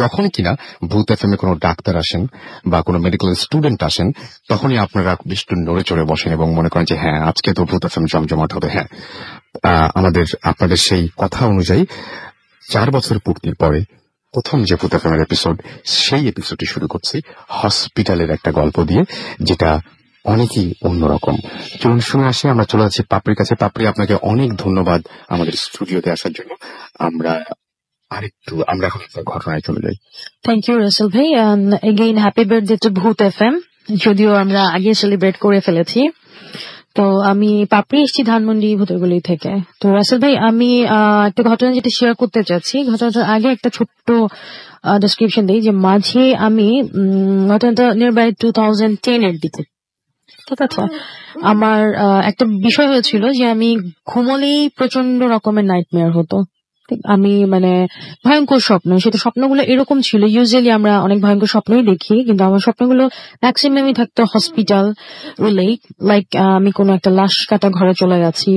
যখন কিনা ভূত এফএম এ কোনো ডাক্তার আসেন বা কোনো মেডিকেল স্টুডেন্ট আসেন, তখনই আপনারা একটু নড়ে চড়ে বসেন এবং মনে করেন যে হ্যাঁ, আজকে তো ভূত এফএম জমজমাট হবে। হ্যাঁ, আপনাদের সেই কথা অনুযায়ী 4 বছর পূর্তির পরে প্রথম যে ভূত এফএম এর এপিসোড, সেই এপিসোডটি শুরু করছি হসপিটালের একটা গল্প দিয়ে, যেটা অনেকই অন্যরকম। চলুন শুনে আসি। আমরা চলে যাচ্ছি পাপড়ির কাছে। পাপড়ি, আপনাকে অনেক ধন্যবাদ আমাদের স্টুডিওতে আসার জন্য। আমরা এখন একটা ঘটনায় চলে যাই। থ্যাংক ইউ রাসেল ভাই, এগেইন হ্যাপি বার্থডে টু ভূত এফএম, যদিও আমরা আগে সেলিব্রেট করে ফেলেছি। তো আমি পাপড়ি এসেছি ধানমন্ডি ভূতরগুলি থেকে। তো রাসেল ভাই, আমি একটা ঘটনা যেটা শেয়ার করতে চাচ্ছি, ঘটনাটার আগে একটা ছোট্ট ডেসক্রিপশন দিই। যে মাঝে আমি ঘটনাটা নিয়ার বাই 2010 এর দিকে, ঠিক আছে, আমার একটা বিষয় হয়েছিল যে আমি ঘুমলেই প্রচন্ড রকমের নাইটমেয়ার হতো। আমি ভয়ঙ্কর স্বপ্ন, সেটা স্বপ্নগুলো এরকম ছিল, ইউজুয়ালি আমরা অনেক ভয়ঙ্কর স্বপ্নই দেখি, কিন্তু আমার স্বপ্নগুলো ম্যাক্সিমামই থাকতো হসপিটাল রিলেট। লাইক আমি কোনো একটা লাশ কাটা ঘরে চলে গেছি,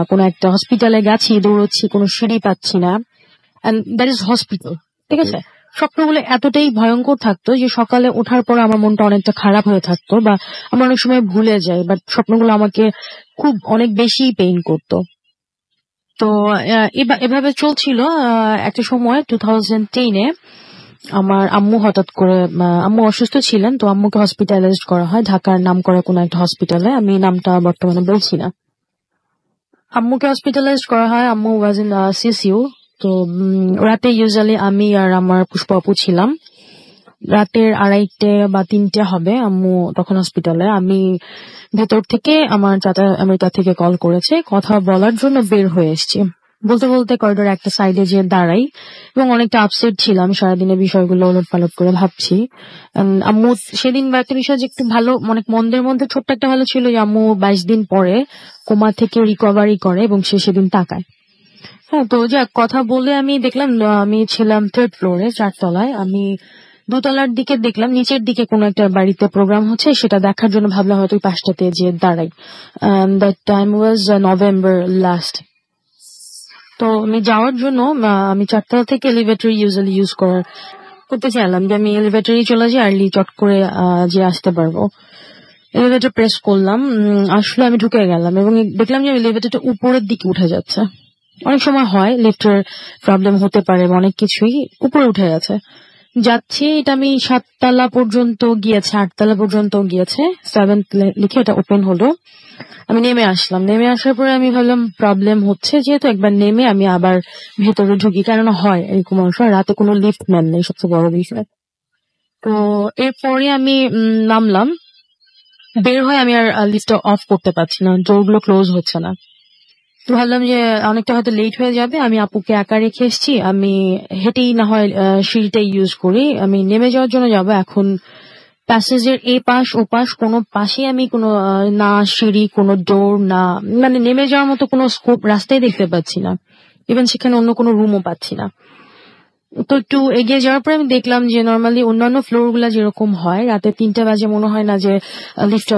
কোনো একটা হসপিটালে গেছি, দৌড়চ্ছি, কোনো সিঁড়ি পাচ্ছি না, এন্ড দ্যাট ইজ হসপিটাল, ঠিক আছে। স্বপ্নগুলো এতটাই ভয়ঙ্কর থাকতো যে সকালে ওঠার পর আমার মনটা অনেকটা খারাপ হয়ে থাকতো, বা আমরা অনেক সময় ভুলে যাই, বাট স্বপ্নগুলো আমাকে খুব অনেক বেশি পেইন করতো। তো এভাবে চলছিল একটা সময় 2010-এ। আমার আম্মু হঠাৎ করে, আম্মু অসুস্থ ছিলেন, তো আম্মুকে হসপিটালাইজড করা হয় ঢাকার নাম করা কোনো একটা হসপিটালে, আমি নামটা বর্তমানে বলছি না। আম্মুকে হসপিটালাইজড করা হয়, আম্মু ওয়াজ ইন সিসিউ। তো রাতে ইউজুয়ালি আমি আর আমার পুষ্প আপু ছিলাম। রাতের 2:30 বা 3টে হবে, আম্মু তখন হসপিটালে। আমি ভেতর থেকে আমার চাচা আমেরিকা থেকে কল করেছে, কথা বলার জন্য বের হয়ে এসেছি। বলতে বলতে করিডোর একটা সাইডে যে দাঁড়াই, এবং অনেকটা আপসেট ছিলাম, সারাদিনের বিষয়গুলো ওলট পালট করে ভাবছি। আম্মু সেদিন একটা বিষয় যে একটু ভালো, অনেক মন্দের মধ্যে ছোট্ট একটা ভালো ছিল যে আম্মু 22 দিন পরে কোমা থেকে রিকভারি করে এবং সে সেদিন তাকায়। হ্যাঁ, তো যাক, কথা বলে আমি দেখলাম, আমি ছিলাম 3rd ফ্লোরে, 4 তলায়। আমি 2 তলার দিকে দেখলাম নিচের দিকে কোনো একটা বাড়িতে প্রোগ্রাম হচ্ছে, সেটা দেখার জন্য ভাবলাম হয়তো ওই পাশটাতে যে দাঁড়াই। That time was November last. তো আমি যাওয়ার জন্য আমি 4 তলা থেকে এলিভেটর ইউজুয়ালি ইউজ করতে চাইলাম, যে আমি এলিভেটরই চলে যাই, আর্লি চট করে যে আসতে পারবো। এলিভেটর প্রেস করলাম, আসলে আমি ঢুকে গেলাম এবং দেখলাম যে এলিভেটরটা উপরের দিকে উঠে যাচ্ছে। অনেক সময় হয়, লিফটের প্রবলেম হতে পারে, অনেক কিছুই উপরে উঠে গেছে। যাচ্ছি, এটা আমি 7 তলা পর্যন্ত গিয়েছে, 8 তলা পর্যন্ত গিয়েছে, 7th লিখে এটা ওপেন হলো। আমি নেমে আসলাম। নেমে আসার পরে আমি ভাবলাম প্রবলেম হচ্ছে, যেহেতু একবার নেমে আমি আবার ভেতরে ঢুকি, কেননা হয় এরকম অংশ, রাতে কোনো লিফট ম্যান নেই, সবচেয়ে বড় বিষয়। তো এরপরে আমি নামলাম, বের হয়ে আমি আর লিফটটা অফ করতে পারছি না, ডোরগুলো ক্লোজ হচ্ছে না। তো ভাবলাম যে অনেকটা হয়তো লেট হয়ে যাবে, আমি আপুকে একা রেখে এসেছি, আমি হেঁটেই না হয় সিঁড়িটাই ইউজ করি। আমি নেমে যাওয়ার জন্য যাবো, এখন প্যাসেজের এ পাশ ও পাশ কোনো পাশে আমি কোনো না সিঁড়ি, কোনো ডোর, না নেমে যাওয়ার মতো কোনো স্কোপ রাস্তায় দেখতে পাচ্ছি না, ইভেন সেখানে অন্য কোনো রুমও পাচ্ছি না। তো একটু এগিয়ে যাওয়ার পরে আমি দেখলাম যে নর্মালি অন্যান্য ফ্লোর গুলা যেরকম হয়, রাতে 3টে বাজে মনে হয় না যে লিফট,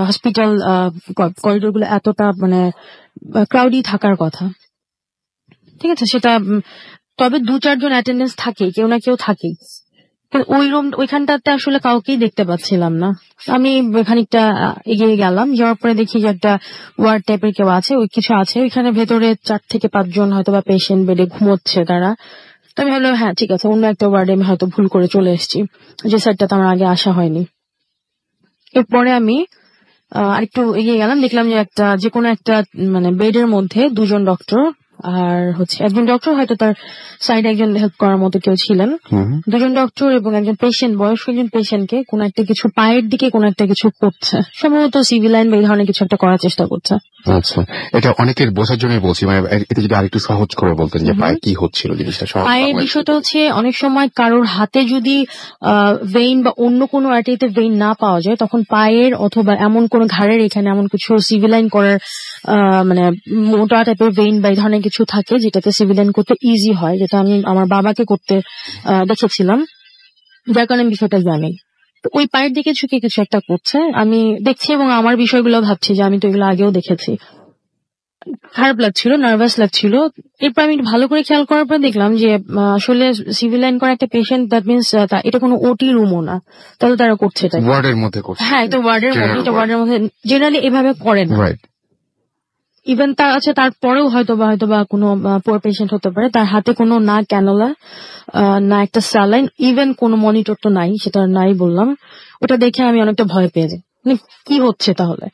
হসপিটাল করিডোর গুলো এতটা ক্রাউডি থাকার কথা, ঠিক আছে। সেটা তবে 2-4 জন অ্যাটেন্ডেন্স থাকেই, কেউ না কেউ থাকেই। ওইখানটাতে আসলে কাউকেই দেখতে পাচ্ছিলাম না। আমি খানিকটা এগিয়ে গেলাম, যাওয়ার পরে দেখি যে একটা ওয়ার্ড টাইপের কেউ আছে, ওই কিছু আছে ওইখানে, ভেতরে 4 থেকে 5 জন হয়তো বা পেশেন্ট বেডে ঘুমোচ্ছে তারা। তো আমি ভাবলাম হ্যাঁ ঠিক আছে, অন্য একটা ওয়ার্ডে আমি হয়তো ভুল করে চলে এসেছি, যে সাইডটাতে আমার আগে আসা হয়নি। এরপরে আমি আরেকটু এগিয়ে গেলাম, দেখলাম যে যে কোনো একটা বেডের মধ্যে 2 জন ডক্টর, আর একজন ডক্টর হয়তো তার সাইডে একজন হেল্প করার মতো কেউ ছিলেন। 2 জন ডক্টর এবং একজন পেশেন্ট, বয়স্ক একজন পেশেন্টকে কোন একটা কিছু পায়ের দিকে কোন একটা কিছু করছে, সম্ভবত সিভিলাইন বা এই ধরনের কিছু একটা করার চেষ্টা করছে। আচ্ছা, এটা অনেকের বোঝার জন্যই বলছি, এটা যদি আরেকটু সহজ করে বলতেন যে পায়ে কি হচ্ছিল জিনিসটা। পায়ের বিষয়টা হচ্ছে, অনেক সময় কারোর হাতে যদি ভেইন বা অন্য কোনো আর্টারিতে ভেইন না পাওয়া যায়, তখন পায়ের অথবা এমন কোনো ঘাড়ের এখানে এমন কিছু সিভিলাইন করার মোটা টাইপের ভেইন বা এই ধরনের কিছু থাকে, যেটাতে সিভিলাইন করতে ইজি হয়, যেটা আমি আমার বাবাকে করতে দেখেছিলাম, যার কারণে বিষয়টা জানি। তো ওই পায়ের দিকে ঝুঁকে কিছু একটা করছে আমি দেখছি, এবং আমার বিষয়গুলো ভাবছি যে আমি তো এগুলো আগেও দেখেছি। খারাপ লাগছিল, নার্ভাস লাগছিল। এরপর আমি একটু ভালো করে খেয়াল করার পর দেখলাম যে আসলে সিভিল লাইন করা একটা পেশেন্ট, দ্যাট মিনস এটা কোনো ওটি রুমও না, তাহলে তারা করছে এটা ওয়ার্ডের মধ্যে করছে। হ্যাঁ, এটা ওয়ার্ডের মধ্যে, এটা ওয়ার্ডের মধ্যে জেনারেলি এভাবে করে না। রাইট। ইভেন তারপরেও হয়তোবা কোনো পুয়ার পেশেন্ট হতে পারে, তার হাতে কোনো না ক্যানোলা, না একটা স্যালাইন, ইভেন কোনো মনিটর তো নাই, সেটা নাই বললাম। ওটা দেখে আমি অনেকটা ভয় পেয়ে যাই, মানে কি হচ্ছে তাহলে,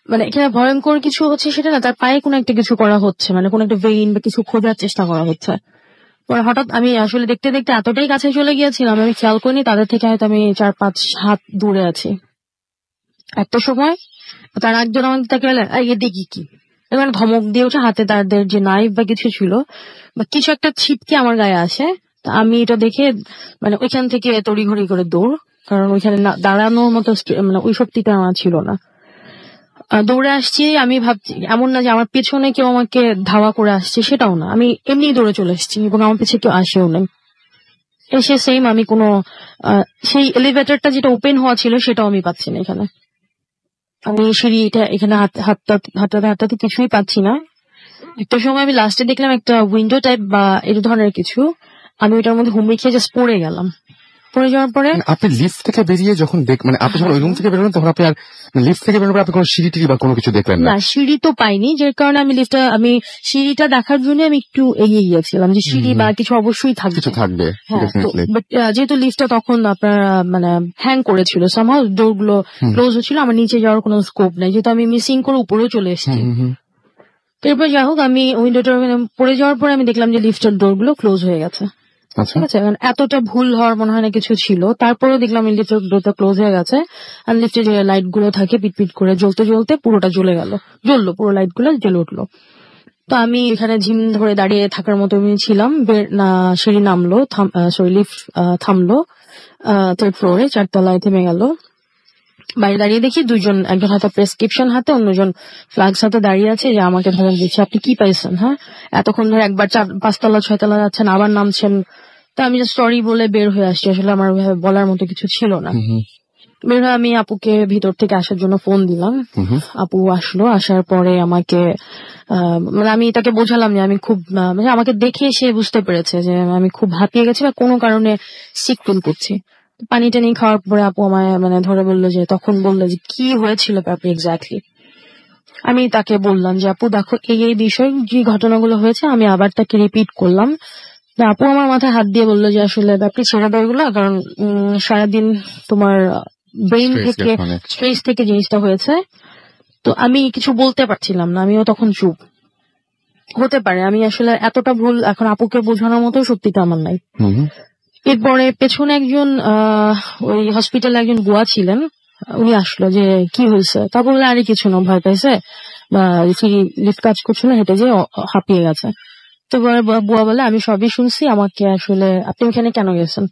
মানে এখানে ভয়ঙ্কর কিছু হচ্ছে সেটা না, তার পায়ে কোনো একটা কিছু করা হচ্ছে, মানে কোনো একটা ভেইন বা কিছু খোঁজার চেষ্টা করা হচ্ছে। পরে হঠাৎ আমি আসলে দেখতে দেখতে এতটাই কাছে চলে গিয়েছিলাম, আমি খেয়াল করিনি তাদের থেকে হয়তো আমি 4-5 হাত দূরে আছি। একটা সময় তার একজন আমাকে তাকে দেখি কি, এবার ধমক দিয়ে ওঠে, হাতে তাদের যে নাইফ বা কিছু ছিল বা কিছু একটা ছিটকে আমার গায়ে আসে। তা আমি এটা দেখে মানে ওইখান থেকে তড়িঘড়ি করে দৌড়, কারণ ওইখানে দাঁড়ানোর মতো মানে ওই শক্তিটা আমার ছিল না। দৌড়ে আসছি, আমি ভাবছি এমন না যে আমার পেছনে কেউ আমাকে ধাওয়া করে আসছে, সেটাও না, আমি এমনি দৌড়ে চলে এসেছি এবং আমার পিছিয়ে কেউ আসেও নাই। এসে সেম আমি কোনো সেই এলিভেটরটা যেটা ওপেন হওয়া ছিল সেটাও আমি পাচ্ছি না এখানে। আমি সিঁড়িটা এখানে হাঁটাতে কিছুই পাচ্ছি না। একটা সময় আমি লাস্টে দেখলাম একটা উইন্ডো টাইপ বা এই ধরনের কিছু, আমি ওইটার মধ্যে হুমড়ি খেয়ে জাস্ট পড়ে গেলাম। পড়ে যাওয়ার পরে আপনি লিফট থেকে বেরিয়ে যখন মানে আপনি যখন ওই রুম থেকে বেরোলেন তখন আপনি আর লিফট থেকে বেরোনোর পর আপনি কোনো সিঁড়ি টিড়ি বা কোনো কিছু দেখলেন না? না, সিঁড়ি তো পাইনি, যার কারণে আমি সিঁড়িটা দেখার জন্য আমি একটু এগিয়ে গিয়েছিলাম যে সিঁড়ি বা কিছু অবশ্যই কিছু থাকবে। হ্যাঁ, বাট যেহেতু লিফটটা তখন আপনার মানে হ্যাং করেছিল, সামহাউ ডোর গুলো ক্লোজ হচ্ছিল, আমার নিচে যাওয়ার কোনো স্কোপ নাই, যেহেতু আমি মিসিং করে উপরেও চলে এসেছি। এরপর যাই হোক, আমি উইন্ডোটা পড়ে যাওয়ার পরে আমি দেখলাম যে লিফটের ডোর গুলো ক্লোজ হয়ে গেছে। ঠিক আছে, এতটা ভুল হওয়ার মনে হয় না কিছু ছিল। তারপরেও দেখলাম লিফটের ডোরটা ক্লোজ হয়ে গেছে, আর লিফটে যে লাইট গুলো থাকে পিটপিট করে জ্বলতে জ্বলতে পুরোটা জ্বললো, পুরো লাইট গুলো জ্বলে উঠলো। তো আমি এখানে ঝিম ধরে দাঁড়িয়ে থাকার মতো আমি ছিলাম। সিঁড়ি নামলো, লিফট থামলো 3rd ফ্লোরে, 4 তলায় থেমে গেল। বাইরে দাঁড়িয়ে দেখি দুইজন, একজন হয়তো প্রেসক্রিপশন হাতে, অন্যজন ফ্লাগস হাতে দাঁড়িয়ে আছে, যে আমাকে ধরেন দিচ্ছে আপনি কি পাইছেন, হ্যাঁ এতক্ষণ ধরে একবার 5 তলা 6 তলা যাচ্ছেন, আবার নামছেন। তো আমি সরি বলে বের হয়ে আসছি, আসলে আমার বলার মতো কিছু ছিল না। বের হয়ে আমি আপুকে ভিতর থেকে আসার জন্য ফোন দিলাম। আপু আসলো, আসার পরে আমাকে মানে আমি তাকে বোঝালাম যে আমি খুব মানে আমাকে দেখে সে বুঝতে পেরেছে যে আমি খুব হাঁপিয়ে গেছি বা কোনো কারণে সিক ফিল করছি। পানি টানি খাওয়ার পরে আপু আমায় মানে ধরে বললো যে, তখন বললো যে কি হয়েছিল ব্যাপারে এক্স্যাক্টলি। আমি তাকে বললাম যে আপু দেখো এই বিষয় যে ঘটনাগুলো হয়েছে, আমি আবার তাকে রিপিট করলাম। আপু আমার মাথায় হাত দিয়ে বললো যে আসলে ব্যাপারটি ছেড়ে দেয় গুলো, কারণ সারাদিন তোমার ব্রেইন থেকে স্ট্রেস থেকে জিনিসটা হয়েছে। তো আমি কিছু বলতে পারছিলাম না, আমিও তখন চুপ। হতে পারে আমি আসলে এতটা ভুল এখন আপুকে বোঝানোর মতো শক্তিটা আমার নাই। এরপরে পেছনে একজন ওই হসপিটালে একজন বুয়া ছিলেন, উনি আসলো যে কি হয়েছে, তা বললে আরে কিছু না, ভয় পাইছে বা লিফট কাজ করছিল, হেঁটে যে হাঁপিয়ে গেছে। তো বুয়া বলে আমি সবই শুনছি, আমাকে আসলে আপনি এখানে কেন গেছেন?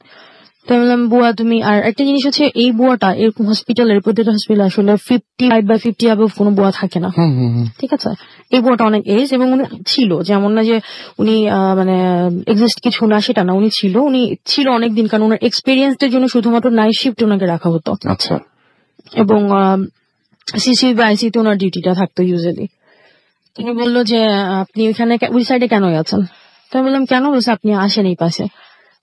তো বললাম বুয়া তুমি, আর একটা জিনিস হচ্ছে এই বুয়াটা এরকম হসপিটালের প্রতিটা হসপিটাল আসলে 55 বা 50 অ্যাবভ কোনো বুয়া থাকে না, ঠিক আছে। এই বুয়াটা অনেক এজ, এবং উনি ছিল, যেমন না যে উনি মানে এক্সিস্ট কিছু না সেটা না, উনি ছিল অনেকদিন, কারণ ওনার এক্সপিরিয়েন্সের জন্য শুধুমাত্র নাইট শিফট ওনাকে রাখা হতো। আচ্ছা। এবং সিসি বা আইসিতে ওনার ডিউটিটা থাকতো ইউজুয়ালি। তিনি বললো যে আপনি ওইখানে ওই সাইডে কেন গেছেন? তো আমি বললাম কেন? বলছে আপনি আসেন এই পাশে।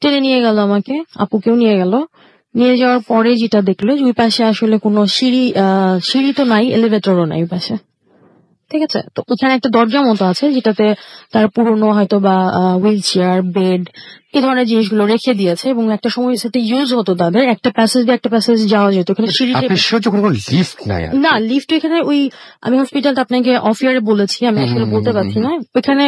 টেনে নিয়ে গেল আমাকে, আপুকেও নিয়ে গেল। নিয়ে যাওয়ার পরে যেটা দেখলো যে ওই পাশে আসলে কোনো সিঁড়ি তো নাই, এলিভেটরও নাই ওই পাশে, ঠিক আছে। তো ওখানে একটা দরজা মতো আছে, যেটাতে তার পুরনো হয়তো বা হুইল চেয়ার, বেড, এই ধরনের জিনিসগুলো রেখে দিয়েছে, এবং একটা সময় সেটা ইউজ হতো, তাদের একটা প্যাসেজ দিয়ে একটা প্যাসেজ যাওয়া যেত। ওখানে সিঁড়ি না, লিফট এখানে ওই আমি হসপিটালটা আপনাকে অফ ইয়ারে বলেছি, আমি আসলে বলতে পারছি না, ওখানে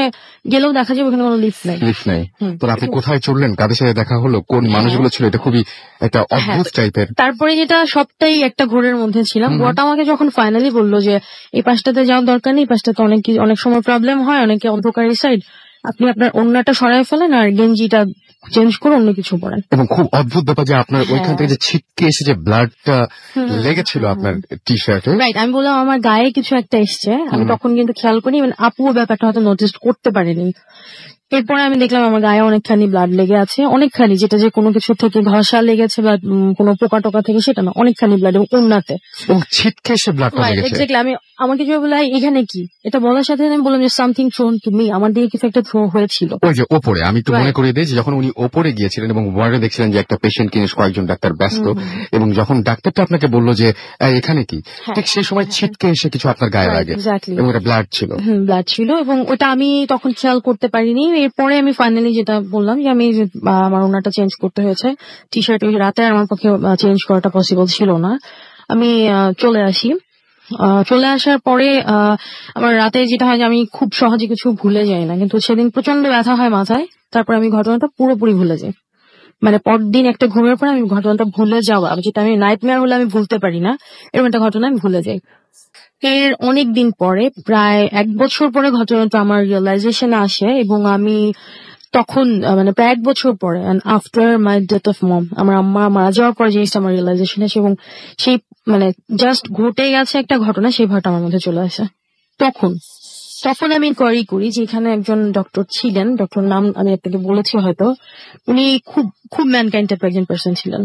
গেলেও দেখা যাবে ওখানে কোনো লিফট নাই। তো আপনি কোথায় চললেন, কাদের সাথে দেখা হলো, কোন মানুষগুলো ছিল, এটা খুবই একটা অদ্ভুত টাইপের। তারপরে যেটা সবটাই একটা ঘোরের মধ্যে ছিলাম, ওটা আমাকে যখন ফাইনালি বললো যে এই পাশটাতে যাওয়ার দরকার নেই, এই পাশটাতে অনেক সময় প্রবলেম হয়, অনেকে অন্ধকারী সাইড, আপনি আপনার ওড়নাটা সরাই ফেলেন আর গেঞ্জিটা চেঞ্জ করে অন্য কিছু পরেন। এবং খুব অদ্ভুত ব্যাপার যে আপনার ওইখান থেকে যে ছিটকে এসে যে ব্লাডটা লেগেছিল আপনার টি শার্টে, রাইট। আমি বললাম আমার গায়ে কিছু একটা এসছে, আমি তখন কিন্তু খেয়াল করি, আপুও ব্যাপারটা হয়তো নোটিস করতে পারেনি। এরপরে আমি দেখলাম আমার গায়ে অনেকখানি ব্লাড লেগে আছে, অনেকখানি, যেটা যে কোনো কিছু থেকে ঘষা লেগেছে বা কোনো পোকা টোকা থেকে সেটা না, অনেকখানি ব্লাড এবং উন্নাতে। ও ছিটকে এসে ব্লাডটা রাইট, লেগেছে। এক্স্যাক্টলি। আমি আমাকে যে বলে এখানে কি, এটা বলার সাথে সাথে আমি বললাম যে সামথিং থ্রোন টু মি, আমার দিকে কিছু একটা থ্রো হয়েছিল। ওই যে ওপরে আমি একটু মনে Right. করিয়ে দিই যে যখন উনি ওপরে গিয়েছিলেন এবং ওয়ার্ডে দেখছিলেন যে একটা পেশেন্ট কিনে কয়েকজন ডাক্তার ব্যস্ত, এবং যখন ডাক্তারটা আপনাকে বললো যে এখানে কি, হ্যাঁ, ঠিক সেই সময় ছিটকে এসে কিছু আপনার গায়ে Right, লাগে exactly. এবং এটা ব্লাড ছিল। ব্লাড ছিল এবং ওটা আমি তখন খেয়াল করতে পারিনি। এরপরে আমি ফাইনালি যেটা বললাম যে আমি আমার ওনাটা চেঞ্জ করতে হয়েছে, টি শার্ট রাতে আমার পক্ষে চেঞ্জ করাটা পসিবল ছিল না। আমি চলে আসি। চলে আসার পরে আমার রাতে যেটা হয় যে আমি খুব সহজে কিছু ভুলে যাই না, কিন্তু সেদিন প্রচন্ড ব্যথা হয় মাথায়। তারপর আমি ঘটনাটা পুরোপুরি ভুলে যাই, মানে পরদিন একটা ঘুমের পরে আমি ঘটনাটা ভুলে যাওয়া, যেটা আমি নাইটমেয়ার হলে আমি ভুলতে পারি না, এরকম একটা ঘটনা আমি ভুলে যাই। এর অনেক দিন পরে, প্রায় 1 বছর পরে ঘটনাটা আমার রিয়েলাইজেশন আসে এবং আমি তখন মানে প্রায় 1 বছর পরে, আফটার মাই ডেথ অফ মম, আমার আম্মা মারা যাওয়ার পরে জিনিসটা আমার রিয়েলাইজেশন আসে এবং সেই মানে জাস্ট ঘটে গেছে একটা ঘটনা, সেই ভয়টা আমার মধ্যে চলে আসে। তখন তখন আমি কোয়ারি করি যে এখানে একজন ডক্টর ছিলেন, ডক্টর নাম আমি আপনাকে বলেছি হয়তো, উনি খুব খুব ম্যানকাইন্ড টাইপের একজন পার্সন ছিলেন,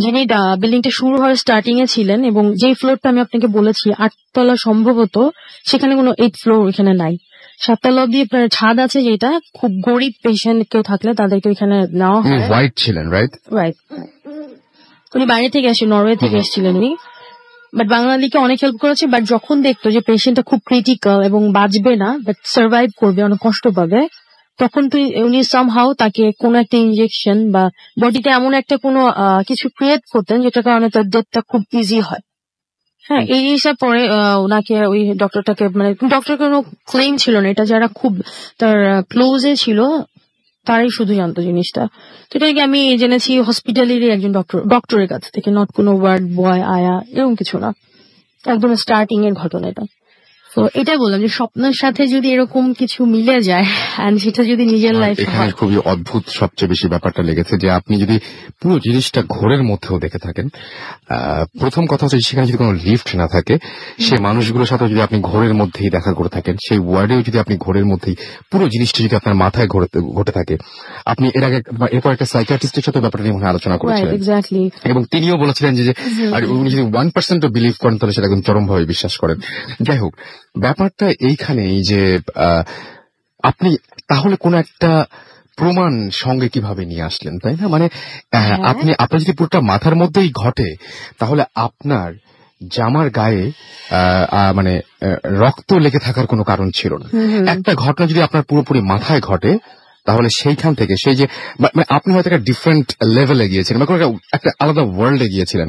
যিনি বিল্ডিংটা শুরু হওয়ার স্টার্টিং এ ছিলেন এবং যে ফ্লোরটা আমি আপনাকে বলেছি 8 তলা সম্ভবত, সেখানে কোনো 8 ফ্লোর এখানে নাই। 7 তলা অব্দি আপনার ছাদ আছে, যেটা খুব গরিব পেশেন্ট কেউ থাকলে তাদেরকে এখানে নেওয়া উনি হয়। হোয়াইট ছিলেন, রাইট? রাইট। উনি বাইরে থেকে আসে, নরওয়ে থেকে এসেছিলেন উনি, বাট বাঙালিকে অনেক হেল্প করেছে। বাট যখন দেখতো যে পেশেন্টটা খুব ক্রিটিক্যাল এবং বাঁচবে না, বাট সার্ভাইভ করবে, অনেক কষ্ট পাবে, তখন উনি সামহাউ তাকে কোনো একটা ইনজেকশন বা বডিতে এমন একটা কোনো কিছু ক্রিয়েট করতেন যেটার কারণে তার ডেথটা খুব ইজি হয়। হ্যাঁ, এই জিনিসটা পরে ওনাকে ওই ডক্টরটাকে, মানে ডক্টর কোনো ক্লেম ছিল না, এটা যারা খুব তার ক্লোজে ছিল তারাই শুধু জানতো জিনিসটা। তো এটাকে আমি জেনেছি হসপিটালেরই একজন ডক্টরের কাছ থেকে, নট কোনো ওয়ার্ড বয় আয়া এরকম কিছু না, একদম স্টার্টিং এর ঘটনা এটা। তো এটাই বললাম যে স্বপ্নের সাথে যদি এরকম কিছু মিলে যায় এন্ড সেটা যদি নিজের লাইফে এখানে হয়। খুবই অদ্ভুত সবচেয়ে বেশি ব্যাপারটা লেগেছে যে আপনি যদি পুরো জিনিসটা ঘোরের মধ্যেও দেখে থাকেন, প্রথম কথা হচ্ছে সেখানে যদি কোনো লিফট না থাকে, সে মানুষগুলোর সাথে যদি আপনি ঘোরের মধ্যেই দেখা করে থাকেন, সেই ওয়ার্ডেও যদি আপনি ঘোরের মধ্যেই পুরো জিনিসটা যদি আপনার মাথায় ঘটে থাকে, আপনি এর আগে এরপর একটা সাইকিয়াট্রিস্টের সাথে ব্যাপারটা নিয়ে মনে হয় আলোচনা করেছিলেন, এক্স্যাক্টলি, এবং তিনিও বলেছিলেন যে আর উনি যদি 1% বিলিভ করেন তাহলে সেটা একদম চরমভাবে বিশ্বাস করেন। যাই হোক, ব্যাপারটা এইখানেই যে আপনি তাহলে কোন একটা প্রমাণ সঙ্গে কিভাবে নিয়ে আসলেন, তাই না? মানে আপনার যদি পুরোটা মাথার মধ্যেই ঘটে, তাহলে আপনার জামার গায়ে মানে রক্ত লেগে থাকার কোনো কারণ ছিল না। একটা ঘটনা যদি আপনার পুরোপুরি মাথায় ঘটে, তাহলে সেইখান থেকে সেই যে মানে আপনি হয়তো একটা ডিফারেন্ট লেভেলে গিয়েছিলেন বা কোনো একটা আলাদা ওয়ার্ল্ডে গিয়েছিলেন,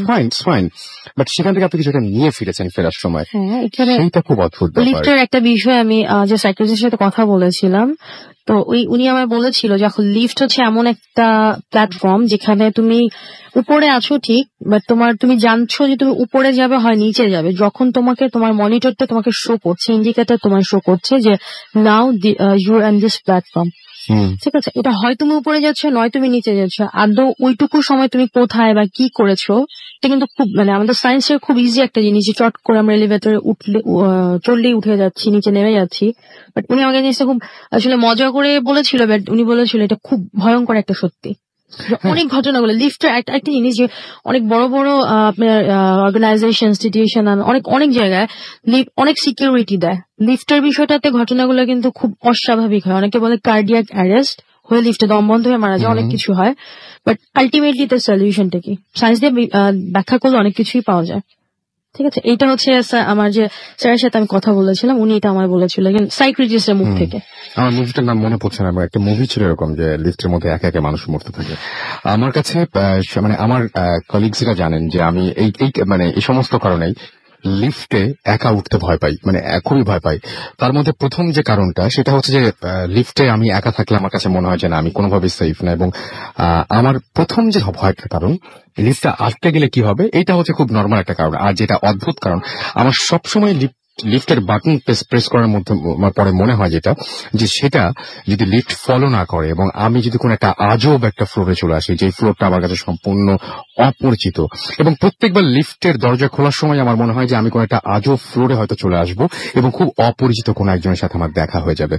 ফাইন, বাট সেখান থেকে আপনি কিছু একটা নিয়ে ফিরেছেন ফেরার সময়, সেইটা খুব অদ্ভুত ব্যাপার। লিফটের একটা বিষয় আমি যে সাইকিয়াট্রিস্টের সাথে কথা বলেছিলাম, তো উনি আমায় বলেছিল যে এখন লিফট হচ্ছে এমন একটা প্ল্যাটফর্ম যেখানে তুমি উপরে আছো ঠিক, বাট তুমি জানছো যে তুমি উপরে যাবে হয় নিচে যাবে, যখন তোমার মনিটরটা তোমাকে শো করছে, ইন্ডিকেটর তোমার শো করছে যে now you are on this platform, ঠিক আছে, এটা হয় তুমি উপরে যাচ্ছ নয় তুমি নিচে যাচ্ছ, আদৌ ওইটুকু সময় তুমি কোথায় বা কি করেছো, এটা কিন্তু খুব মানে আমাদের সায়েন্সের খুব ইজি একটা জিনিস, যে চট করে আমরা এলিভেটরে চললেই উঠে যাচ্ছি, নিচে নেমে যাচ্ছি। বাট উনি আমাকে জিনিসটা খুব আসলে মজা করে বলেছিল, বাট উনি বলেছিল এটা খুব ভয়ঙ্কর একটা সত্যি। অনেক ঘটনাগুলো লিফটের একটা জিনিস যে অনেক বড় বড় আপনার অর্গানাইজেশন, ইনস্টিটিউশন, অনেক জায়গায় অনেক সিকিউরিটি দেয়, লিফটের বিষয়টাতে ঘটনাগুলো কিন্তু খুব অস্বাভাবিক হয়। অনেকে বলে কার্ডিয়াক অ্যারেস্ট হয়ে লিফটে দম বন্ধ হয়ে মারা যায়, অনেক কিছু হয়, বাট আলটিমেটলি তার সলিউশনটা কি, সায়েন্স দিয়ে ব্যাখ্যা করলে অনেক কিছুই পাওয়া যায়। ঠিক আছে, এইটা হচ্ছে আমার যে স্যারের সাথে আমি কথা বলেছিলাম, উনি এটা আমায় বলেছিল সাইকিয়াট্রিস্টের মুখ থেকে। আমার মুভিটার নাম মনে পড়ছে না, একটা মুভি ছিল এরকম যে লিফটের মধ্যে একে একে মানুষ মরতে থাকে। আমার কাছে মানে আমার কলিগসরা জানেন যে আমি এই মানে এই সমস্ত কারণেই লিফটে একা উঠতে ভয় পাই, মানে খুবই ভয় পাই। তার মধ্যে প্রথম যে কারণটা সেটা হচ্ছে যে লিফটে আমি একা থাকলে আমার কাছে মনে হয় যে না, আমি কোনোভাবেই সেফ না, এবং আমার প্রথম যে ভয়টার কারণ লিফটটা আটকে গেলে কি হবে, এটা হচ্ছে খুব নর্মাল একটা কারণ। আর যেটা অদ্ভুত কারণ, আমার সবসময় লিফট লিফটের বাটন প্রেস করার মধ্যে পরে মনে হয় যেটা যে সেটা যদি লিফট ফলো না করে এবং আমি যদি কোনো একটা আজব একটা ফ্লোরে চলে আসি, যে ফ্লোরটা আমার কাছে সম্পূর্ণ অপরিচিত, এবং প্রত্যেকবার লিফটের দরজা খোলার সময় আমার মনে হয় যে আমি কোনো একটা আজব ফ্লোরে হয়তো চলে আসবো এবং খুব অপরিচিত কোনো একজনের সাথে আমার দেখা হয়ে যাবে।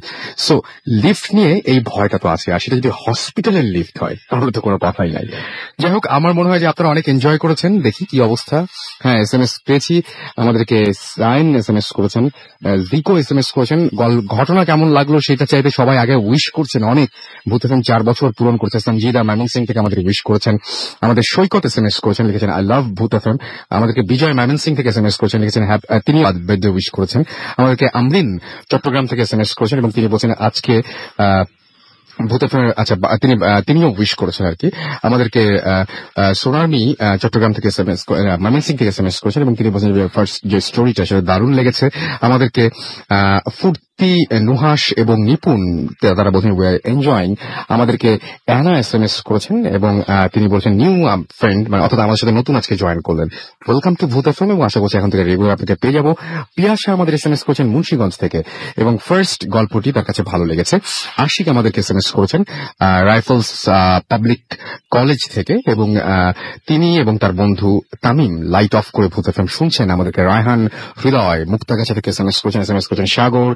সো লিফট নিয়ে এই ভয়টা তো আছে, আর সেটা যদি হসপিটালের লিফট হয় তাহলে তো কোনো কথাই নাই। যাই হোক, আমার মনে হয় যে আপনারা অনেক এনজয় করেছেন। দেখি কি অবস্থা। হ্যাঁ, SMS পেয়েছি, আমাদেরকে সাইন SMS করেছেন, জিকো SMS করেছেন। ঘটনা কেমন লাগলো সেটা চাইতে সবাই আগে উইশ করছেন অনেক। ভূত এফএম 4 বছর পূরণ করছে। সঞ্জিদা ময়মনসিং থেকে আমাদের উইশ করেছেন। আমাদের সৈকত SMS করেছেন, লিখেছেন আই লাভ ভূত এফএম। আমাদেরকে বিজয় ময়মনসিং থেকে SMS করেছেন, লিখেছেন তিনি বার্থডে উইশ করেছেন। আমাদেরকে আমরিন চট্টগ্রাম থেকে SMS করেছেন এবং তিনি বলছেন আজকে ভূত এফএম, আচ্ছা তিনিও উইশ করেছেন আর কি। আমাদেরকে সোনারমি চট্টগ্রাম থেকে ময়মনসিং থেকে SMS করেছেন এবং তিনি বলছেন ফার্স্ট যে স্টোরিটা সেটা দারুণ লেগেছে। আমাদেরকে ফুর্তি নুহাস এবং নিপুণ তারা বলছেন উই আর এনজয়িং। আমাদেরকে অ্যানা SMS করেছেন এবং তিনি বলছেন নিউ ফ্রেন্ড, মানে অর্থাৎ আমাদের সাথে নতুন আজকে জয়েন করলেন, ওয়েলকাম টু ভূত এফএম, এবং আশা করছি এখন থেকে রেগুলার আপনাকে পেয়ে যাবো। পিয়াসা আমাদের SMS করেছেন মুন্সিগঞ্জ থেকে এবং ফার্স্ট গল্পটি তার কাছে ভালো লেগেছে। আশিক আমাদেরকে SMS করেছেন রাইফেলস পাবলিক কলেজ থেকে এবং তিনি এবং তার বন্ধু তামিম লাইট অফ করে ভূত এফএম শুনছেন। আমাদেরকে রায়হান হৃদয় মুক্তাগাছা থেকে SMS করেছেন সাগর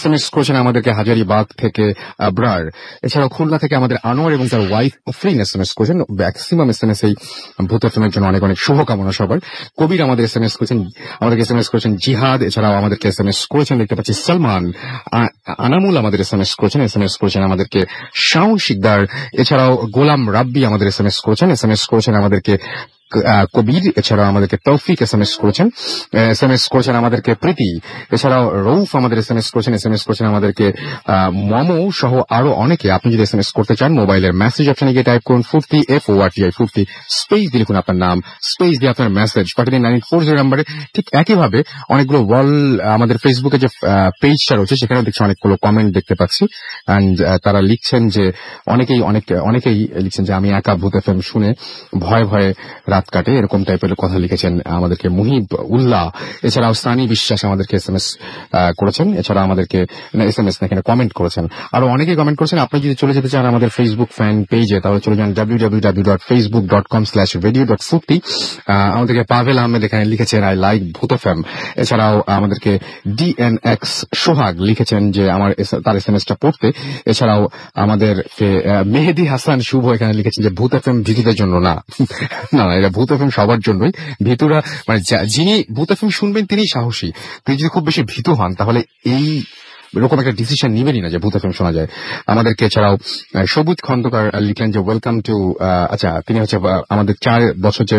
SMS করেছেন আমাদেরকে হাজারিবাগ থেকে আবরার। এছাড়াও খুলনা থেকে আমাদের আনোয়ার এবং তার ওয়াইফ আফরিন SMS করেছেন। ম্যাক্সিমাম SMS এই ভূত এফএম এর জন্য অনেক অনেক শুভকামনা সবার। কবির আমাদের SMS করেছেন, আমাদেরকে SMS করেছেন জিহাদ। এছাড়াও আমাদেরকে SMS করেছেন দেখতে পাচ্ছি সালমান। আনামুল আমাদের SMS করেছেন আমাদেরকে শাওন শিকদার। এছাড়াও গোলাম রাব্বি আমাদের SMS করেছেন আমাদেরকে কবির। এছাড়াও আমাদেরকে তৌফিক SMS করেছেন আমাদেরকে প্রীতি। এছাড়াও রৌফ আমাদের SMS করেছেন আমাদেরকে মমো সহ আরো অনেকে। আপনি যদি SMS করতে চান মোবাইলের মেসেজ অপশনে গিয়ে টাইপ করুন ফুর্তি FORTI ফুর্তি, স্পেস দিয়ে লিখুন আপনার নাম, স্পেস দিয়ে আপনার মেসেজ পাঠিয়ে দিন 9840 নাম্বারে। ঠিক একইভাবে অনেকগুলো আমাদের ফেসবুকে যে পেজটা রয়েছে সেখানে দেখছি অনেকগুলো কমেন্ট দেখতে পাচ্ছি, এন্ড তারা লিখছেন যে অনেকেই লিখছেন যে আমি একা ভূত এফএম শুনে ভয়ে ভয়ে রাত কাটে, এরকম টাইপের কথা লিখেছেন আমাদেরকে মুহিব উল্লাহ। এছাড়াও সানি বিশ্বাস আমাদেরকে SMS করেছেন। এছাড়া আমাদেরকে SMS না এখানে কমেন্ট করেছেন, আরো অনেকে কমেন্ট করেছেন। আপনি যদি চলে যেতে চান আমাদের ফেসবুক ফ্যান পেজে তাহলে চলে যান www.facebook.com/radio.furti। আমাদেরকে পাভেল আহমেদ এখানে লিখেছেন আই লাইক ভূত এফএম। এছাড়াও আমাদেরকে DNX সোহাগ লিখেছেন যে তার SMS-টা পড়তে। এছাড়াও আমাদেরকে মেহেদি হাসান শুভ এখানে লিখেছেন যে ভূত এফএম ভীতুদের জন্য না, এটা ভূত এফএম সবার জন্যই। ভীতুরা মানে যিনি ভূত এফএম শুনবেন তিনি সাহসী। তিনি যদি খুব বেশি ভীতু হন তাহলে এই এরকম একটা ডিসিশন নিবেনই না যে ভূত এফএম শোনা যায়। আমাদেরকে এছাড়াও সবুজ খন্দকার লিখলেন যে ওয়েলকাম টু, আচ্ছা তিনি হচ্ছে আমাদের 4 বছর যে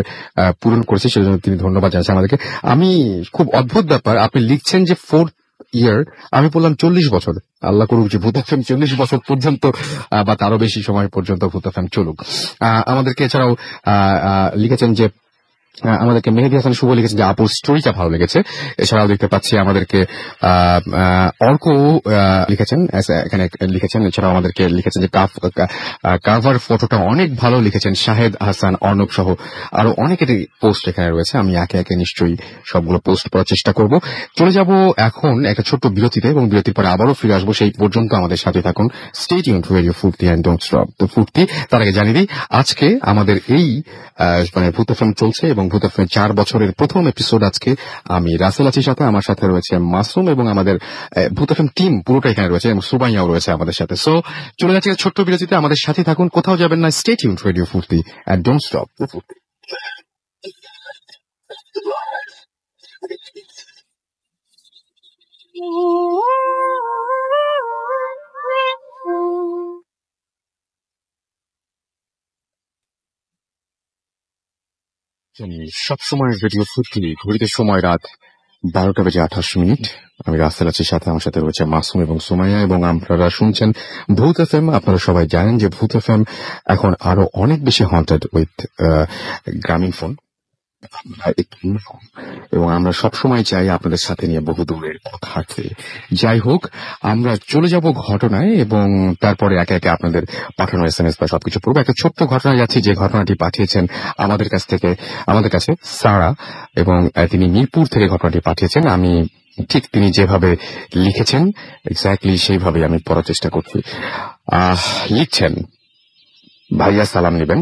পূরণ করেছে সেজন্য তিনি ধন্যবাদ জানাচ্ছেন আমাদেরকে। আমি খুব অদ্ভুত ব্যাপার, আপনি লিখছেন যে 4th ইয়ার, আমি বললাম 40 বছর। আল্লাহ করুক যে ভূত এফএম 40 বছর পর্যন্ত বা তারও বেশি সময় পর্যন্ত ভূত এফএম চলুক। আমাদেরকে এছাড়াও লিখেছেন যে আমাদেরকে মেহেদি হাসান শুভ লিখেছেন যে আপুর স্টোরিটা ভালো লেগেছে। এছাড়াও দেখতে পাচ্ছি আমাদেরকে অর্ক লিখেছেন এখানে লিখেছেন। এছাড়াও আমাদেরকে লিখেছেন যে কাভার ফটোটা অনেক ভালো লিখেছেন শাহেদ হাসান অর্ণব সহ আরো অনেকের পোস্ট এখানে রয়েছে। আমি একে একে নিশ্চয়ই সবগুলো পোস্ট করার চেষ্টা করব। চলে যাব এখন একটা ছোট্ট বিরতিতে এবং বিরতির পরে আবারও ফিরে আসবো। সেই পর্যন্ত আমাদের সাথে থাকুন। স্টে টিউনড টু রেডিও ফুর্তি এন্ড ডোন্ট স্টপ দ্য ফুর্তি। তার আগে জানিয়ে দিই আজকে আমাদের এই মানে ভূত এফএম চলছে এবং ভূত এফএম 4 বছরের প্রথম এপিসোড। আজকে আমি রাসেল আছি সাথে, আমার সাথে রয়েছে মাসুম এবং আমাদের ভূত এফএম টিম পুরোটা এখানে রয়েছে এবং সুবাইয়াও রয়েছে আমাদের সাথে। সো চলে যাচ্ছে ছোট্ট বিরতিতে, আমাদের সাথে থাকুন, কোথাও যাবেন না। স্টে টিউনড টু রেডিও ফুর্তি এন্ড ডোন্ট স্টপ দ্য ফুর্তি। সবসময় রেডিও ফুর্তি, ঘড়িতে সময় রাত 12:28। আমি রাসেল আছি সাথে, আমার সাথে রয়েছে মাসুম এবং সুমাইয়া এবং আপনারা শুনছেন ভূত এফএম। আপনারা সবাই জানেন যে ভূত এফএম এখন আরো অনেক বেশি হন্টেড উইথ গ্রামীণ ফোন এবং আমরা সবসময় চাই আপনাদের সাথে নিয়ে বহু দূরের পথ হাঁটতে। যাই হোক, আমরা চলে যাব ঘটনায় এবং তারপরে একে একে আপনাদের পাঠানো SMS বা সবকিছু পড়বো। একটা ছোট্ট ঘটনা যাচ্ছি, যে ঘটনাটি পাঠিয়েছেন আমাদের কাছে সারা এবং তিনি মিরপুর থেকে ঘটনাটি পাঠিয়েছেন। আমি ঠিক তিনি যেভাবে লিখেছেন এক্স্যাক্টলি সেইভাবে আমি পড়ার চেষ্টা করছি। লিখছেন, ভাইয়া সালাম নেবেন।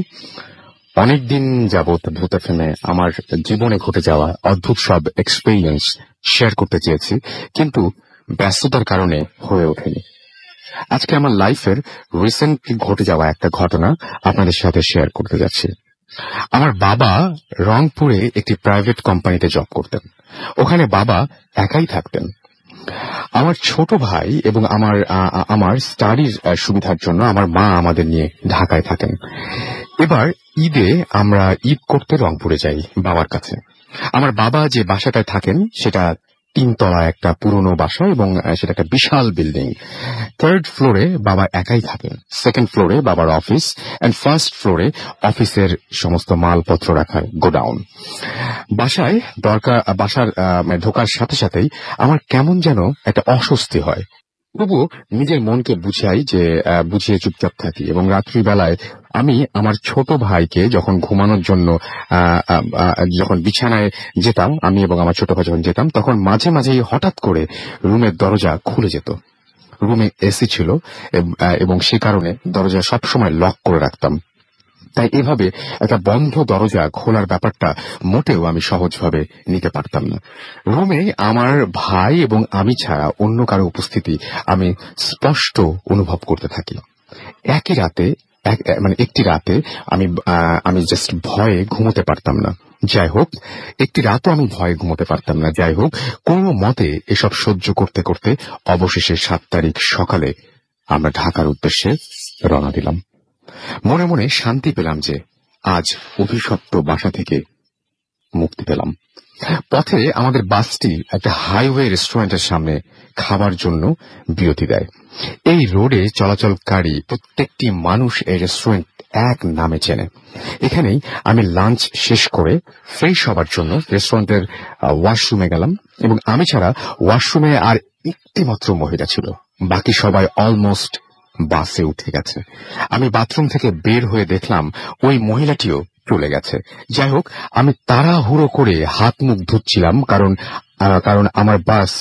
অনেকদিন যাবৎ ভূত এফএমে আমার জীবনে ঘটে যাওয়া অদ্ভুত সব এক্সপেরিয়েন্স শেয়ার করতে চেয়েছি, কিন্তু ব্যস্ততার কারণে হয়ে ওঠেনি। আজকে আমার লাইফের রিসেন্টলি ঘটে যাওয়া একটা ঘটনা আপনাদের সাথে শেয়ার করতে যাচ্ছি। আমার বাবা রংপুরে একটি প্রাইভেট কোম্পানিতে জব করতেন। ওখানে বাবা একাই থাকতেন। আমার ছোট ভাই এবং আমার স্টাডির সুবিধার জন্য আমার মা আমাদের নিয়ে ঢাকায় থাকেন। এবার ঈদে আমরা ঈদ করতে রংপুরে যাই বাবার কাছে। আমার বাবা যে বাসাটায় থাকেন সেটা 3 তলা একটা পুরনো বাসা এবং সেটা একটা বিশাল বিল্ডিং। 3rd ফ্লোরে বাবা একাই থাকেন, 2nd ফ্লোরে বাবার অফিস, এন্ড 1st ফ্লোরে অফিসের সমস্ত মালপত্র রাখার গোডাউন। বাসার ঢোকার সাথে সাথেই আমার কেমন যেন একটা অস্বস্তি হয়। তবুও নিজের মনকে বুঝিয়ে চুপচাপ থাকি এবং রাত্রিবেলায় আমি আমার ছোট ভাইকে যখন ঘুমানোর জন্য যখন বিছানায় যেতাম, আমি এবং আমার ছোট ভাই যখন যেতাম, তখন মাঝে মাঝেই হঠাৎ করে রুমের দরজা খুলে যেত। রুমে এসি ছিল এবং সে কারণে দরজা সবসময় লক করে রাখতাম। তাই এভাবে একটা বন্ধ দরজা খোলার ব্যাপারটা মোটেও আমি সহজভাবে নিতে পারতাম না। রুমে আমার ভাই এবং আমি ছাড়া অন্য কারো উপস্থিতি আমি স্পষ্ট অনুভব করতে থাকি। একটি রাতে আমি জাস্ট ভয়ে ঘুমোতে পারতাম না। যাই হোক, কোনো মতে এসব সহ্য করতে করতে অবশেষে 7 তারিখ সকালে আমরা ঢাকার উদ্দেশ্যে রওনা দিলাম। মনে মনে শান্তি পেলাম যে আজ অভিশপ্ত বাসা থেকে মুক্তি পেলাম। পথে আমাদের বাসটি একটা হাইওয়ে রেস্টুরেন্টের সামনে খাবার জন্য বিরতি দেয়। এই রোডে চলাচলকারী প্রত্যেকটি মানুষ এই রেস্টুরেন্ট এক নামে চেনে। এখানেই আমি লাঞ্চ শেষ করে ফ্রেশ হবার জন্য রেস্টুরেন্টের ওয়াশরুমে গেলাম এবং আমি ছাড়া ওয়াশরুমে আর একটি মাত্র মহিলা ছিল। বাকি সবাই অলমোস্ট বাসে উঠে গেছে। আমি বাথরুম থেকে বের হয়ে দেখলাম ওই মহিলাটিও চলে গেছে। যাই হোক, আমি তাড়াহুড়ো করে হাত মুখ ধুচ্ছিলাম, কারণ আমার বাস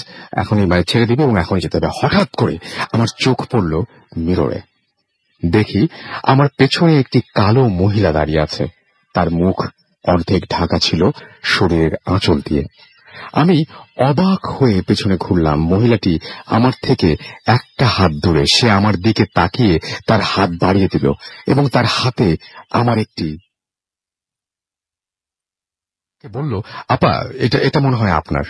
এখনই ছেড়ে দিবে এবং এখনই যেতে হবে। হঠাৎ করে আমার চোখ পড়ল মিররে। দেখি আমার পেছনে একটি কালো মহিলা দাঁড়িয়ে আছে। তার মুখ অর্ধেক ঢাকা ছিল শরীরের আঁচল দিয়ে। আমি অবাক হয়ে পেছনে ঘুরলাম। মহিলাটি আমার থেকে একটা হাত দূরে। সে আমার দিকে তাকিয়ে তার হাত বাড়িয়ে দিল এবং তার হাতে আমার একটি বলল, আপা, এটা মনে হয় আপনার।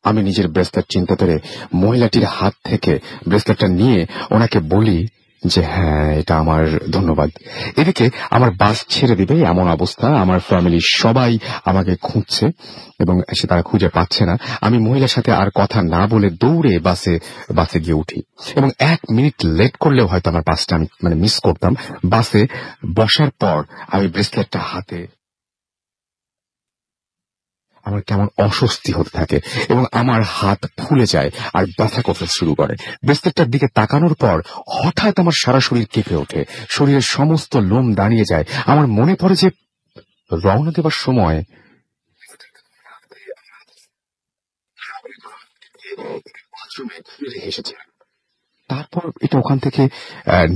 আমি নিজের ব্রেসলেট চিন্তা করে মহিলাটির হাত থেকে ব্রেসলেটটা নিয়ে ওনাকে বলি যে হ্যাঁ, এটা আমার, ধন্যবাদ। এদিকে আমার বাস ছেড়ে দিবে এমন অবস্থা। আমার ফ্যামিলির সবাই আমাকে খুঁজছে এবং তারা খুঁজে পাচ্ছে না। আমি মহিলার সাথে আর কথা না বলে দৌড়ে বাসে গিয়ে উঠি এবং 1 মিনিট লেট করলেও হয়তো আমার বাসটা আমি মিস করতাম। বাসে বসার পর আমি ব্রেসলেটটা হাতে, আমার কেমন অস্বস্তি হতে থাকে এবং আমার হাত ফুলে যায় আর ব্যথা করতে শুরু করে। ব্রেসলেটটার দিকে তাকানোর পর হঠাৎ আমার সারা শরীর কেঁপে ওঠে, শরীরের সমস্ত লোম দাঁড়িয়ে যায়। আমার মনে পড়ে যে রওনা দেবার সময় এসেছে। তারপর এটা ওখান থেকে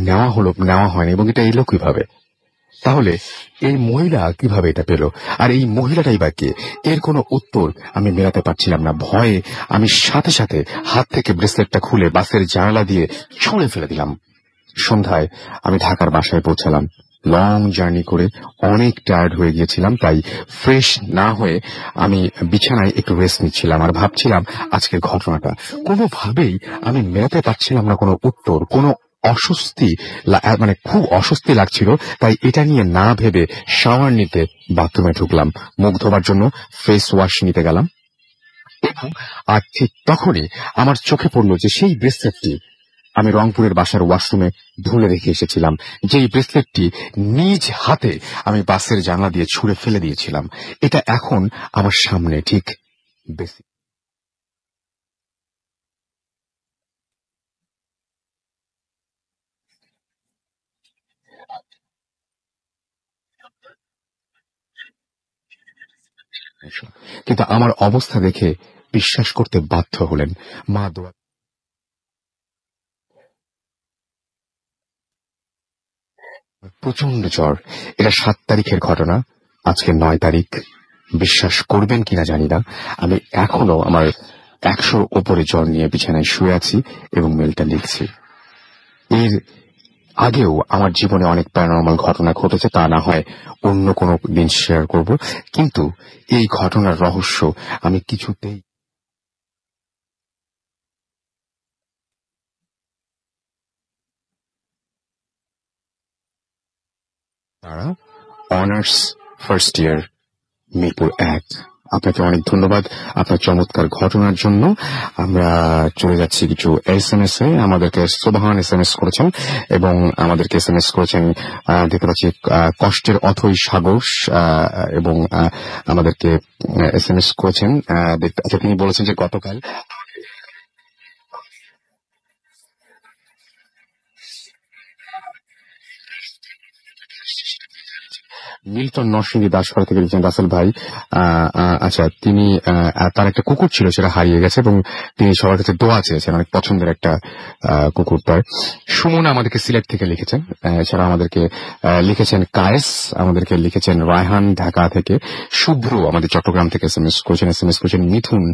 নেওয়া হয়নি এবং এটা এলো কিভাবে? তাহলে এই মহিলা কিভাবে এটা পেল? আর এই মহিলাটাই বা কে? এর কোনো উত্তর আমি মেলাতে পারছিলাম না। ভয়ে আমি সাথে সাথে হাত থেকে ব্রেসলেটটা খুলে বাসের জানালা দিয়ে ছুঁড়ে ফেলে দিলাম। সন্ধ্যায় আমি ঢাকার বাসায় পৌঁছালাম। লং জার্নি করে অনেক টায়ার্ড হয়ে গিয়েছিলাম, তাই ফ্রেশ না হয়ে আমি বিছানায় একটু রেস্ট নিচ্ছিলাম আর ভাবছিলাম আজকের ঘটনাটা। কোনোভাবেই আমি মেলাতে পারছিলাম না কোনো উত্তর। খুব অস্বস্তি লাগছিল, তাই এটা নিয়ে না ভেবে শাওয়ার নিতে বাথরুমে ঢুকলাম। মুখ ধোবার জন্য ফেস ওয়াশ নিতে গেলাম আর ঠিক তখনই আমার চোখে পড়ল যে সেই ব্রেসলেটটি আমি রংপুরের বাসার ওয়াশরুমে ধুলে রেখে এসেছিলাম, যেই ব্রেসলেটটি নিজ হাতে আমি বাসের জানলা দিয়ে ছুঁড়ে ফেলে দিয়েছিলাম। এটা এখন আমার সামনে ঠিক বেসিক। কিন্তু আমার অবস্থা দেখে বিশ্বাস করতে বাধ্য হলেন। মা দোয়া প্রচন্ড জ্বর। এটা 7 তারিখের ঘটনা, আজকে 9 তারিখ। বিশ্বাস করবেন কিনা জানি না, আমি এখনো আমার 100 ওপরে জ্বর নিয়ে বিছানায় শুয়ে আছি এবং মেলটা লিখছি। এর আগেও আমার জীবনে অনেক প্যারানর্মাল ঘটনা ঘটেছে, তা না হয় অন্য কোনো দিন শেয়ার করব, কিন্তু এই ঘটনার রহস্য আমি কিছুতেই তারা অনার্স ফার্স্ট ইয়ার, মিরপুর 1। আপনাকে অনেক ধন্যবাদ আপনার চমৎকার ঘটনার জন্য। আমরা চলে যাচ্ছি কিছু SMS এ। আমাদেরকে সোবাহান SMS করেছেন এবং আমাদেরকে SMS করেছেন দেখতে পাচ্ছি কষ্টের অথই সাগর, এবং আমাদেরকে SMS করেছেন। আচ্ছা, তিনি বলেছেন যে গতকাল মিল্টন নরসিংদী দাসপাড়া থেকে লিখছেন রাসেল ভাই। আচ্ছা, তিনি তার একটা কুকুর ছিল, সেটা হারিয়ে গেছে এবং তিনি সবার কাছে দোয়া চেয়েছেন, অনেক পছন্দের একটা কুকুর তার। সুমন আমাদেরকে সিলেট থেকে লিখেছেন। এছাড়া আমাদেরকে লিখেছেন কায়েস, আমাদেরকে লিখেছেন রায়হান ঢাকা থেকে, শুভ্র আমাদের চট্টগ্রাম থেকে SMS করেছেন মিথুন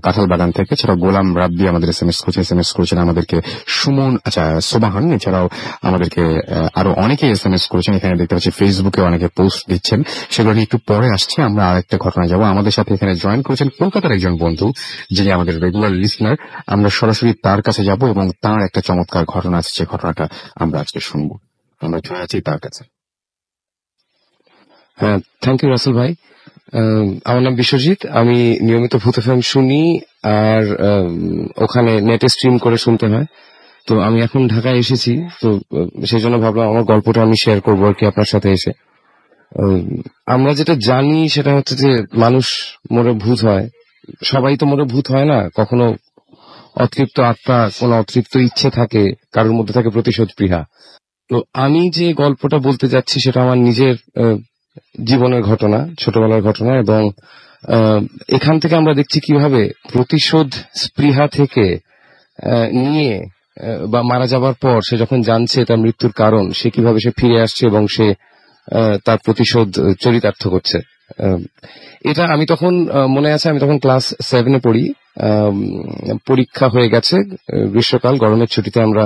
কাঁঠালবাগান থেকে, এছাড়াও গোলাম রাব্বি আমাদের SMS করেছেন আমাদেরকে সুমন, আচ্ছা সোবাহান। এছাড়াও আমাদেরকে আরো অনেকে SMS করেছেন। এখানে দেখতে পাচ্ছি ফেসবুকে অনেকে পোস্ট দিচ্ছেন, সেগুলো নিয়ে একটু পরে আসছে। আমরা আরেকটা ঘটনা যাব। আমাদের সাথে এখানে জয়েন করেছেন কলকাতার একজন বন্ধু, যিনি আমাদের রেগুলার লিসনার। আমরা সরাসরি তার কাছে যাব এবং তার একটা চমৎকার ঘটনা আছে, যে ঘটনাটা আমরা আজকে শুনবো। আমরা চলে আছি তার কাছে। হ্যাঁ, থ্যাংক ইউ রাসেল ভাই। আমার নাম বিশ্বজিৎ। আমি নিয়মিত ভূত এফএম শুনি, আর ওখানে নেটে স্ট্রিম করে শুনতে হয়। তো আমি এখন ঢাকায় এসেছি, তো সেই জন্য ভাবলাম আমার গল্পটা আমি শেয়ার করবো আর কি আপনার সাথে এসে। আমরা যেটা জানি সেটা হচ্ছে যে মানুষ মরে ভূত হয়, সবাই তো মরে ভূত হয় না, কখনো অতৃপ্ত আত্মা, কোনো অতৃপ্ত ইচ্ছে থাকে, কারোর মধ্যে থাকে প্রতিশোধ স্পৃহা। তো আমি যে গল্পটা বলতে যাচ্ছি সেটা আমার নিজের জীবনের ঘটনা, ছোটবেলার ঘটনা, এবং এখান থেকে আমরা দেখছি কিভাবে প্রতিশোধ স্পৃহা থেকে নিয়ে বা মারা যাবার পর সে যখন জানছে তার মৃত্যুর কারণ, সে কিভাবে সে ফিরে আসছে এবং সে তার প্রতিশোধ চরিতার্থ করছে। এটা আমি তখন মনে আছে, আমি তখন ক্লাস 7-এ পড়ি। পরীক্ষা হয়ে গেছে, গ্রীষ্মকাল, গরমের ছুটিতে আমরা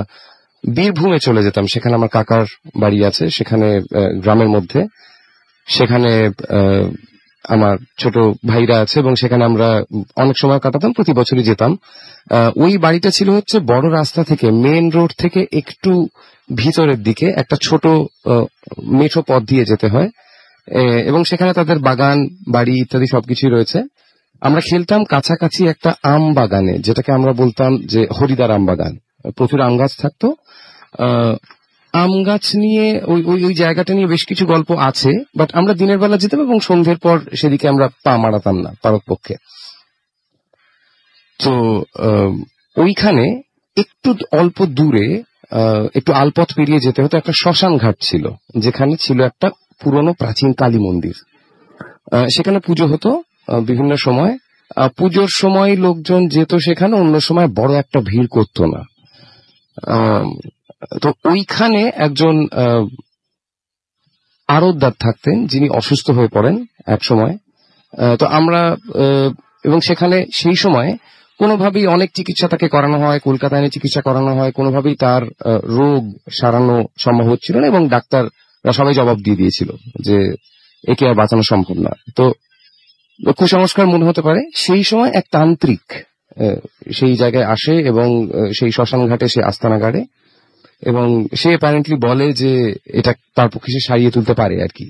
বীরভূমে চলে যেতাম। সেখানে আমার কাকার বাড়ি আছে, সেখানে গ্রামের মধ্যে। সেখানে আমার ছোট ভাইরা আছে এবং সেখানে আমরা অনেক সময় কাটাতাম, প্রতি বছরই যেতাম। ওই বাড়িটা ছিল হচ্ছে বড় রাস্তা থেকে, মেন রোড থেকে একটু ভিতরের দিকে একটা ছোট মেঠো পথ দিয়ে যেতে হয়, এবং সেখানে তাদের বাগান, বাড়ি ইত্যাদি সবকিছুই রয়েছে। আমরা খেলতাম কাছাকাছি একটা আম বাগানে, যেটাকে আমরা বলতাম যে হরিদার আম বাগান। প্রচুর আম গাছ থাকতো। আম গাছ নিয়ে ওই জায়গাটা নিয়ে বেশ কিছু গল্প আছে, বাট আমরা দিনের বেলা যেতাম এবং সন্ধ্যের পর সেদিকে আমরা পা মারাতাম না পারতপক্ষে। তো ওইখানে একটু অল্প দূরে, একটু আলপথ পেরিয়ে যেতে হতো, একটা শ্মশান ঘাট ছিল, যেখানে ছিল একটা পুরনো প্রাচীন কালী মন্দির। সেখানে পুজো হতো বিভিন্ন সময়। পুজোর সময় লোকজন যেত সেখানে, অন্য সময় বড় একটা ভিড় করতো না। তো ওইখানে একজন আরতদার থাকতেন, যিনি অসুস্থ হয়ে পড়েন এক সময়। তো আমরা এবং সেখানে সেই সময় কোনোভাবেই অনেক চিকিৎসা তাকে করানো হয়, কলকাতায় এনে চিকিৎসা করানো হয়, কোনোভাবেই তার রোগ সারানো সম্ভব হচ্ছিল না, এবং ডাক্তাররা সবাই জবাব দিয়ে দিয়েছিল যে একে আর বাঁচানো সম্ভব না। তো কুসংস্কার মনে হতে পারে, সেই সময় এক তান্ত্রিক সেই জায়গায় আসে এবং সেই শ্মশান ঘাটে সে আস্তানা গাড়ে, এবং সে অ্যাপারেন্টলি বলে যে এটা তার পক্ষে সে সারিয়ে তুলতে পারে আর কি।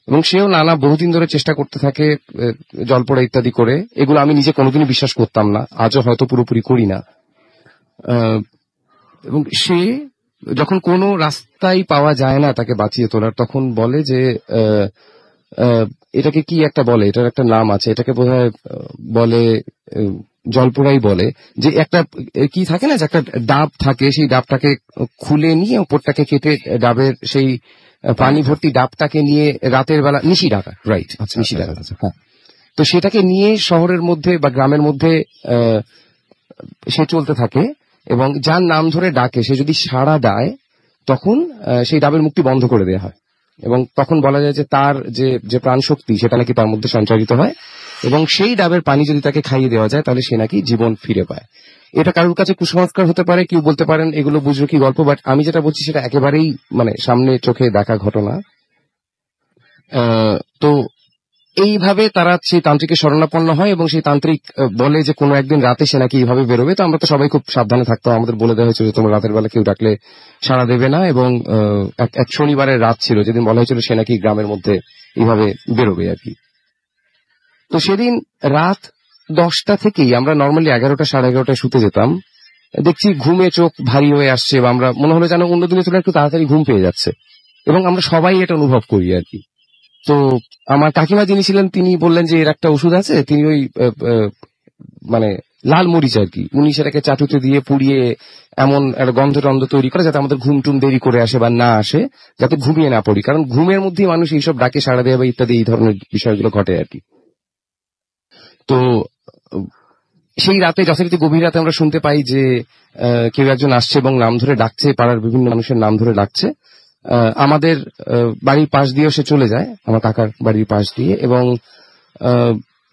এবং সেও বহুদিন ধরে চেষ্টা করতে থাকে, জলপড়া ইত্যাদি করে। এগুলো আমি নিজে কোনোদিনই বিশ্বাস করতাম না, আজও হয়তো পুরোপুরি করি না। এবং সে যখন কোনো রাস্তায় পাওয়া যায় না তাকে বাঁচিয়ে তোলার, তখন বলে যে এটাকে কি একটা বলে, এটার একটা নাম আছে, এটাকে বোধহয় বলে জলপোড়াই বলে, যে একটা কি থাকে না, যে একটা ডাব থাকে, সেই ডাবটাকে খুলে নিয়ে উপরটাকে কেটে ডাবের সেই পানি ভর্তি ডাবটাকে নিয়ে রাতের বেলা নিশি ডাকা, রাইট, নিশি ডাকা। হ্যাঁ, তো সেটাকে নিয়ে শহরের মধ্যে বা গ্রামের মধ্যে সে চলতে থাকে, এবং যার নাম ধরে ডাকে সে যদি সাড়া দেয় তখন সেই ডাবের মুখটি বন্ধ করে দেওয়া হয়, এবং তখন বলা যায় যে তার যে প্রাণ শক্তি সেটা নাকি তার মধ্যে সঞ্চারিত হয়, এবং সেই ডাবের পানি যদি তাকে খাইয়ে দেওয়া যায় তাহলে সে নাকি জীবন ফিরে পায়। এটা কারোর কাছে কুসংস্কার হতে পারে, কেউ বলতে পারেন এগুলো বুঝলো কি গল্প, বাট আমি যেটা বলছি সেটা একেবারেই মানে সামনে চোখে দেখা ঘটনা। তো এইভাবে তারা সেই তান্ত্রিকের শরণাপন্ন হয়, এবং সেই তান্ত্রিক বলে যে কোনো একদিন রাতে সে নাকি এইভাবে বেরোবে। তো আমরা তো সবাই খুব সাবধানে থাকতাম, আমাদের বলে দেওয়া হয়েছিল যে তোমরা রাতের বেলা কেউ ডাকলে সাড়া দেবে না, এবং এক শনিবারের রাত ছিল যেদিন বলা হয়েছিল সে নাকি গ্রামের মধ্যে এইভাবে বেরোবে আর কি। তো সেদিন রাত 10টা থেকেই আমরা নর্মালি 11টা 11:30 শুতে যেতাম, দেখছি ঘুমে চোখ ভারী হয়ে আসছে, বা আমরা মনে হলো যেন অন্য দিনের তুলনায় একটু তাড়াতাড়ি ঘুম পেয়ে যাচ্ছে, এবং আমরা সবাই এটা অনুভব করি আর কি। তো আমার কাকিমা যিনি ছিলেন তিনি বললেন যে এর একটা ওষুধ আছে, তিনি ওই মানে লাল মরিচ আর কি, উনি সেটাকে চাটুতে দিয়ে পুড়িয়ে এমন একটা গন্ধ টন্ধ তৈরি করে যাতে আমাদের ঘুম টুম দেরি করে আসে বা না আসে, যাতে ঘুমিয়ে না পড়ি, কারণ ঘুমের মধ্যেই মানুষ এইসব ডাকে সাড়া দেয় বা ইত্যাদি এই ধরনের বিষয়গুলো ঘটে আর কি। তো সেই রাতে যথারীতি গভীর রাতে আমরা শুনতে পাই যে কেউ একজন আসছে এবং নাম ধরে ডাকছে, পাড়ার বিভিন্ন মানুষের নাম ধরে ডাকছে। আমাদের বাড়ির পাশ দিয়েও সে চলে যায়, আমার কাকার বাড়ির পাশ দিয়ে, এবং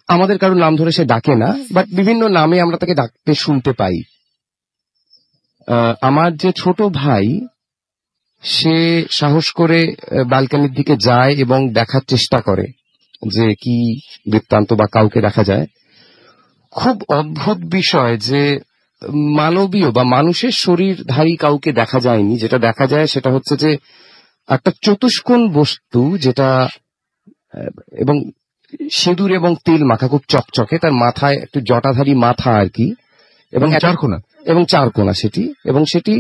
আমাদের কারোর নাম ধরে সে ডাকে না, বাট বিভিন্ন নামে আমরা তাকে ডাকতে শুনতে পাই। আমার যে ছোট ভাই সে সাহস করে ব্যালকনির দিকে যায় এবং দেখার চেষ্টা করে যে কি বৃত্তান্ত বা কাউকে দেখা যায়। খুব অদ্ভুত বিষয় যে মানবীয় বা মানুষের শরীরধারী কাউকে দেখা যায়নি, যেটা দেখা যায় সেটা হচ্ছে যে একটা চতুষ্কোণ বস্তু যেটা এবং সিঁদুর এবং তেল মাখা, খুব চকচকে, তার মাথায় একটু জটাধারী মাথা আর কি, এবং চারকোনা সেটি, এবং সেটি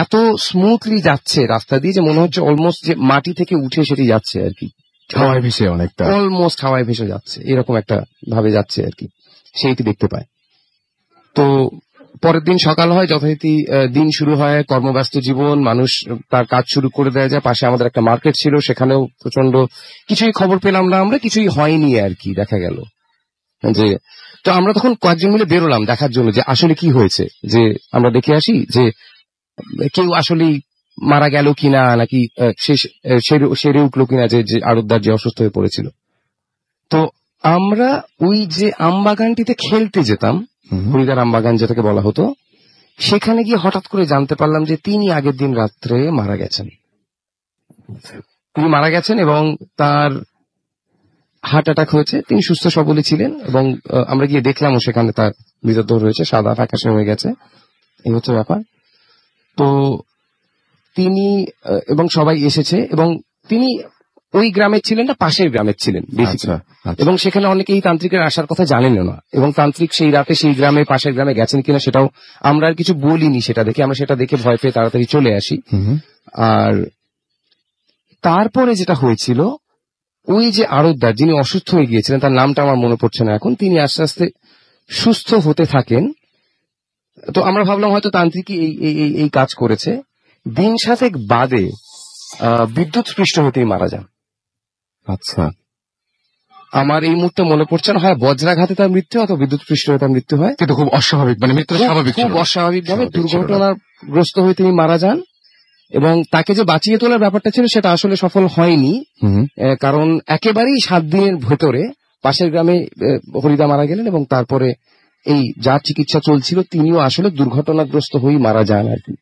এত স্মুথলি যাচ্ছে রাস্তা দিয়ে যে মনে হচ্ছে অলমোস্ট যে মাটি থেকে উঠে সেটি যাচ্ছে আর কি, হাওয়ায় ভেসে, অনেকটা অলমোস্ট হাওয়ায় ভেসে যাচ্ছে, এরকম একটা ভাবে যাচ্ছে আর কি, সেইটি দেখতে পায়। তো পরের দিন সকাল হয়, যথারীতি দিন শুরু হয়, কর্মব্যস্ত জীবন, মানুষ তার কাজ শুরু করে দেওয়া যায়। পাশে আমাদের একটা মার্কেট ছিল, সেখানেও প্রচন্ড কিছুই খবর পেলাম না আমরা, কিছুই হয়নি আর কি, দেখা গেল যে। তো আমরা তখন কয়েকজন মিলে বেরোলাম দেখার জন্য যে আসলে কি হয়েছে, যে আমরা দেখে আসি যে কেউ আসলেই মারা গেল কিনা, নাকি সেরে উঠলো কিনা, যে আড়তদার যে অসুস্থ হয়ে পড়েছিল। তো আমরা ওই যে আমবাগানটিতে খেলতে যেতাম, হরিদার আমবাগান যেটাকে বলা হতো, সেখানে গিয়ে হঠাৎ করে জানতে পারলাম যে তিনি আগের দিন রাত্রে মারা গেছেন। তিনি মারা গেছেন এবং তার হার্ট অ্যাটাক হয়েছে। তিনি সুস্থ সবলই ছিলেন, এবং আমরা গিয়ে দেখলাম সেখানে তার মৃতদেহ রয়েছে, সাদা ফ্যাকাশে হয়ে গেছে, এই হচ্ছে ব্যাপার। তো তিনি এবং সবাই এসেছে, এবং তিনি ওই গ্রামের ছিলেন না, পাশের গ্রামের ছিলেন বেসিক্যালি, এবং সেখানে অনেকেই তান্ত্রিকের আসার কথা জানেন না, এবং তান্ত্রিক সেই রাতে সেই গ্রামে পাশের গ্রামে গেছেন কিনা সেটাও আমরা আর কিছু বলিনি। সেটা দেখে আমরা সেটা দেখে ভয় পেয়ে তাড়াতাড়ি চলে আসি। আর তারপরে যেটা হয়েছিল, ওই যে আড়তদার যিনি অসুস্থ হয়ে গিয়েছিলেন, তার নামটা আমার মনে পড়ছে না এখন, তিনি আস্তে আস্তে সুস্থ হতে থাকেন। তো আমরা ভাবলাম হয়তো তান্ত্রিকই এই কাজ করেছে। দিন 7 বাদে বিদ্যুৎ স্পৃষ্ট হয়ে তিনি মারা যান। আচ্ছা, আমার এই মুহূর্তে মনে পড়ছে না, হয় বজ্রাঘাতে তার মৃত্যু অথবা বিদ্যুৎ স্পৃষ্ট হয়ে তার মৃত্যু হয়, কিন্তু খুব অস্বাভাবিক, মানে মৃত্যুটা স্বাভাবিক, খুব অস্বাভাবিকভাবে দুর্ঘটনাগ্রস্ত হয়ে তিনি মারা যান। এবং তাকে যে বাঁচিয়ে তোলার ব্যাপারটা ছিল সেটা আসলে সফল হয়নি, কারণ একেবারেই 7 দিনের ভেতরে পাশের গ্রামে হরিদা মারা গেলেন, এবং তারপরে এই যার চিকিৎসা চলছিল তিনিও আসলে দুর্ঘটনাগ্রস্ত হয়ে মারা যান আর কি।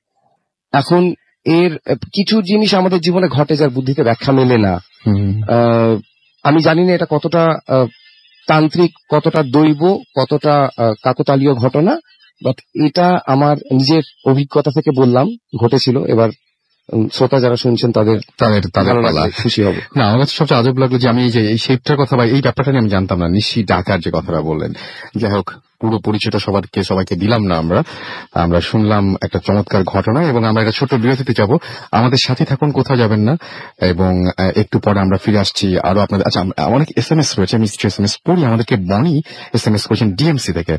এখন এর কিছু জিনিস আমাদের জীবনে ঘটে যার বুদ্ধিতে ব্যাখ্যা মেলে না। আমি জানি না এটা কতটা তান্ত্রিক, কতটা দৈব, কতটা কাকতালীয় ঘটনা, বাট এটা আমার নিজের অভিজ্ঞতা থেকে বললাম, ঘটেছিল। এবার শ্রোতা যারা শুনছেন তাদের খুশি হবে। না, আমার কাছে সবচেয়ে আজব লাগলো যে আমি এই শেপটার কথা বা এই ব্যাপারটা নিয়ে আমি জানতাম না, নিশি ডাকার যে কথাটা বললেন। যাই হোক, পুরো পরিচয়টা সবাইকে দিলাম না। আমরা শুনলাম একটা চমৎকার ঘটনা এবং আমরা একটা ছোট বিরতিতে যাব। আমাদের সাথে থাকুন, কোথাও যাবেন না। এবং একটু পরে আমরা ফিরে আসছি আরো আপনাদের। আচ্ছা, অনেক SMS রয়েছে, আমি SMS পড়ি। আমাদেরকে বনি SMS করেছেন ডিএমসি থেকে,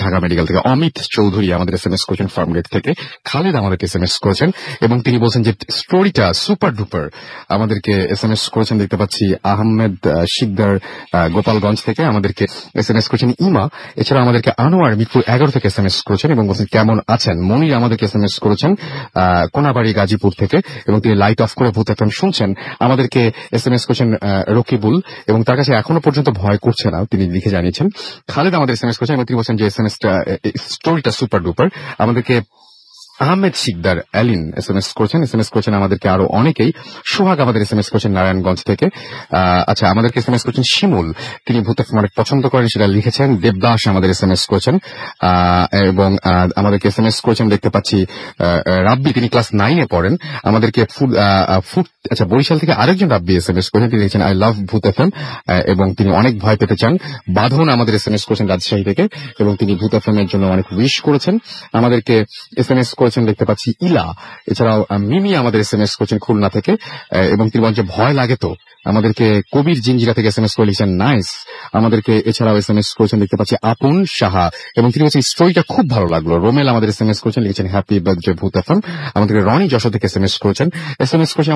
ঢাকা মেডিকেল থেকে। অমিত চৌধুরী আমাদের SMS করেছেন ফার্মগেট থেকে। খালেদ আমাদেরকে SMS করেছেন এবং তিনি বলছেন যে স্টোরিটা সুপার ডুপার। আমাদেরকে SMS করেছেন দেখতে পাচ্ছি আহমেদ শিকদার গোপালগঞ্জ থেকে। আমাদেরকে SMS করেছেন ইমা। এছাড়া আমাদেরকে আনোয়ার মিরপুর 11 থেকে SMS করেছেন এবং বলছেন কেমন আছেন। মনির আমাদেরকে SMS করেছেন কোনাবাড়ি গাজীপুর থেকে এবং তিনি লাইট অফ করে ভূত FM শুনছেন। আমাদেরকে SMS করেছেন রকিবুল এবং তার কাছে এখনো পর্যন্ত ভয় করছে না, তিনি লিখে জানিয়েছেন। খালেদ আমাদের SMS করেছেন এবং তিনি বলছেন যে স্টোরিটা সুপার ডুপার। আমাদেরকে আহমেদ শিকদার অ্যালিন SMS করেছেন আমাদেরকে আরো অনেকেই। সোহাগ আমাদের SMS করেছেন নারায়ণগঞ্জ থেকে। আচ্ছা, আমাদেরকে SMS করেছেন শিমুল, তিনি ভূত FM অনেক পছন্দ করেন, সেটা লিখেছেন। দেবদাস আমাদের SMS করেছেন এবং আমাদেরকে SMS করেছেন দেখতে পাচ্ছি রাব্বি, তিনি ক্লাস 9-এ পড়েন। আমাদেরকে আচ্ছা, বরিশাল থেকে আরেকজন রাব্বি SMS করেছেন, তিনি লিখেছেন আই লাভ ভূত FM এবং তিনি অনেক ভয় পেতে চান। বাঁধন আমাদের SMS করেছেন রাজশাহী থেকে এবং তিনি ভূত FM এর জন্য অনেক উইশ করেছেন। আমাদেরকে SMS করেছেন দেখতে পাচ্ছি ইলা। এছাড়াও মিমি আমাদের SMS করেছেন খুলনা থেকে এবং তিনি বলেন যে ভয় লাগে তো। আমাদেরকে কবির জিঞ্জিরা থেকে SMS করে লিখেছেন নাইস। আমাদেরকে এছাড়াও SMS করেছেন দেখতে পাচ্ছি আপন সাহা এবং তিনি বলছেন স্টোরিটা খুব ভালো লাগলো। রোমেল আমাদের SMS করেছেন, লিখেছেন হ্যাপি বার্থডে ভূত FM। আমাদেরকে রনি যশোর থেকে SMS করেছেন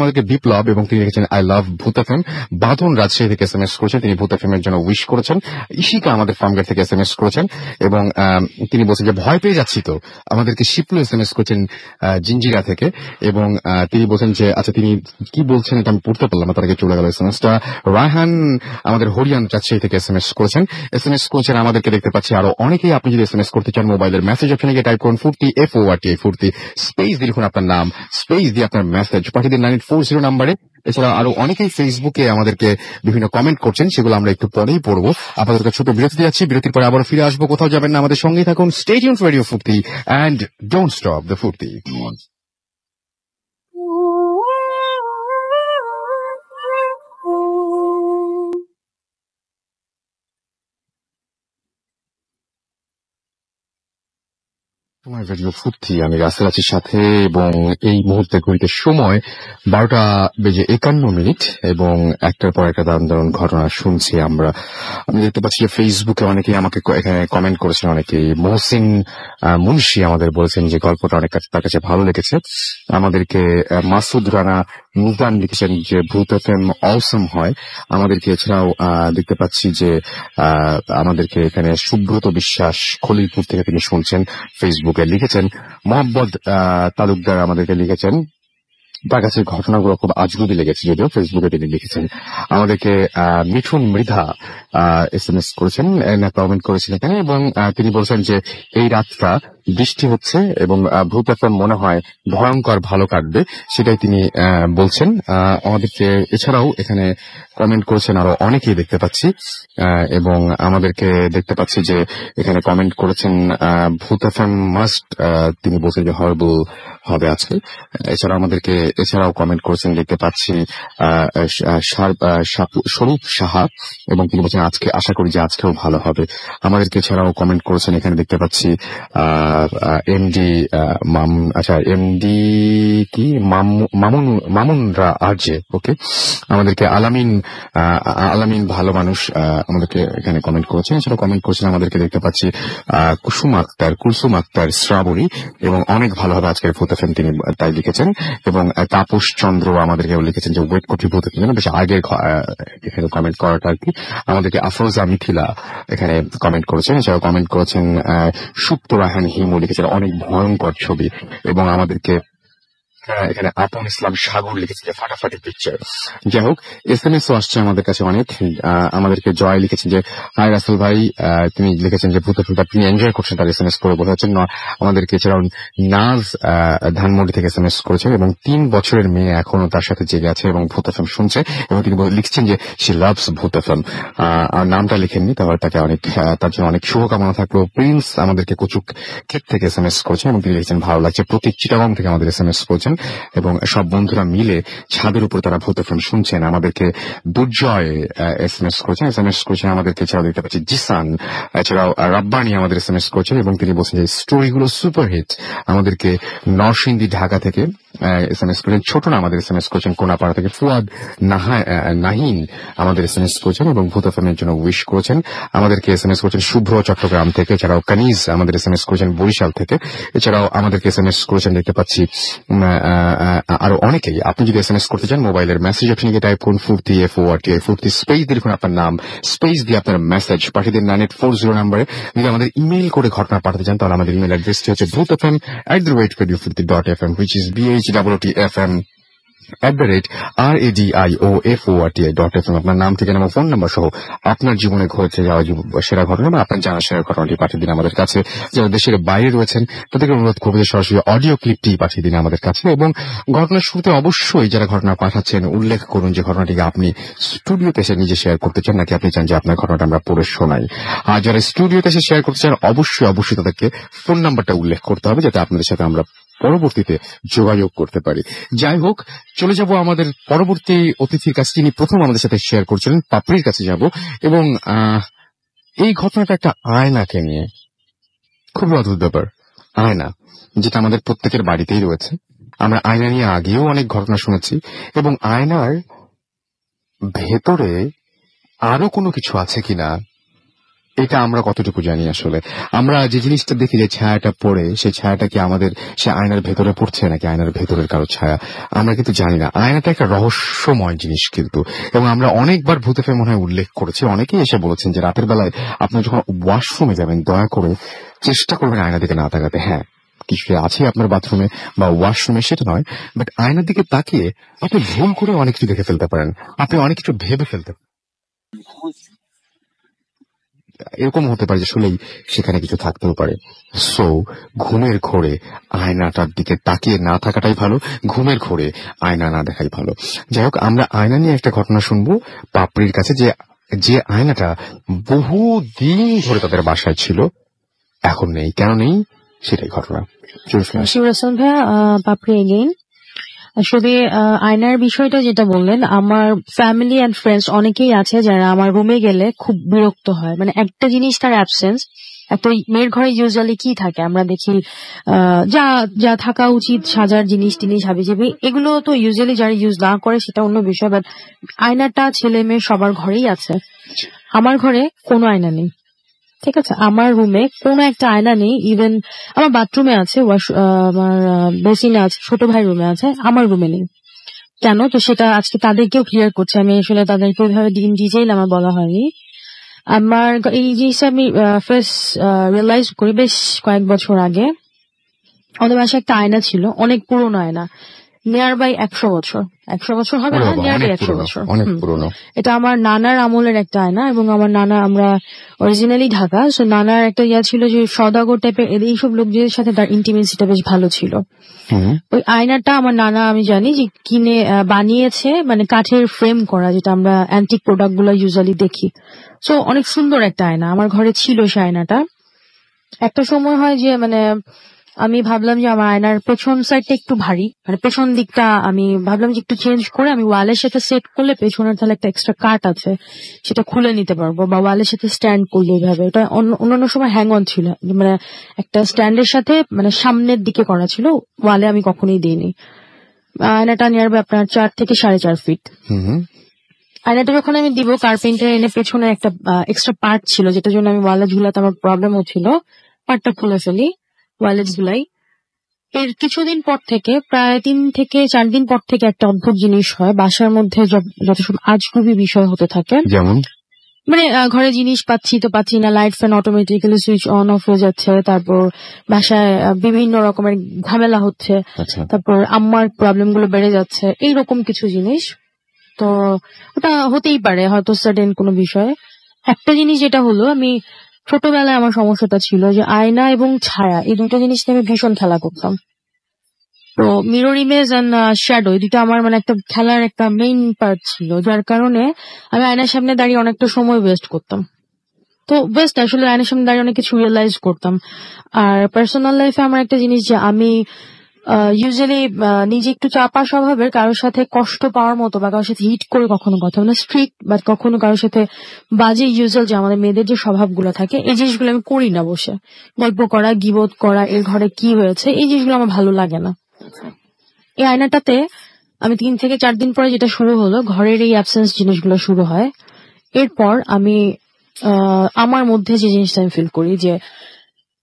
আমাদেরকে বিপ্লব এবং তিনি লিখেছেন আই লাভ ভূত FM। বাঁধন রাজশাহী থেকে SMS করেছেন, তিনি ভূত FM এর জন্য উইশ করেছেন। ইশিকা আমাদের ফার্মগেট থেকে SMS করেছেন এবং তিনি বলছেন যে ভয় পেয়ে যাচ্ছি তো। আমাদেরকে শিপলু SMS করেছেন জিঞ্জিরা থেকে এবং তিনি বলছেন যে আচ্ছা, তিনি কি বলছেন এটা আমি পড়তে পারলাম না, তার আগে চলে গেল SMS-টা। রায়হান আমাদের হরিয়ান রাজশাহী থেকে SMS করেছেন আমাদেরকে দেখতে পাচ্ছি আরো অনেকেই। আপনি যদি SMS করতে চান মোবাইলের মেসেজ অপশনে গিয়ে টাইপ করুন ফুর্তি FORTI ফুর্তি, স্পেস দিয়ে লিখুন আপনার নাম, স্পেস দিয়ে আপনার মেসেজ পাঠিয়ে দিন 9840 নাম্বারে। এছাড়া আরো অনেকেই ফেসবুকে আমাদেরকে বিভিন্ন কমেন্ট করছেন, সেগুলো আমরা একটু পরেই পড়বো। আপনাদেরকে ছোট বিরতি যাচ্ছি, বিরতির পরে আবার ফিরে আসবো, কোথাও যাবেন না, আমাদের সঙ্গেই থাকুন। স্টে টিউনড রেডিও ফুর্তি এন্ড ডোন্ট স্টপ দ্য ফুর্তি। তোমার রেডিও ফুর্তি, আমি রাসেল আছির সাথে এবং এই মুহূর্তে ঘড়িতে সময় 12:51 এবং একটার পর একটা দারুণ দারুণ ঘটনা শুনছি আমরা। আমি দেখতে পাচ্ছি যে ফেসবুকে অনেকেই আমাকে এখানে কমেন্ট করেছেন, অনেকেই। মহসিন মুন্সি আমাদের বলেছেন যে গল্পটা অনেক তার কাছে ভালো লেগেছে। আমাদেরকে মাসুদ রানা মিজান লিখেছেন যে ভূত FM অসম হয়। আমাদেরকে এছাড়াও দেখতে পাচ্ছি যে আমাদেরকে এখানে সুব্রত বিশ্বাস খলিলপুর থেকে তিনি শুনছেন, ফেসবুকে লিখেছেন। মোহাম্মদ তালুকদার আমাদেরকে লিখেছেন তার কাছে ঘটনাগুলো খুব আজগুবি লেগেছে, যদিও ফেসবুকে তিনি লিখেছেন। আমাদেরকে মিঠুন মৃধা SMS করেছেন, কমেন্ট করেছেন এখানে এবং তিনি বলছেন যে এই রাতটা বৃষ্টি হচ্ছে এবং ভূত FM মনে হয় ভয়ঙ্কর ভালো কাটবে, সেটাই তিনি বলছেন আমাদেরকে। এছাড়াও এখানে কমেন্ট করেছেন আরো অনেকেই দেখতে পাচ্ছি এবং আমাদেরকে দেখতে পাচ্ছি যে এখানে কমেন্ট করেছেন ভূত FM মাস্ট, তিনি বলছেন যে হরবল হবে আজকে। এছাড়াও কমেন্ট করেছেন দেখতে পাচ্ছি স্বরূপ সাহা এবং তিনি বলছেন আজকে আশা করি যে আজকেও ভালো হবে। আমাদেরকে এছাড়াও কমেন্ট করেছেন এখানে দেখতে পাচ্ছি এমডি কি মামুনরা আরজে, ওকে। আমাদেরকে আলামিন ভালো মানুষ আমাদেরকে এখানে কমেন্ট করেছেন। এছাড়াও কমেন্ট করেছেন আমাদেরকে দেখতে পাচ্ছি কুলসুম আক্তার শ্রাবণী এবং অনেক ভালো হবে আজকের ভূত FM, তিনি তাই লিখেছেন। এবং তাপস চন্দ্র আমাদেরকে লিখেছেন যে ওয়েট করছি ভূত FM, বেশ আগে এখানে কমেন্ট করাটা আর কি। আমাদেরকে আফরোজা মিথিলা এখানে কমেন্ট করেছেন। এছাড়াও কমেন্ট করেছেন সুপ্ত রাহান হিমু, লিখেছেন অনেক ভয়ঙ্কর ছবি। এবং আমাদেরকে এখানে আপন ইসলাম সাগর লিখেছে যে ফাটাফাটি পিকচার। যাই হোক, SMS ও আসছে আমাদের কাছে অনেক। আমাদেরকে জয় লিখেছেন যে হাই রাসেল ভাই, তিনি লিখেছেন যে ভূত FM তিনি এনজয় করছেন, তার SMS করে বলে হচ্ছেন। আমাদেরকে এছাড়াও নাজ ধানমন্ডি থেকে SMS করেছেন এবং 3 বছরের মেয়ে এখনো তার সাথে জেগে আছে এবং ভূত FM শুনছে এবং তিনি লিখছেন যে সে লাভস ভূত FM। আর নামটা লিখেননি, তাহলে তাকে তার জন্য অনেক শুভকামনা থাকলো। প্রিন্স আমাদেরকে কচুক ক্ষেত থেকে SMS করেছেন এবং তিনি লিখেছেন ভালো লাগছে। প্রতীক চিটাগং থেকে আমাদের SMS করেছেন। এবং সব বন্ধুরা মিলে ছাদের উপর তারা ভূত এফএম শুনছেন। আমাদেরকে দুর্জয় SMS করেছেন আমাদেরকে। এছাড়াও দেখতে পাচ্ছি জিসান, এছাড়াও রাব্বানি আমাদের SMS করছেন এবং তিনি বলছেন যে স্টোরিগুলো সুপারহিট। আমাদেরকে নরসিংদী ঢাকা থেকে SMS করেছেন। ছোট না আমাদের SMS করছেন কোনাপাড়া থেকে। ফুয়াদ নাহিন আমাদের SMS করছেন এবং ভূত এফএম এর জন্য উইশ করেছেন। আমাদেরকে SMS করছেন শুভ্র চট্টগ্রাম থেকে। এছাড়াও কানিজ আমাদের SMS করেছেন বরিশাল থেকে। এছাড়াও আমাদেরকে SMS করেছেন দেখতে পাচ্ছি আরো অনেকেই। আপনি যদি SMS করতে চান মোবাইলের মেসেজ অপশনে গিয়ে টাইপ করুন ফুর্তি FORTI ফুর্তি স্পেস দিয়ে লিখুন আপনার নাম, স্পেস দিয়ে আপনার মেসেজ পাঠিয়ে দিন 9840 নম্বরে। যদি আমাদের ইমেইল করে ঘটনা পাঠাতে চান তাহলে আমাদের ইমেইল অ্যাড্রেসটি হচ্ছে bhutfm@radiofurti.fm which is BHWTFM@RADIOFORTI.FM। আপনার নাম, ঠিকানা এবং ফোন নাম্বার সহ আপনার জীবনে ঘটে যাওয়া সেরা ঘটনা বা আপনার জানা সেরা ঘটনাটি পাঠিয়ে দিন আমাদের কাছে। যারা দেশের বাইরে রয়েছেন তাদেরকে অনুরোধ করবো যে সরাসরি অডিও ক্লিপটি পাঠিয়ে দিন আমাদের কাছে। এবং ঘটনার শুরুতে অবশ্যই যারা ঘটনা পাঠাচ্ছেন উল্লেখ করুন যে ঘটনাটিকে আপনি স্টুডিওতে এসে নিজে শেয়ার করতে চান নাকি আপনি চান যে আপনার ঘটনাটা আমরা পড়ে শোনাই। আর যারা স্টুডিওতে এসে শেয়ার করতে চান অবশ্যই তাদেরকে ফোন নাম্বারটা উল্লেখ করতে হবে যাতে আপনাদের সাথে আমরা পরবর্তীতে যোগাযোগ করতে পারি। যাই হোক, চলে যাব আমাদের পরবর্তী অতিথির কাছে, যিনি প্রথম আমাদের সাথে শেয়ার করছিলেন। পাপড়ির কাছে যাব এবং এই ঘটনাটা একটা আয়নাকে নিয়ে। খুবই অদ্ভুত ব্যাপার, আয়না যেটা আমাদের প্রত্যেকের বাড়িতেই রয়েছে। আমরা আয়না নিয়ে আগেও অনেক ঘটনা শুনেছি এবং আয়নার ভেতরে আরো কোনো কিছু আছে কিনা এটা আমরা কতটুকু জানি। আসলে আমরা যে জিনিসটা দেখি যে ছায়াটা পড়ে, সেই ছায়াটা কি আমাদের সে আয়নার ভেতরে পড়ছে নাকি আয়নার ভেতরের কারো ছায়া, আমরা কিন্তু জানি না। আয়নাটা একটা রহস্যময় জিনিস কিন্তু, এবং আমরা অনেকবার ভূত এফএম মনে হয় উল্লেখ করেছি। অনেকেই এসে বলেছেন যে রাতের বেলায় আপনি যখন ওয়াশরুমে যাবেন দয়া করে চেষ্টা করবেন আয়নার দিকে না তাকাতে। হ্যাঁ, কিছু আছে আপনার বাথরুমে বা ওয়াশরুমে সেটা নয়, বাট আয়নার দিকে তাকিয়ে আপনি ভুল করে অনেক কিছু দেখে ফেলতে পারেন, আপনি অনেক কিছু ভেবে ফেলতে পারেন। এরকম হতে পারে যে আসলেই সেখানে কিছু থাকতেও পারে। সো ঘুমের ঘোরে আয়নাটার দিকে তাকিয়ে না থাকাটাই ভালো, ঘুমের ঘোরে আয়না না দেখাই ভালো। যাই হোক, আমরা আয়না নিয়ে একটা ঘটনা শুনবো পাপড়ির কাছে, যে আয়নাটা বহুদিন ধরে তাদের বাসায় ছিল, এখন নেই। কেন নেই সেটাই ঘটনা। শিবরাসন ভাইয়া, পাপড়ি এগেইন। আসলে আয়নার বিষয়টা যেটা বললেন, আমার ফ্যামিলি অ্যান্ড ফ্রেন্ডস অনেকেই আছে যারা আমার রুমে গেলে খুব বিরক্ত হয়। মানে একটা জিনিস তার অ্যাবসেন্স। একটা মেয়ের ঘরে ইউজুয়ালি কি থাকে আমরা দেখি, যা যা থাকা উচিত, সাজার জিনিস টিনিস হাবিজাবি, এগুলো তো ইউজুয়ালি যারা ইউজ না করে সেটা অন্য বিষয়। বাট আয়নাটা ছেলে মেয়ে সবার ঘরেই আছে। আমার ঘরে কোনো আয়না নেই, ঠিক আছে? আমার রুমে কোনো একটা আয়না নেই। ইভেন আমার বাথরুমে আছে, আমার বেসিনে আছে, ছোট ভাই রুমে আছে, আমার রুমে নেই। কেন? তো সেটা আজকে তাদেরকেও ক্লিয়ার করছে। আমি আসলে তাদেরকে ওইভাবে ডিটেইল আমার বলা হয়নি। আমার এই জিনিসটা আমি ফার্স্ট রিয়েলাইজ করি বেশ কয়েক বছর আগে। আমাদের বাসায় একটা আয়না ছিল, অনেক পুরোনো আয়না, নিয়ার বাই 100 বছর। 100 বছর হবে না, নিয়ার বাই 100 বছর। অনেক পুরনো। এটা আমার নানার আমলের একটা আয়না, এবং আমার নানা, আমরা অরিজিনালি ঢাকা, সো নানার একটা ছিল যে সদাগর টাইপের, এইসব লোকদের সাথে তার ইন্টিমেসিটা বেশ ভালো ছিল। ওই আয়নাটা আমার নানা, আমি জানি যে কিনে বানিয়েছে, মানে কাঠের ফ্রেম করা, যেটা আমরা অ্যান্টিক প্রোডাক্ট গুলো ইউজুয়ালি দেখি। সো অনেক সুন্দর একটা আয়না আমার ঘরে ছিল। সে আয়নাটা একটা সময় হয় যে মানে আমি ভাবলাম যে আমার আয়নার পেছন সাইডটা একটু ভারী, মানে পেছন দিকটা আমি ভাবলাম যে একটু চেঞ্জ করে আমি ওয়ালের সাথে সেট করলে পেছনের তাহলে একটা এক্সট্রা কাট আছে, সেটা খুলে নিতে পারবো, বা ওয়ালের সাথে স্ট্যান্ড করলে এইভাবে। ওটা অন্যান্য সময় হ্যাং অন ছিল, মানে একটা স্ট্যান্ডের সাথে মানে সামনের দিকে করা ছিল, ওয়ালে আমি কখনোই দিইনি। আয়নাটা নিয়ে আসবে আপনার 4 থেকে 4.5 ফিট। আয়নাটা যখন আমি দিব, কার্পেন্টার এনে পেছনে একটা এক্সট্রা পার্ট ছিল, যেটার জন্য আমি ওয়ালে ঝুলাতে আমার প্রবলেম হচ্ছিল, পার্টটা খুলে ফেলি, ওয়ালে ঝুলাই। এর কিছুদিন পর থেকে, প্রায় 3 থেকে 4 দিন পর থেকে একটা অদ্ভুত জিনিস হয় বাসার মধ্যে, যত সব আজগুবি বিষয় হতে থাকে। যেমন মানে ঘরে জিনিস পাচ্ছি না, light fan automatically switch on of হয়ে যাচ্ছে, তারপর বাসায় বিভিন্ন রকমের ঝামেলা হচ্ছে, তারপর আম্মার প্রবলেম গুলো বেড়ে যাচ্ছে, এইরকম কিছু জিনিস। তো ওটা হতেই পারে হয়তো সাডেন কোনো বিষয়ে। একটা জিনিস যেটা হলো, আমি ছোটবেলায় আমার সমস্যাটা ছিল যে আয়না এবং ছায়া, এই দুটো জিনিস নিয়ে আমি ভীষণ খেলা করতাম। তো মিরর ইমেজ এন্ড শ্যাডো, এই দুটো আমার মানে একটা খেলার একটা মেইন পার্ট ছিল, যার কারণে আমি আয়নার সামনে দাঁড়িয়ে অনেকটা সময় ওয়েস্ট করতাম। তো বেস্ট আসলে আয়নার সামনে দাঁড়িয়ে অনেক কিছু রিয়েলাইজ করতাম। আর পার্সোনাল লাইফে আমার একটা জিনিস যে আমি ইউজুয়ালি নিজে একটু চাপা স্বভাবের, কারোর সাথে কষ্ট পাওয়ার মতো বা কারোর সাথে হিট করে কখনো কথা মানে স্ট্রিক্ট, বাট কখনো কারোর সাথে বাজে ইউজুয়াল যে আমাদের মেয়েদের যে স্বভাবগুলো থাকে এই জিনিসগুলো আমি করি না। বসে গল্প করা, গিবত করা, এর ঘরে কি হয়েছে, এই জিনিসগুলো আমার ভালো লাগে না। এই আয়নাটাতে আমি 3 থেকে 4 দিন পরে যেটা শুরু হলো, ঘরের এই অ্যাবসেন্স জিনিসগুলো শুরু হয়। এরপর আমি আমার মধ্যে যে জিনিসটা আমি ফিল করি যে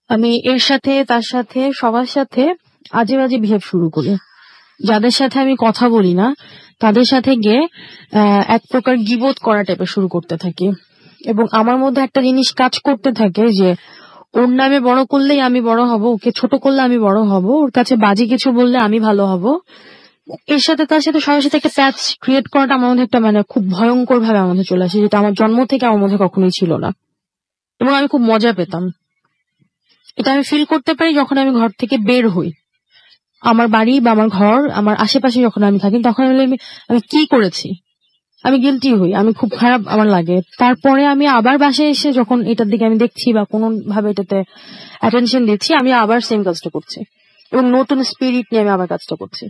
আমি এর সাথে তার সাথে সবার সাথে আজে বাজে বিহেভ শুরু করি। যাদের সাথে আমি কথা বলি না তাদের সাথে গিয়ে এক প্রকার গিবত করা টাইপের শুরু করতে থাকি। এবং আমার মধ্যে একটা জিনিস কাজ করতে থাকে যে ওর নামে বড় করলেই আমি বড় হব, ওকে ছোট করলে আমি বড় হব, ওর কাছে বাজে কিছু বললে আমি ভালো হব। এর সাথে তার সাথে সবার সাথে একটা প্যাচ ক্রিয়েট করাটা আমার মধ্যে একটা মানে খুব ভয়ঙ্কর ভাবে আমার মধ্যে চলে আসে, যেটা আমার জন্ম থেকে আমার মধ্যে কখনোই ছিল না। এবং আমি খুব মজা পেতাম। এটা আমি ফিল করতে পারি যখন আমি ঘর থেকে বের হই। আমার বাড়ি বা আমার ঘর, আমার আশেপাশে যখন আমি থাকি, তখন আমি কি করেছি, আমি গিলটি হই, আমি খুব খারাপ আমার লাগে। তারপরে আমি আবার বাসায় এসে যখন এটার দিকে আমি দেখছি বা কোনো ভাবে এটাতে অ্যাটেনশন দিচ্ছি, আমি আবার সেম কাজটা করছি এবং নতুন স্পিরিট নিয়ে আমি আবার কাজটা করছি।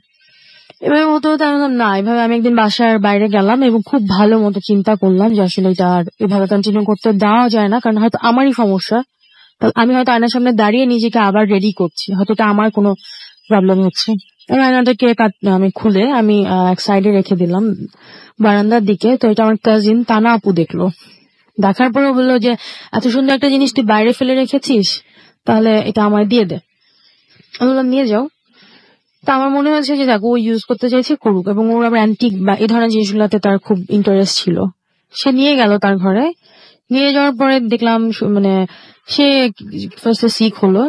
এভাবে হতে হতে আমি বললাম না, এভাবে আমি একদিন বাসার বাইরে গেলাম এবং খুব ভালো মতো চিন্তা করলাম যে আসলে এটা আর এভাবে কন্টিনিউ করতে দেওয়া যায় না, কারণ হয়তো আমারই সমস্যা। তাহলে আমি হয়তো আয়নার সামনে দাঁড়িয়ে নিজেকে আবার রেডি করছি, হয়তো এটা আমার কোনো প্রবলেম হচ্ছে। আয়নাটাকে আমি খুলে আমি এক সাইডে রেখে দিলাম বারান্দার দিকে। তো এটা আমার কাজিন তানা আপু দেখলো। দেখার পরে বললো যে এত সুন্দর একটা জিনিস তুই বাইরে ফেলে রেখেছিস, তাহলে এটা আমায় দিয়ে দে। আমি বললাম নিয়ে যাও। তা আমার মনে হয়েছে যে দেখো ও ইউজ করতে চাইছে করুক, এবং ওর আবার অ্যান্টিক বা এই ধরনের জিনিসগুলোতে তার খুব ইন্টারেস্ট ছিল। সে নিয়ে গেল তার ঘরে। নিয়ে যাওয়ার পরে দেখলাম মানে সে ফার্স্টে সিক হলো,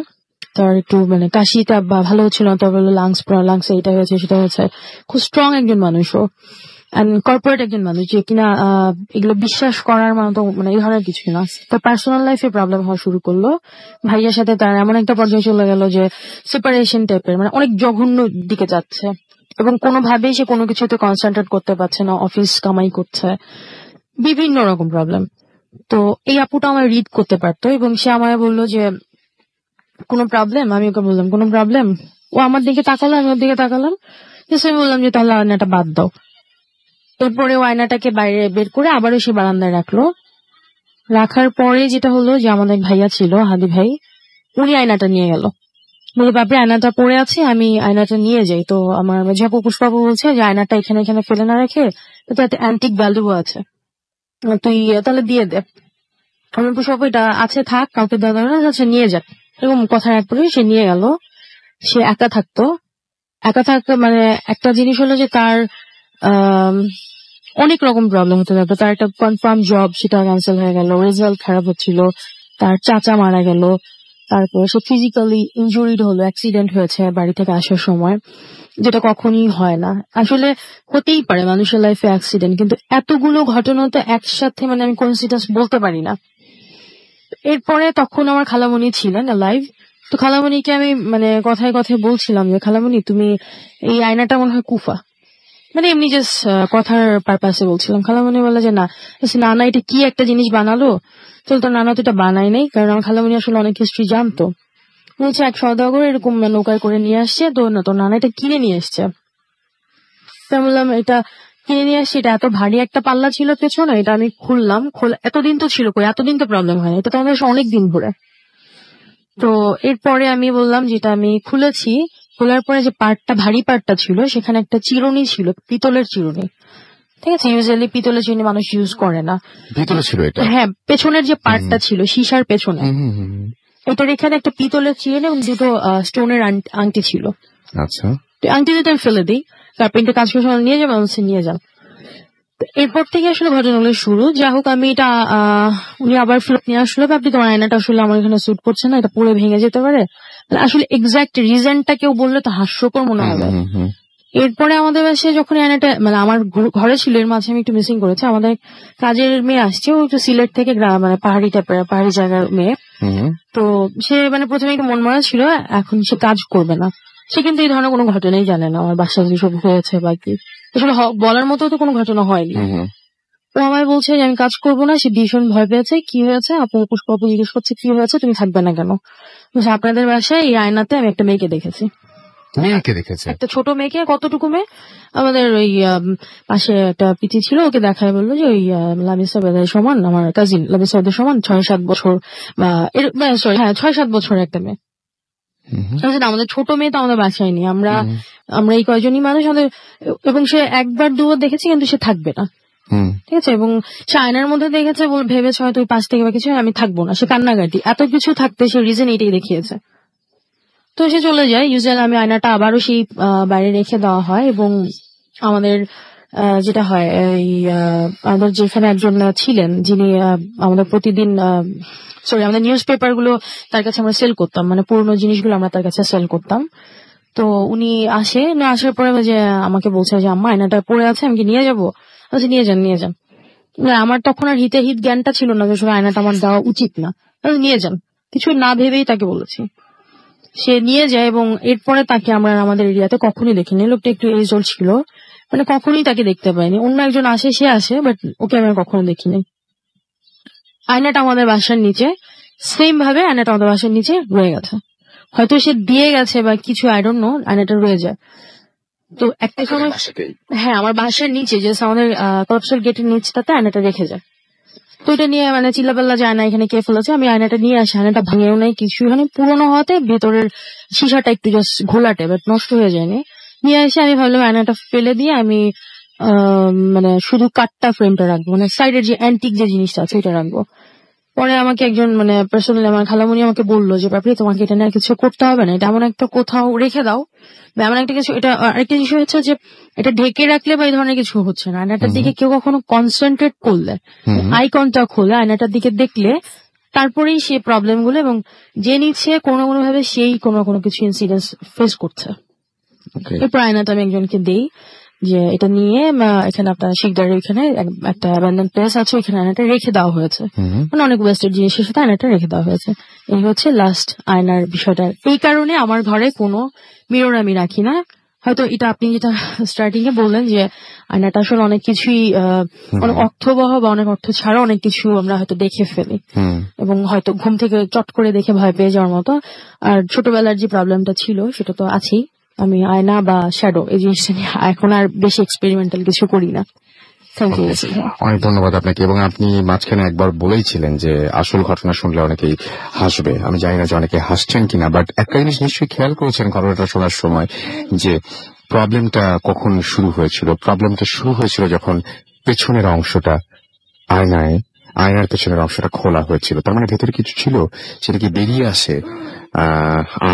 তার একটু মানে কাশিটা বা ভালো হচ্ছিল না, তারপর লাংস এটা হয়েছে সেটা হয়েছে। খুব স্ট্রং একজন মানুষ ও, কর্পোরেট একজন মানুষ যে কিনা এগুলো বিশ্বাস করার মতো মানে এই ধরনের কিছুই না। তার পার্সোনাল লাইফে প্রবলেম হওয়া শুরু করলো। ভাইয়ের সাথে তার এমন একটা পর্যায়ে চলে গেল যে সেপারেশন টাইপের, মানে অনেক জঘন্য দিকে যাচ্ছে এবং কোনোভাবেই সে কোনো কিছুতে কনসেন্ট্রেট করতে পারছে না, অফিস কামাই করছে, বিভিন্ন রকম প্রবলেম। তো এই আপুটা আমার রিড করতে পারতো এবং সে আমায় বললো যে কোনো প্রবলেম। আমি ওকে বললাম কোনো প্রবলেম। ও আমার দিকে তাকালো, আমি ওর দিকে তাকালাম। আমি বললাম যে তাহলে আয়নাটা বাদ দাও। এরপরে ও আয়নাটাকে বাইরে বের করে আবারও সে বারান্দায় রাখলো। রাখার পরে যেটা হলো যে আমাদের ভাইয়া ছিল, হাদি ভাই, উনি আয়নাটা নিয়ে গেল। বলে বাপরে আয়নাটা পড়ে আছে, আমি আয়নাটা নিয়ে যাই। তো আমার মেঝাপু পুষ্পাপু বলছে যে আয়নাটা এখানে এখানে ফেলে না রেখে এতে অ্যান্টিক ভ্যালু আছে, তুই তাহলে দিয়ে দে। আমার পুষ্পাপু এটা আছে থাক, কাউকে দেওয়া দরকার না, আচ্ছা নিয়ে যাক, এরকম কথা এক করে সে নিয়ে গেল। সে একা থাকতো। মানে একটা জিনিস হলো যে তার অনেক রকম প্রবলেম হতে থাকতো। তার একটা কনফার্ম জব, সেটা ক্যান্সেল হয়ে গেল, রেজাল্ট খারাপ হচ্ছিল, তার চাচা মারা গেল, তারপরে সে ফিজিক্যালি ইনজুরিড হলো, অ্যাক্সিডেন্ট হয়েছে বাড়ি থেকে আসার সময়, যেটা কখনই হয় না। আসলে হতেই পারে মানুষের লাইফে অ্যাক্সিডেন্ট, কিন্তু এতগুলো ঘটনা তো একসাথে মানে আমি কোইন্সিডেন্স বলতে পারি না। এরপরে তখন আমার খালামণি ছিলেন লাইভ। তো খালামণিকে আমি মানে কথায় কথায় বলছিলাম যে খালামণি তুমি এই আয়নাটা মনে হয় কুফা, মানে এমনি জাস্ট কথার পারপাসে বলছিলাম। খালামণি বলে যে না নানা এটা কি একটা জিনিস বানালো। চল তো নানা তো এটা বানাই নাই, কারণ আমার খালামণি আসলে অনেক হিস্ট্রি জানতো। বলছে এক সওদাগর এরকম নৌকায় করে নিয়ে আসছে, তো না তো নানা এটা কিনে নিয়ে এসছে। তো বললাম এটা কিনে নিয়ে আসছি, এটা এত ভারী একটা পাল্লা ছিল পেছনে, এটা আমি খুললাম। এতদিন তো ছিল কই, এতদিন তো প্রবলেম হয়নি, এটা তো আমাদের অনেক দিন ধরে। তো এরপরে আমি বললাম যেটা আমি খুলেছি, খোলার পরে যে পার্টটা ভারী পার্টটা ছিল সেখানে একটা চিরুনি ছিল, পিতলের চিরুনি। ঠিক আছে, ইউজুয়ালি পিতলের চিরুনি মানুষ ইউজ করে না। ভিতরে ছিল এটা? হ্যাঁ, পেছনের যে পার্টটা ছিল শিশার পেছনে, এটার এখানে একটা পিতলের চিরুনি এবং দুটো স্টোনের আংটি ছিল। আচ্ছা, আংটি দুটো আমি ফেলে দিই, কার্পেন্টে কাজ করে সময় নিয়ে যাবো, নিয়ে যান। এরপর থেকে আসলে ঘটনাগুলো শুরু। যা হোক আমি এটা উনি আবার ফেরত নিয়ে আসলো, আপনি তোমার আয়নাটা আসলে আমার এখানে স্যুট করছে না, এটা পরে ভেঙে যেতে পারে। আসলে এক্সাক্ট রিজনটা কেউ বললে তো হাস্যকর মনে হবে। এরপরে আমাদের বাসায় যখন আয়নাটা মানে আমার ঘরে ছিল, এর মাঝে আমি একটু মিসিং করেছি। আমাদের কাজের মেয়ে আসছে, ও একটু সিলেট থেকে মানে পাহাড়ি টাইপের, পাহাড়ি জায়গার মেয়ে। তো সে মানে প্রথমে একটু মন মরা ছিল, এখন সে কাজ করবে না। সে কিন্তু এই ধরনের কোনো ঘটনাই জানে না আমার বাসায় যেসব হয়েছে বা কি, আসলে বলার মতো তো কোনো ঘটনা হয়নি। ও আমায় বলছে যে আমি কাজ করবো না, সে ভীষণ ভয় পেয়েছে। কি হয়েছে আপু? পুষ্পাপু জিজ্ঞেস করছে কি হয়েছে, তুমি থাকবে না কেন? আপনাদের বাসায় এই আয়নাতে আমি একটা মেয়েকে দেখেছি। মেয়েকে দেখেছে? একটা ছোট মেয়েকে। কতটুকু মেয়ে? আমাদের ওই পাশে একটা পিচি ছিল, ওকে দেখায় বললো যে ওই লামিসা বেদের সমান, আমার কাজিন লামিসা বেদের সমান 6-7 বছর বা সরি হ্যাঁ 6-7 বছর একটা মেয়ে। আমাদের ছোট মেয়ে তো আমাদের বাসায় নেই, আমরা এই কয়জনই মানুষ আমাদের, এবং সে একবার দুবার দেখেছি কিন্তু সে থাকবে না, ঠিক আছে। এবং সে আয়নার মধ্যে দেখেছে, ভেবেছে হয়তো ওই পাশ থেকে বা কিছু আমি থাকবো না, সে কান্নাকাটি এত কিছু থাকতে সে রিজন এটাই দেখিয়েছে। তো সে চলে যায়। ইউজুয়ালি আমি আয়নাটা আবারও সেই বাইরে রেখে দেওয়া হয়, এবং আমাদের যেটা হয় এই আমাদের যেখানে একজন ছিলেন যিনি আমাদের প্রতিদিন আমাদের নিউজ পেপার গুলো তার কাছে আমরা সেল করতাম, মানে পুরোনো জিনিসগুলো আমরা তার কাছে সেল করতাম। তো উনি আসার পরে যে আমাকে বলছে যে আম্মা আয়নাটা পড়ে আছে, আমি কি নিয়ে যাবো? বলছি নিয়ে যান। আমার তখন আর হিত জ্ঞানটা ছিল না যে আয়নাটা আমার দেওয়া উচিত না, নিয়ে যান, কিছু না ভেবেই তাকে বলেছি। সে নিয়ে যায়, এবং এরপরে তাকে আমরা আমাদের এরিয়াতে কখনই দেখিনি। লোকটা একটু এজ ওল্ড ছিল, মানে কখনোই তাকে দেখতে পাইনি। অন্য একজন সে আসে, বাট ওকে আমরা কখনো দেখিনি। আয়নাটা আমাদের বাসার নিচে, সেম ভাবে আয়নাটা আমাদের বাসার নিচে রয়ে গেছে। হয়তো সে দিয়ে গেছে বা কিছু, আই ডোন্ট নো, আয়নাটা রয়ে যায়। তো একটা সময় হ্যাঁ আমার বাসার নিচে যে আমাদের কর্পসেল গেটের নিচটাতে আয়নাটা রেখে যায়। তো এটা নিয়ে মানে চিল্লাপাল্লা যায় না, এখানে কে ফেলেছে। আমি আয়নাটা নিয়ে আসি, আয়নাটা ভাঙেও নাই কিছু, এখানে পুরোনো হওয়াতে ভেতরের শিশাটা একটু জাস্ট ঘোলাটে, বাট নষ্ট হয়ে যায়নি। নিয়ে এসে আমি ভাবলাম আয়নাটা ফেলে দিয়ে আমি মানে শুধু কাঠটা ফ্রেমটা রাখবো, মানে সাইডের যে অ্যান্টিক যে জিনিসটা আছে ওইটা রাখবো। পরে আমাকে একজন মানে পার্সোনালি আমার খালামুনি আমাকে বললো যে পাপড়ি তোমাকে এটা নিয়ে কিছু করতে হবে না, এটা এমন একটা কোথাও রেখে দাও বা এমন একটা কিছু। এটা আরেকটা বিষয় হচ্ছে যে এটা ঢেকে রাখলে বা এই ধরনের কিছু হচ্ছে না। আয়নাটার দিকে কেউ কখনো কনসেন্ট্রেট করলে, আই কন্টাক্ট হলে, আয়নাটার দিকে দেখলে তারপরেই সে প্রবলেম গুলো, এবং যে নিচ্ছে কোনো ভাবে সেই কোনো কিছু ইনসিডেন্স ফেস করছে। এরপর আয়নাটা আমি একজনকে দেই যে এটা নিয়ে এখানে আপনার শিকদারের এখানে একটা অ্যাবান্ডন প্লেস আছে, ওইখানে আয়নাটা রেখে দেওয়া হয়েছে, মানে অনেক ওয়েস্টেড জিনিসের সাথে আয়নাটা রেখে দেওয়া হয়েছে। এই হচ্ছে লাস্ট আয়নার বিষয়টা। এই কারণে আমার ঘরে কোনো মিরর আমি রাখি না। হয়তো এটা আপনি যেটা স্টার্টিং এ বললেন যে আয়নাটা আসলে অনেক কিছুই অনেক অর্থবহ বা অনেক অর্থ ছাড়া অনেক কিছু আমরা হয়তো দেখে ফেলি, এবং হয়তো ঘুম থেকে চট করে দেখে ভয় পেয়ে যাওয়ার মতো। আর ছোটবেলার যে প্রবলেমটা ছিল সেটা তো আছেই। আমি আয়না বা শ্যাডো এই জিনিসটা নিয়ে এখন আর বেশি এক্সপেরিমেন্টাল কিছু করি না। অনেক ধন্যবাদ আপনাকে। এবং আপনি মাঝখানে একবার বলেইছিলেন যে আসল ঘটনা শুনলে অনেকেই হাসবে। আমি জানি না যে অনেকে হাসছেন কিনা, বাট একটা জিনিস নিশ্চয়ই খেয়াল করেছেন ঘটনাটা শোনার সময় যে প্রবলেমটা কখন শুরু হয়েছিল। প্রবলেমটা শুরু হয়েছিল যখন পেছনের অংশটা আয়নার পেছনের অংশটা খোলা হয়েছিল। তার মানে ভেতরে কিছু ছিল, সেটা কি বেরিয়ে আসে।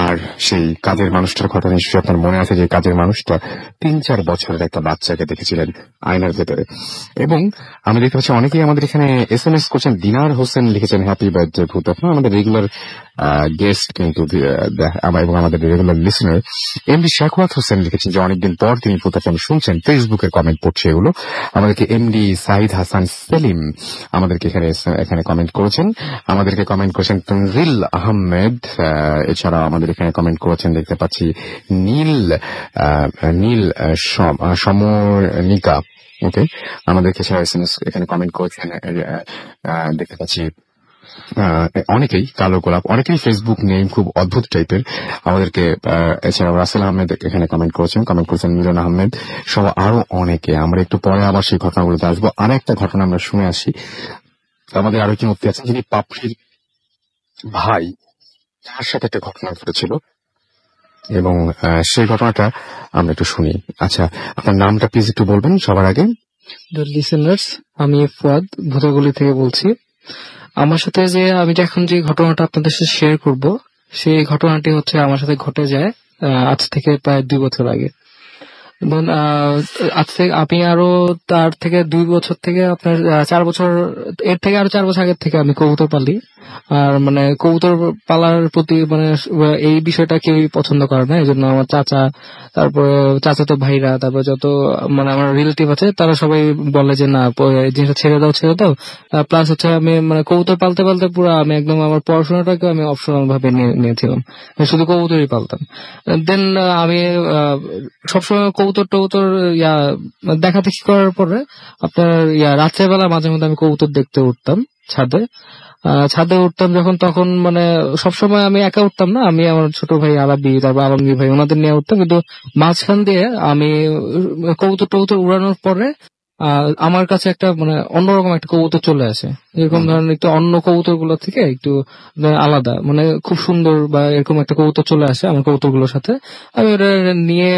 আর সেই কাজের মানুষটার কথা নিশ্চয়ই আপনার মনে আছে, যে কাজের মানুষটা 3-4 বছরের একটা বাচ্চাকে দেখেছিলেন আয়নার ভেতরে। এবং আমি দেখতে পাচ্ছি অনেকেই আমাদের এখানে SMS করছেন। দিনার হোসেন লিখেছেন হ্যাপি বার্থডে ভূত। আমাদের রেগুলার গেস্ট কিন্তু এবং আমাদের regular listener. MD Shakhawat Hossain লিখেছেন যে অনেকদিন পর তিনি ভূত শুনছেন, ফেসবুকে কমেন্ট পড়ছে এগুলো। আমাদেরকে এমডি সাইদ হাসান সেলিম আমাদেরকে এখানে কমেন্ট করেছেন। আমাদেরকে কমেন্ট করেছেন তনজিল আহমেদ। এছাড়া আমাদের এখানে কমেন্ট করেছেন দেখতে পাচ্ছি নীল সমনিকা। ওকে, আমাদেরকে এখানে কমেন্ট করেছেন দেখতে পাচ্ছি অনেকেই কালো গোলাপ, অনেকেই ফেসবুক নেম খুব অদ্ভুত টাইপের আমাদেরকে। এছাড়াও রাসেল আহমেদ এখানে কমেন্ট করেছেন মিলন আহমেদ সহ আরো অনেকে। আমরা একটু পরে আবার সেই ঘটনাগুলোতে আসবো। আরেকটা ঘটনা আমরা শুনে আসি। আমাদের আরো কি মুক্তি আছেন যিনি পাপড়ির ভাই, তার সাথে একটা ঘটনা ঘটেছিল, এবং সেই ঘটনাটা আমরা একটু শুনি। আচ্ছা, আপনার নামটা প্লিজ একটু বলবেন সবার আগে। লিসেনার্স, আমি ফুয়াদ ভূতাগুলি থেকে বলছি। আমার সাথে আমি এখন যে ঘটনাটা আপনাদের সাথে শেয়ার করব, সেই ঘটনাটি হচ্ছে আমার সাথে ঘটে যায় আজ থেকে প্রায় 2 বছর আগে। আজ থেকে আমি আরো তার থেকে 2 বছর থেকে আপনার 4 বছর, এর থেকে আরো 4 বছর আগের থেকে আমি কবুতর পালি। আর মানে কবুতর পালার প্রতি মানে এই বিষয়টা কেউই পছন্দ করে না। এই জন্য আমার চাচা, তারপরে চাচাতো ভাইরা, তারপরে যত মানে আমার রিলেটিভ আছে তারা সবাই বলে যে না এই জিনিসটা ছেড়ে দাও। প্লাস হচ্ছে আমি মানে কবুতর পালতে পুরো আমি একদম আমার পড়াশোনাটাকে আমি অপশনাল ভাবে নিয়েছিলাম, শুধু কবুতরই পালতাম। দেন আমি সবসময় কবুতর দেখা দেখি করার পরে আপনার রাত্রেবেলা মাঝে মধ্যে আমি কবুতর দেখতে উঠতাম ছাদে। ছাদে উঠতাম যখন, তখন মানে সবসময় আমি একা উঠতাম না, আমি আমার ছোট ভাই আলাবি, তারপর আলমগীর ভাই, ওনাদের নিয়ে উঠতাম। কিন্তু মাঝখান দিয়ে আমি কবুতর টবুতর উড়ানোর পরে আমার কাছে একটা মানে অন্যরকম একটা কবুতর চলে আসে, এরকম ধরনের একটু অন্য কবুতর গুলো থেকে একটু আলাদা, মানে খুব সুন্দর বা এরকম একটা কবুতর চলে আসে আমার কবুতর গুলোর সাথে। আমি ওটা নিয়ে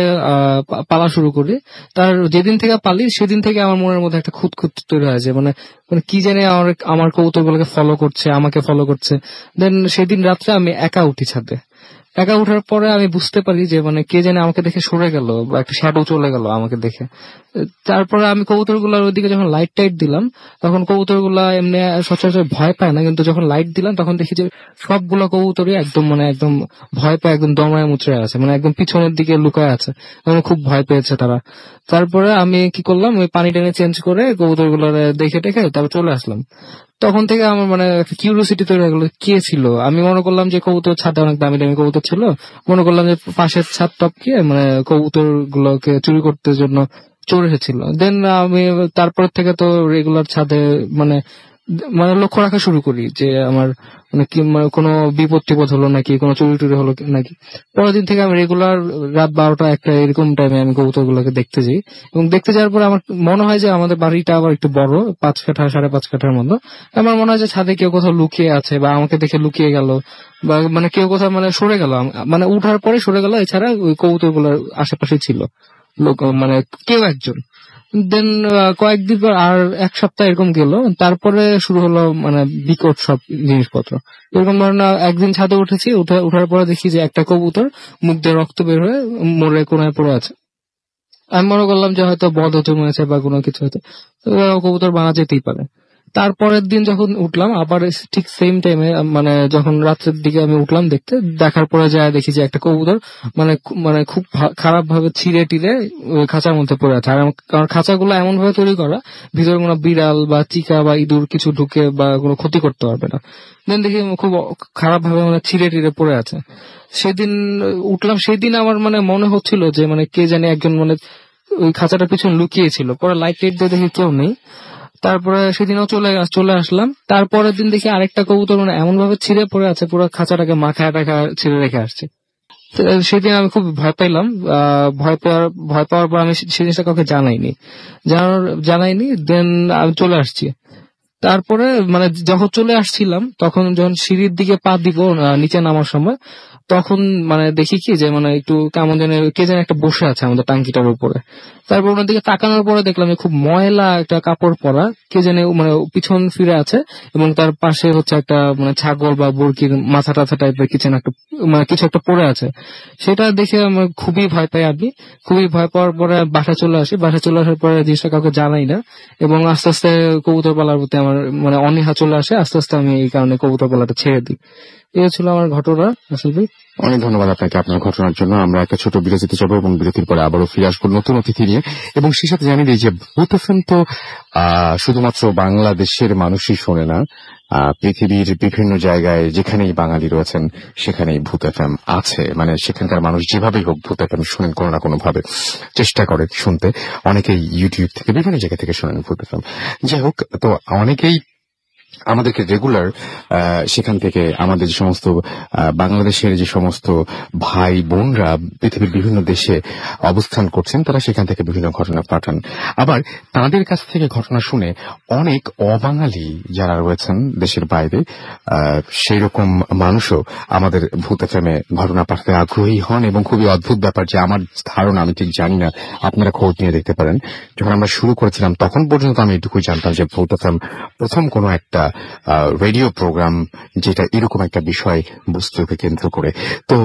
পালা শুরু করি। তার যেদিন থেকে পালি সেদিন থেকে আমার মনের মধ্যে একটা খুঁতখুঁত তৈরি হয় যে মানে মানে কি জানি আমার আমার কবুতর গুলোকে ফলো করছে, আমাকে ফলো করছে। দেন সেদিন রাত্রে আমি একা উঠি ছাদে। একা উঠার পরে আমি বুঝতে পারি যে মানে কে জানে আমাকে দেখে সরে গেল বা একটা শ্যাডো চলে গেল আমাকে দেখে। তারপরে আমি কবুতরগুলোর ওইদিকে যখন লাইট টাইট দিলাম, তখন কবুতরগুলা এমনি সচরাচর ভয় পায় না, কিন্তু যখন লাইট দিলাম তখন দেখি যে সবগুলা কবুতরই একদম মানে একদম ভয় পায়, একদম দমায় মুচড়ে আছে, মানে একদম পিছনের দিকে লুকায় আছে, মানে খুব ভয় পেয়েছে তারা। তারপরে আমি কি করলাম, ওই পানি টেনে চেঞ্জ করে কবুতরগুলো দেখে টেখে তারপর চলে আসলাম। তখন থেকে আমার মানে একটা কিউরিওসিটি তৈরি হয়ে গেল কে ছিল। আমি মনে করলাম যে কবুতর ছাদে অনেক দামি দামি কবুতর ছিল, মনে করলাম যে পাশের ছাদ টপকে মানে কবুতর গুলোকে চুরি করতে জন্য চোর এসেছিল। দেন আমি তারপর থেকে তো রেগুলার ছাদে মানে মানে লক্ষ্য রাখা শুরু করি যে আমার মানে কি মানে কোনো বিপদ টিপদ হলো নাকি, কোনো চুরি টুরি হলো নাকি। পরের দিন থেকে আমি রেগুলার রাত 12টা 1টা এরকম টাইমে আমি কবুতর গুলোকে দেখতে যাই, এবং দেখতে যাওয়ার পরে আমার মনে হয় যে আমাদের বাড়িটা আবার একটু বড়, 5 কাঠা 5.5 কাঠার মতো। আমার মনে হয় যে ছাদে কেউ কোথাও লুকিয়ে আছে বা আমাকে দেখে লুকিয়ে গেল, বা মানে কেউ কোথাও মানে সরে গেল, মানে উঠার পরে সরে গেল। এছাড়া ওই কবুতর গুলোর আশেপাশে ছিল লোক, মানে কেউ একজন। দেন কয়েকদিন পর আর 1 সপ্তাহ এরকম গেল, তারপরে শুরু হলো মানে বিকট সব জিনিসপত্র। এরকম ধরনের একদিন ছাদে উঠেছি, উঠার পরে দেখি যে একটা কবুতর মুখ দিয়ে রক্ত বের হয়ে মরে কোনায় পড়ে আছে। আমি মনে করলাম যে হয়তো বদ হজম হয়েছে বা কোনো কিছু হয়তো, তো কবুতর মারা যেতেই পারে। তারপরের দিন যখন উঠলাম আবার ঠিক সেম টাইমে, মানে যখন রাত্রের দিকে আমি উঠলাম দেখতে, দেখার পরে যায় দেখি যে একটা কবুতর মানে মানে খুব খারাপ ভাবে ছিঁড়ে টিড়ে ওই খাঁচার মধ্যে পড়ে আছে। আর কারণ খাঁচাগুলো এমন ভাবে তৈরি করা ভিতরে কোনো বিড়াল বা চিকা বা ইঁদুর কিছু ঢুকে বা কোনো ক্ষতি করতে পারবে না। দেন দেখি খুব খারাপ ভাবে মানে ছিঁড়ে টিড়ে পড়ে আছে। সেদিন উঠলাম, সেদিন আমার মানে মনে হচ্ছিল যে মানে কে জানি একজন মানে ওই খাঁচাটার পিছনে লুকিয়েছিল। পরে লাইট টাইট দিয়ে দেখি কেউ নেই। তারপরে সেদিনও চলে আসলাম। তারপরের দিন দেখি আরেকটা কবুতর মানে এমন ভাবে ছিঁড়ে পড়ে আছে, পুরো খাঁচাটাকে মাথায় টাকা ছিঁড়ে রেখে আসছে। তো সেদিন আমি খুব ভয় পাইলাম। ভয় পাওয়ার পর আমি সেই জিনিসটা কাউকে জানাইনি। দেন আমি চলে আসছি। তারপরে মানে যখন চলে আসছিলাম, তখন যখন সিঁড়ির দিকে পা দিব নিচে নামার সময়, তখন মানে দেখি কি যে মানে একটু কেমন যেন কে যেন একটা বসে আছে আমাদের টাঙ্কিটার উপরে। তারপর ওনার দিকে তাকানোর পরে দেখলাম যে খুব ময়লা একটা কাপড় পরা কে যেন মানে পিছন ফিরে আছে, এবং তার পাশে হচ্ছে একটা মানে ছাগল বা বরকির মাথা টাথা টাইপের কিছু একটা মানে কিছু একটা পড়ে আছে। সেটা দেখে আমার খুবই ভয় পাই। আমি খুবই ভয় পাওয়ার পরে বাসায় চলে আসি। বাসায় চলে আসার পরে জিনিসটা কাউকে জানাই না, এবং আস্তে আস্তে কবুতর পালার প্রতি আমার মানে অনীহা চলে আসে। আস্তে আস্তে আমি এই কারণে কবুতর পালাটা ছেড়ে দিই। এই ছিল আমার ঘটনা আসল ভাই। অনেক ধন্যবাদ আপনাকে আপনার ঘটনার জন্য। আমরা একটা ছোট বিরতিতে যাবো এবং বিরতির পরে আবারও ফিরে আসবো নতুন অতিথি নিয়ে। এবং সেই সাথে জানিয়ে দিই যে ভূত এফএম তো শুধুমাত্র বাংলাদেশের মানুষই শোনে না, পৃথিবীর বিভিন্ন জায়গায় যেখানেই বাঙালি রয়েছেন সেখানেই ভূত এফএম আছে। মানে সেখানকার মানুষ যেভাবেই হোক ভূত এফএম শোনেন, কোনো না কোনো ভাবে চেষ্টা করে শুনতে। অনেকেই ইউটিউব থেকে বিভিন্ন জায়গা থেকে শোনেন ভূত এফএম। যাই হোক, তো অনেকেই আমাদেরকে রেগুলার সেখান থেকে আমাদের যে সমস্ত বাংলাদেশের যে সমস্ত ভাই বোনরা পৃথিবীর বিভিন্ন দেশে অবস্থান করছেন, তারা সেখান থেকে বিভিন্ন ঘটনা পাঠান। আবার তাদের কাছ থেকে ঘটনা শুনে অনেক অবাঙালি যারা রয়েছেন দেশের বাইরে, সেই রকম মানুষও আমাদের ভূত এফএমে ঘটনা পাঠাতে আগ্রহী হন। এবং খুবই অদ্ভুত ব্যাপার যে আমার ধারণা, আমি ঠিক জানি না, আপনারা খোঁজ নিয়ে দেখতে পারেন, যখন আমরা শুরু করেছিলাম তখন পর্যন্ত আমি এটুকুই জানতাম যে ভূত এফএম প্রথম কোনো একটা রেডিও প্রোগ্রাম যেটা এরকম একটা বিষয় বস্তুকে কেন্দ্র করে। তো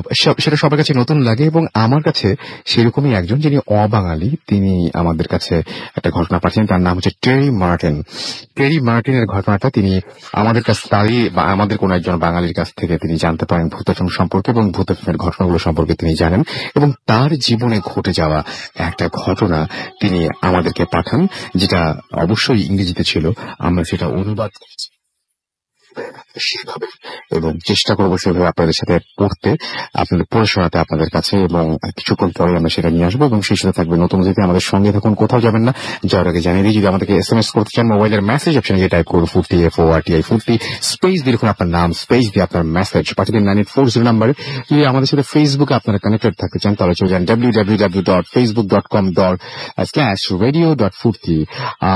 সেটা সবার কাছে নতুন লাগে, এবং আমার কাছে সেরকমই একজন যিনি অবাঙালি, তিনি আমাদের কাছে একটা ঘটনা পাঠিয়েছেন। তার নাম হচ্ছে টেরি মার্টিন। টেরি মার্টিনের ঘটনাটা তিনি আমাদের কাছে, তারই বা আমাদের কোন একজন বাঙালির কাছ থেকে তিনি জানতে পারেন ভূত এফএম সম্পর্কে, এবং ভূত এফএমের ঘটনাগুলো সম্পর্কে তিনি জানেন, এবং তার জীবনে ঘটে যাওয়া একটা ঘটনা তিনি আমাদেরকে পাঠান, যেটা অবশ্যই ইংরেজিতে ছিল। আমরা সেটা অনুবাদ করেছি সেভাবে, এবং চেষ্টা করবো সেভাবে আপনাদের সাথে পড়তে, আপনাদের পড়ে শোনাতে আপনাদের কাছে, এবং কিছুক্ষণ পরে আমরা সেটা নিয়ে আসবো। এবং সেই সাথে থাকবে নতুন অতিথি। আমাদের সঙ্গে থাকুন, কোথাও যাবেন না। যাওয়ার আগে জানিয়ে দিই, যদি আমাদেরকে SMS করতে চান, মোবাইলের মেসেজ অপশনে গিয়ে টাইপ করুন FORTI স্পেস দিয়ে লিখুন আপনার নাম, স্পেস দিয়ে আপনার মেসেজ পাঠিয়ে দিন 9840 নাম্বারে। যদি আমাদের সাথে ফেসবুকে আপনারা কানেক্টেড থাকতে চান, তাহলে চলে যান www.facebook.com/radio.furti।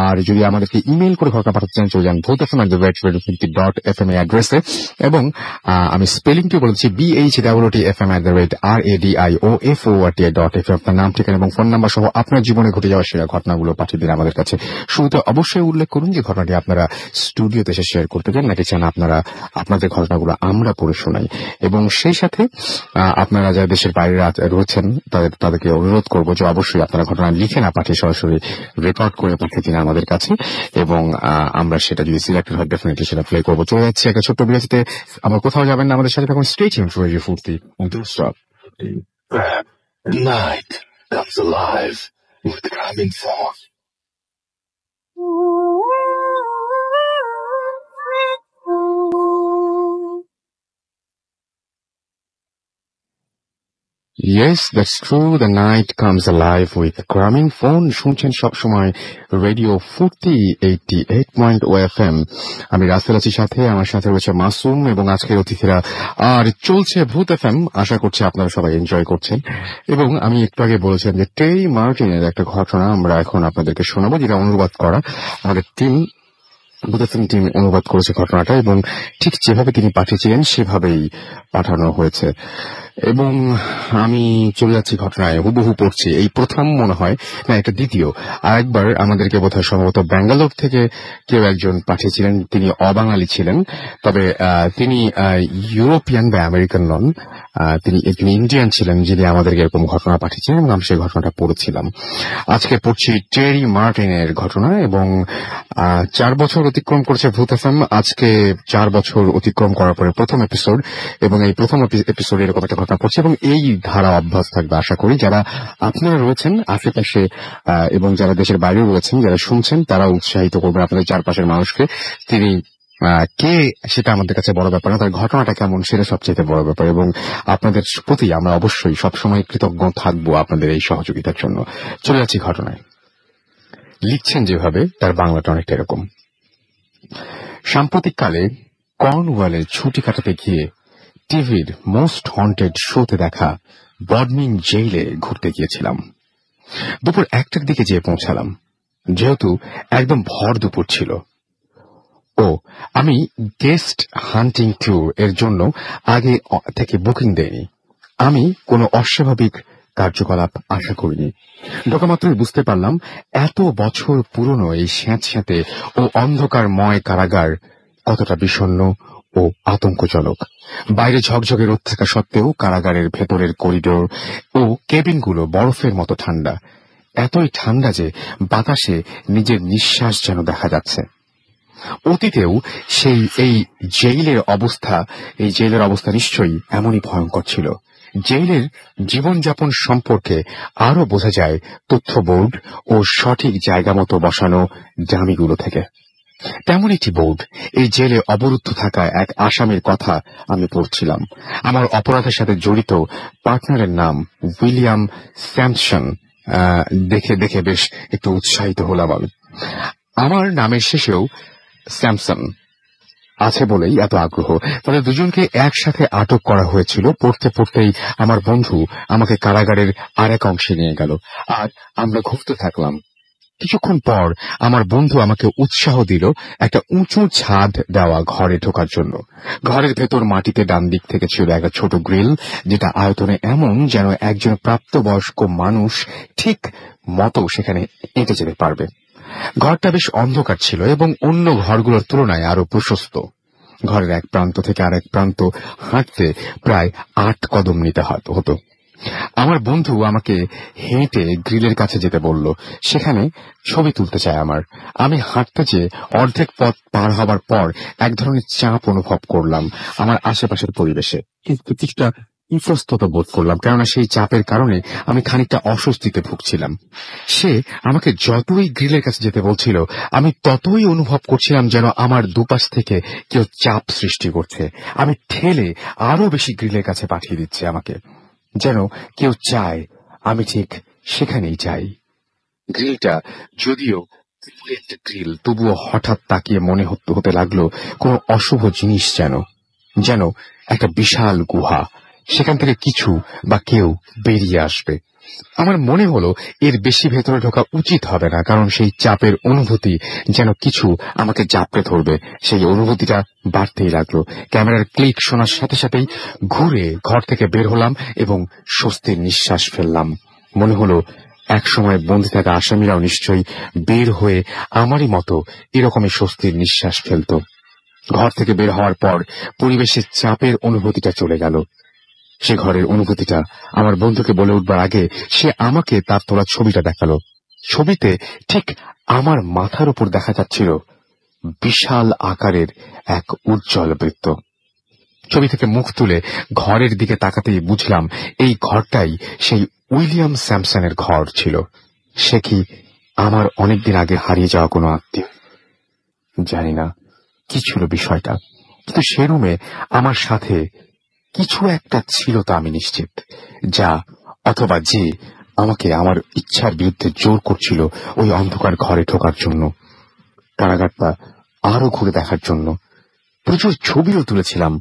আর যদি আমাদেরকে ইমেল করে ঘটনা পাঠাতে চান, চলে যান bhotfm@radio.fm অ্যাড্রেসে। এবং আমি স্পেলিংটি বলেছি BHOTFM@radioFORTI.FM। আপনার নাম, ঠিকানা এবং ফোন নাম্বার সহ আপনার জীবনে ঘটে যাওয়া সেরা ঘটনাগুলো পাঠিয়ে দিন আমাদের কাছে। শুরুতে অবশ্যই উল্লেখ করুন যে ঘটনাটি আপনারা স্টুডিওতে এসে শেয়ার করতে চান, নাকি চান আপনারা আপনাদের ঘটনাগুলো আমরা পড়ে শোনাই। এবং সেই সাথে আপনারা যারা দেশের বাইরে রয়েছেন তাদেরকে অনুরোধ করবো যে অবশ্যই আপনারা ঘটনা লিখে না পাঠিয়ে সরাসরি রেকর্ড করে পাঠিয়ে দিন আমাদের কাছে, এবং আমরা সেটা যদি সিলেক্টেড হয় ডেফিনেটলি সেটা প্লে করবো। চলে যাচ্ছি একটা ছোট্ট বিরতিতে। আমার কোথাও যাবেন না, আমাদের সাথে থাকুন। স্টে টিউনড ফর রেডিও ফুর্তি। Night comes alive with grabbing thoughts. Yes, that's true. The night comes alive with Gramin Phone. শুনছেন সবসময় রেডিও ফুর্তি 88.0 FM। আমি রাসেল আছি সাথে, আমার সাথে রয়েছে মাসুম এবং আজকের অতিথিরা। আর চলছে ভূত FM। আশা করছি আপনারা সবাই এনজয় করছেন। এবং আমি একটু আগে বলেছিলাম যে টেরি মার্টিনের একটা ঘটনা আমরা এখন আপনাদেরকে শোনাবো, যেটা অনুবাদ করা। আমাদের ভূত FM টিম অনুবাদ করেছে ঘটনাটা, এবং ঠিক যেভাবে তিনি পাঠিয়েছিলেন সেভাবেই পাঠানো হয়েছে। এবং আমি চলে যাচ্ছি ঘটনায়, হুবহু পড়ছি। এই প্রথম মনে হয় না, এটা দ্বিতীয়। আর একবার আমাদেরকে বোধহয় সম্ভবত ব্যাঙ্গালোর থেকে কেউ একজন পাঠিয়েছিলেন। তিনি অবাঙালি ছিলেন, তবে তিনি ইউরোপিয়ান বা আমেরিকান নন, তিনি ইন্ডিয়ান ছিলেন, যিনি আমাদেরকে এরকম ঘটনা পাঠিয়েছিলেন, এবং আমি সেই ঘটনাটা পড়েছিলাম। আজকে পড়ছি টেরি মার্টিনের ঘটনা। এবং 4 বছর অতিক্রম করেছে ভূত FM। আজকে 4 বছর অতিক্রম করার পরে প্রথম এপিসোড, এবং এই প্রথম এপিসোডে এরকম একটা ঘটনা পড়ছে, এবং এই ধারা অভ্যাস থাকবে আশা করি। যারা আপনারা রয়েছেন আশেপাশে এবং যারা দেশের বাইরেও রয়েছেন, যারা শুনছেন, তারা উৎসাহিত করবেন আপনাদের চারপাশের মানুষকে। তিনি কে সেটা আমাদের কাছে বড় ব্যাপার না, তার ঘটনাটা কেমন সেটা সবচেয়ে বড় ব্যাপার। এবং আপনাদের প্রতি আমরা অবশ্যই সবসময় কৃতজ্ঞ থাকবো আপনাদের এই সহযোগিতার জন্য। চলে যাচ্ছি ঘটনায়। লিখছেন যেভাবে, তার বাংলাটা অনেকটা এরকম। সাম্প্রতিককালে কর্নওয়ালে ছুটি কাটাতে গিয়ে টিভির মোস্ট হন্টেড শোতে দেখা বডমিং জেইলে ঘুরতে গিয়েছিলাম। দুপুর 1টার দিকে যেয়ে পৌঁছালাম, যেহেতু একদম ভর দুপুর ছিল। আমি গেস্ট হান্টিং ট্যুর এর জন্য আগে থেকে বুকিং দেইনি। আমি কোনো অস্বাভাবিক কার্যকলাপ আশা করিনি। ঢোকা মাত্রই বুঝতে পারলাম এত বছর পুরনো এই স্যাঁতস্যাঁতে ও অন্ধকারময় কারাগার কতটা বিষণ্ণ ও আতঙ্কজনক। বাইরে ঝকঝকে রোদ থাকা সত্ত্বেও কারাগারের ভেতরের করিডোর ও কেবিনগুলো বরফের মতো ঠান্ডা। এতই ঠান্ডা যে বাতাসে নিজের নিঃশ্বাস যেন দেখা যাচ্ছে। অতীতেও এই জেইলের অবস্থা নিশ্চয়ই এমনই ভয়ঙ্কর ছিল। জেইলের জীবনযাপন সম্পর্কে আরো বোঝা যায় তথ্য বোর্ড ও সঠিক জায়গা মতো বসানো ডামিগুলো থেকে। তেমন একটি বোর্ড এই জেলে অবরুদ্ধ থাকা এক আসামির কথা আমি পড়ছিলাম। আমার অপরাধের সাথে জড়িত পার্টনারের নাম উইলিয়াম স্যামসন। দেখে বেশ একটু উৎসাহিত হলাম আমি। আমার নামের শেষেও স্যামসন আছে বলেই এত আগ্রহ। তাদের দুজনকে একসাথে আটক করা হয়েছিল। পড়তে পড়তেই আমার বন্ধু আমাকে কারাগারের আরেক অংশে নিয়ে গেল, আর আমরা ঘুরতে থাকলাম। কিছুক্ষণ পর আমার বন্ধু আমাকে উৎসাহ দিল একটা উঁচু ছাদ দেওয়া ঘরে ঢোকার জন্য। ঘরের ভেতর মাটিতে ডান দিক থেকে ছিল একটা ছোট গ্রিল, যেটা আয়তনে এমন যেন একজন প্রাপ্তবয়স্ক মানুষ ঠিক মতো সেখানে এঁটে যেতে পারবে। ঘরটা বেশ অন্ধকার ছিল এবং অন্য ঘরগুলোর তুলনায় আরো প্রশস্ত। ঘরের এক প্রান্ত থেকে আরেক প্রান্ত হাঁটতে প্রায় 8 কদম নিতে হতো। আমার বন্ধু আমাকে হেঁটে গ্রিলের কাছে যেতে বলল। সেখানে ছবি তুলতে চায় আমি হাঁটতে যেয়ে অর্ধেক পথ পার হবার পর এক ধরনের চাপ অনুভব করলাম আমার আশেপাশের পরিবেশে। কিন্তু কিছুটা ইতস্তত বোধ করলাম, কেননা সেই চাপের কারণে আমি খানিকটা অস্বস্তিতে ভুগছিলাম। সে আমাকে যতই গ্রিলের কাছে যেতে বলছিল, আমি ততই অনুভব করছিলাম যেন আমার দুপাশ থেকে কেউ চাপ সৃষ্টি করছে। আমি ঠেলে আরো বেশি গ্রিলের কাছে পাঠিয়ে দিচ্ছে আমাকে, যেন কেউ চায় আমি ঠিক সেখানেই যাই। গ্রিলটা যদিও একটা গ্রিল, তবুও হঠাৎ তাকিয়ে মনে হতে লাগলো কোনো অশুভ জিনিস যেন একটা বিশাল গুহা, সেখান থেকে কিছু বা কেউ বেরিয়ে আসবে। আমার মনে হলো এর বেশি ভেতরে ঢোকা উচিত হবে না, কারণ সেই চাপের অনুভূতি যেন কিছু আমাকে জাপড়ে ধরবে, সেই অনুভূতিটা বাড়তেই লাগলো। ক্যামেরার ক্লিক শোনার সাথে সাথেই ঘুরে ঘর থেকে বের হলাম এবং স্বস্তির নিঃশ্বাস ফেললাম। মনে হলো একসময় বন্দী থাকা আসামিরাও নিশ্চয়ই বের হয়ে আমারই মতো এরকমই স্বস্তির নিঃশ্বাস ফেলত। ঘর থেকে বের হওয়ার পর পরিবেশের চাপের অনুভূতিটা চলে গেল। সে ঘরের অনুভূতিটা আমার বন্ধুকে বলে উঠবার আগে সে আমাকে তার তোলা ছবিটা দেখালো। ছবিতে ঠিক আমার মাথার উপর দেখা যাচ্ছিল বিশাল আকারের এক উজ্জ্বল বৃত্ত। ছবি থেকে মুখ তুলে ঘরের দিকে তাকাতেই বুঝলাম এই ঘরটাই সেই উইলিয়াম স্যামসনের ঘর ছিল। সে কি আমার অনেকদিন আগে হারিয়ে যাওয়া কোনো আত্মীয়? জানি না কি ছিল বিষয়টা, কিন্তু সে রুমে আমার সাথে কিছু একটা ছিল তা আমি নিশ্চিত, যা অথবা যে আমাকে আমার ইচ্ছার বিরুদ্ধে জোর করছিল ওই অন্ধকার ঘরে ঢোকার জন্য, কারাগারটা আরো ঘুরে দেখার জন্য। প্রচুর ছবিও তুলেছিলাম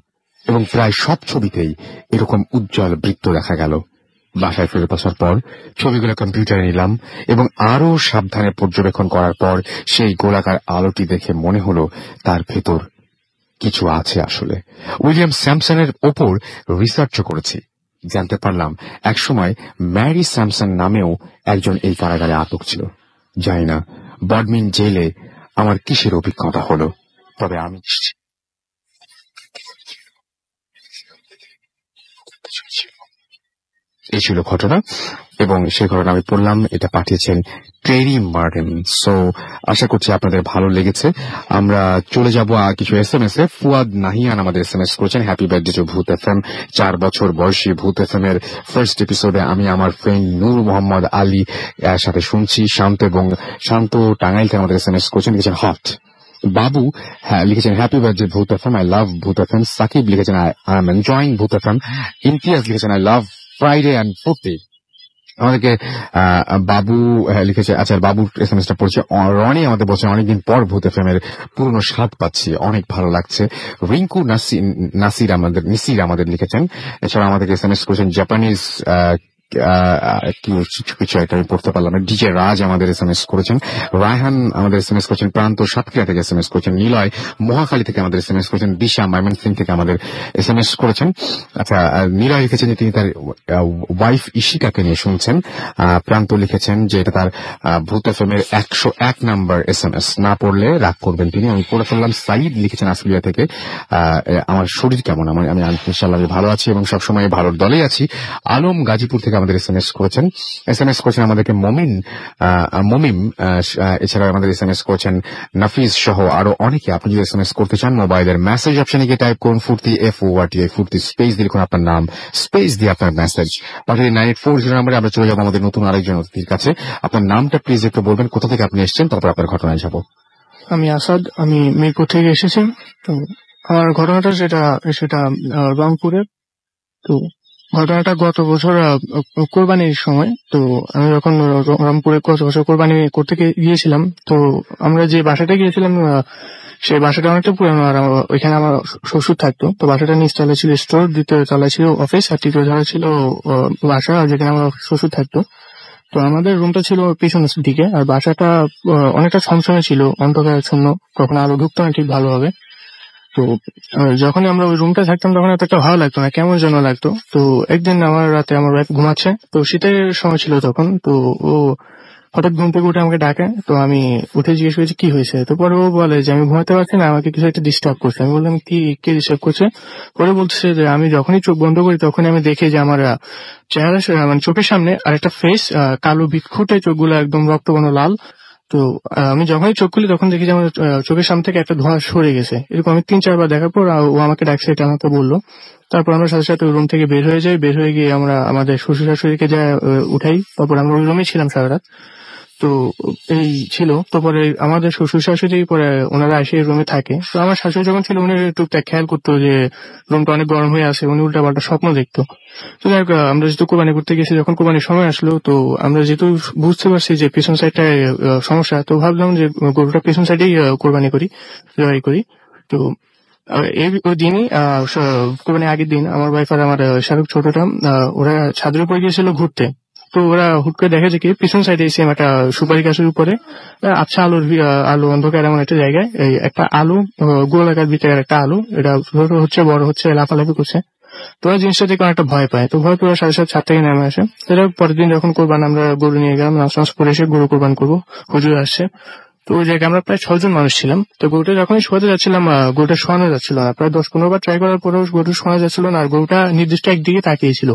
এবং প্রায় সব ছবিতেই এরকম উজ্জ্বল বৃত্ত দেখা গেল। বাসায় ফেরত আসার পর ছবিগুলো কম্পিউটারে নিলাম এবং আরো সাবধানে পর্যবেক্ষণ করার পর সেই গোলাকার আলোটি দেখে মনে হলো তার ভেতর কিছু আছে আসলে। উইলিয়াম স্যামসনের ওপর রিসার্চও করেছি, জানতে পারলাম একসময় ম্যারি স্যামসন নামেও একজন এই কারাগারে আটক ছিল। জানি না বার্ডমিন জেলে আমার কিসের অভিজ্ঞতা হলো, তবে আমি এই ছিল ঘটনা এবং সেই ঘটনা আমি পড়লাম। এটা পাঠিয়েছেন টেরি মার্টিন। সো আশা করছি আপনাদের ভালো লেগেছে। আমরা চলে যাব কিছু SMS এ। ফুয়াদ নাহিয়ান আমাদের SMS করেছেন, হ্যাপি বার্থডে টু ভূত এফএম। 4 বছর বয়সী ভূত এফএম এর ফার্স্ট এপিসোডে আমি আমার ফ্রেন্ড নূর মোহাম্মদ আলী এর সাথে শুনছি। শান্ত টাঙ্গাইল থেকে আমাদের SMS করেছেন, লিখেছেন হট। বাবু লিখেছেন হ্যাপি বার্থডে ভূত এফএম, আই লাভ ভূত এফএম। সাকিব লিখেছেন আই এম এনজয়িং ভূত এফএম। ইমতিয়াজ লিখেছেন আই লাভ ফ্রাইডে অ্যান্ড ফোর্থডে। আমাদেরকে বাবু লিখেছে, আচ্ছা বাবুর এসএমএসটা পড়ছে। রনি আমাদের বলছেন অনেকদিন পর ভূত এফএম এর পুরনো স্বাদ পাচ্ছি, অনেক ভালো লাগছে। রিঙ্কু নাসির আমাদের লিখেছেন। এছাড়া আমাদেরকে এসএমএস করেছেন জাপানিজ কিছু একটা আমি পড়তে পারলাম না। ডিজে রাজ আমাদের এসএমএস করেছেন। রায়হান আমাদের এসএমএস করেছেন। প্রান্ত সাতক্ষীরা থেকে এসএমএস করেছেন। নিলয় মহাখালী থেকে আমাদের এসএমএস করেছেন। দিশা ময়মনসিংহ থেকে আমাদের এসএমএস করেছেন। আচ্ছা, নিলয় লিখেছেন যে তিনি তার ওয়াইফ ইশিকাকে নিয়ে শুনছেন। প্রান্ত লিখেছেন যে এটা তার ভূত এফএম এর 101 নাম্বার এসএমএস, না পড়লে রাগ করবেন তিনি, আমি পড়ে ফেললাম। সাইদ লিখেছেন আশুলিয়া থেকে, আমার শরীর কেমন? আমি ইনশাআল্লাহ ভালো আছি এবং সবসময় ভালোর দলেই আছি। আলম গাজীপুর থেকে আমাদের এসএমএস করেছেন আমাদেরকে মমিম। এছাড়া আমাদের এসএমএস করেছেন নাফিজ সহ আরো অনেকে। আপনি যদি এসএমএস করতে চান মোবাইলের মেসেজ অপশনে গিয়ে টাইপ করুন ফুর্তি FORTI, ফুর্তি স্পেস দিয়ে লিখুন আপনার নাম, স্পেস দিয়ে আপনার মেসেজ পাঠিয়ে 9840 নাম্বারে। আমরা চলে যাবো আমাদের নতুন আরেকজন অতিথির কাছে। আপনার নামটা প্লিজ একটু বলবেন, কোথা থেকে আপনি এসেছেন, তারপর আপনার ঘটনায় যাব। আমি আসাদ, আমি মিরপুর থেকে এসেছি। তো আমার ঘটনাটা সেটা রংপুরের। তো ঘটনাটা গত বছর কোরবানির সময়। তো আমি যখন রংপুরে গত বছর কোরবানি করতে গিয়েছিলাম, তো আমরা যে বাসাটা গিয়েছিলাম সেই বাসাটা অনেকটা পুরানো, আর ওইখানে আমার শ্বশুর থাকতো। তো বাসাটা নিচতলায় ছিল স্টোর, দ্বিতীয় তলায় ছিল অফিস, আর তৃতীয় তলায় ছিল বাসা যেখানে আমার শ্বশুর থাকতো। তো আমাদের রুমটা ছিল পিছনের দিকে, আর বাসাটা অনেকটা ছমছমে ছিল, অন্ধকারাচ্ছন্ন, তখন আলো ঢুকতো না ঠিক ভালোভাবে। তো যখন আমরা ওই রুমটা থাকতাম তখন এতটা ভালো লাগতো না, কেমন যেন লাগতো। তো একদিন আমার রাতে আমার ওয়াইফ ঘুমাচ্ছে, তো শীতের সময় ছিল তখন। তো ও হঠাৎ ঘুম থেকে উঠে আমাকে ডাকে। তো আমি উঠে জিজ্ঞেস করেছি কি হয়েছে। তো পরে ও বলে যে আমি ঘুমাতে পারছি না, আমাকে কিছু একটা ডিস্টার্ব করছে। আমি বললাম কে ডিস্টার্ব করছে। পরে বলছে যে আমি যখনই চোখ বন্ধ করি তখনই আমি দেখি যে আমার চেহারা মানে চোখের সামনে আর একটা ফেস, কালো বিক্ষুটে, চোখগুলো একদম রক্তবর্ণ লাল। তো আমি যখনই চোখ খুলি তখন দেখি যে আমার চোখের সামনে থেকে একটা ধোঁয়া সরে গেছে। এরকম আমি 3-4 বার দেখার পর ও আমাকে ডাকছে, এটা আমাকে বললো। তারপর আমরা সাথে সাথে রুম থেকে বের হয়ে যাই। বের হয়ে গিয়ে আমরা আমাদের শ্বশুর শাশুড়িকে যা উঠাই। তারপর আমরা ওই রুমেই ছিলাম সারা রাত। তো এই ছিল। তো পরে আমাদের শ্বশুর শাশুড়ি পরে ওনারা এসে রুমে থাকে। তো আমার শাশুড়ি যখন ছিল উনি টুকটাক খেয়াল করতো যে রুমটা অনেক গরম হয়ে আছে, উনি উল্টা পাল্টা স্বপ্ন দেখতো। তো যাই হোক, আমরা যেহেতু কোরবানি করতে গেছি, যখন কোরবানির সময় আসলো তো আমরা যেহেতু বুঝতে পারছি যে পেছন সাইডটায় সমস্যা, তো ভাবলাম যে গরুটা পেছন সাইডেই কোরবানি করি, জবাই করি। তো ওই দিনই কোরবানির আগের দিন আমার ওয়াইফ আর আমার শাহরুখ ছোটটা ওরা ছাদের উপরে গিয়েছিল ঘুরতে। তো ওরা হুট করে দেখে যে কি পিছন সাইডে সেম একটা সুপারি গাছের উপরে আচ্ছা আলো অন্ধকার এমন একটা জায়গায় এই একটা আলো, গোলাকার ভিতরে একটা আলো, এটা ছোট হচ্ছে বড় হচ্ছে লাফালাফি করছে। তো ওই জিনিসটা থেকে অনেকটা ভয় পায়। তো ভয় পেয়ে সাথে সাথে ছাদ থেকে নেমে আসে। সেটা পরের দিন যখন কোরবান আমরা গরু নিয়ে গেলাম, নামাজ পড়ে এসে গরু কোরবান করবো, হুজুর আসছে। তো ওই জায়গায় আমরা প্রায় 6 জন মানুষ ছিলাম। তো গরুটা যখনই শোয়াতে যাচ্ছিলাম গরুটা শোয়ানো যাচ্ছিল না। প্রায় 10-15 বার ট্রাই করার পরেও গরু শোয়ানো যাচ্ছিল না, আর গরুটা নির্দিষ্ট একদিকে তাকিয়েছিল।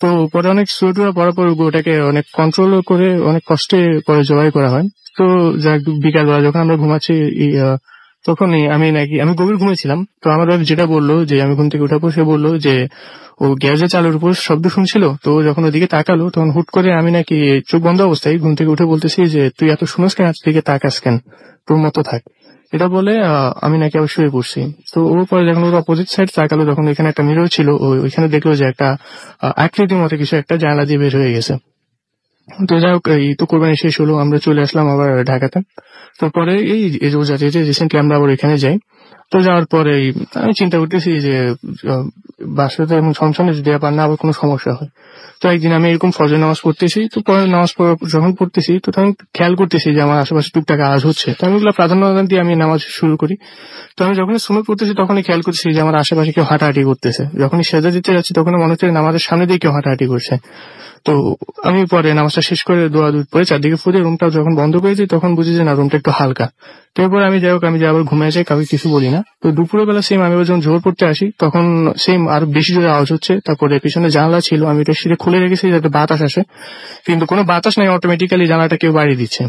তো পরে অনেক সুরটুরা পড়ার পর গরুটাকে অনেক কন্ট্রোল করে অনেক কষ্টে পরে জবাই করা হয়। তো যাক বিকালবেলা যখন আমরা ঘুমাচ্ছি তখনই আমি গভীর ঘুমিয়েছিলাম। তো আমার ওয়াইফ যেটা বললো যে আমি ঘুম থেকে উঠার পর সে বললো যে ও গ্যাসের চালের উপর শব্দ শুনছিল। তো যখন ওদিকে তাকালো তখন হুট করে আমি নাকি চোখ বন্ধ অবস্থায় ঘুম থেকে উঠে বলতেছি যে তুই এত শুনোস কেন, দিকে তাকাস কেন, তোর মতো থাক। এটা বলে আমি নাকি আবার শুয়ে পড়ছি। তো ওর পরে যখন ওর অপোজিট সাইড তাকালো তখন এখানে একটা মিরর ছিল, ওইখানে দেখলো যে একটা আকৃতির মতো কিছু একটা জানালা দিয়ে বের হয়ে গেছে। তো যাই হোক, এই তো কোরবানি শেষ হলো, আমরা চলে আসলাম আবার ঢাকাতে। তারপরে এই রিসেন্টলি আমরা আবার এখানে যাই। তো যাওয়ার পরে আমি চিন্তা করতেছি যে বাসাতে এমন সমস্যা যদি আবার না আবার কোনো সমস্যা হয়। তো একদিন আমি এরকম ফজর নামাজ পড়তেছি। তো পরে নামাজ যখন পড়তেছি তো তখন খেয়াল করতেছি যে আমার আশেপাশে টুকটাক আওয়াজ হচ্ছে। তো আমি ওগুলো প্রাধান্য দিয়ে আমি নামাজ শুরু করি। তো আমি যখনই সুন্নত পড়তেছি তখনই খেয়াল করতেছি যে আমার আশেপাশে কেউ হাঁটাহাঁটি করতেছে। যখনই সেজদা দিতে যাচ্ছি তখন মনে হচ্ছে নামাজের সামনে দিয়ে কেউ হাঁটাহাঁটি করছে। তো আমি পরে নামাজটা শেষ করে দোয়া দুধ পরে চারদিকে ফুটে রুমটা যখন বন্ধ করেছি তখন বুঝি যে না, রুমটা একটু হালকা। তো এরপর আমি যাই হোক, আমি যে আবার ঘুমিয়ে যাই, কাউকে কিছু বলি না। তো দুপুরের বেলা সেম আমি যখন জোর পড়তে আসি তখন সেম আরো বেশি জোরে আওয়াজ হচ্ছে। তারপরে পিছনে জানালা ছিল, আমি এটা সিঁড়ে খুলে রেখেছি যাতে বাতাস আসে, কিন্তু কোনো বাতাস নাই, অটোমেটিক্যালি জানালাটা কেউ বাড়িয়ে দিচ্ছে।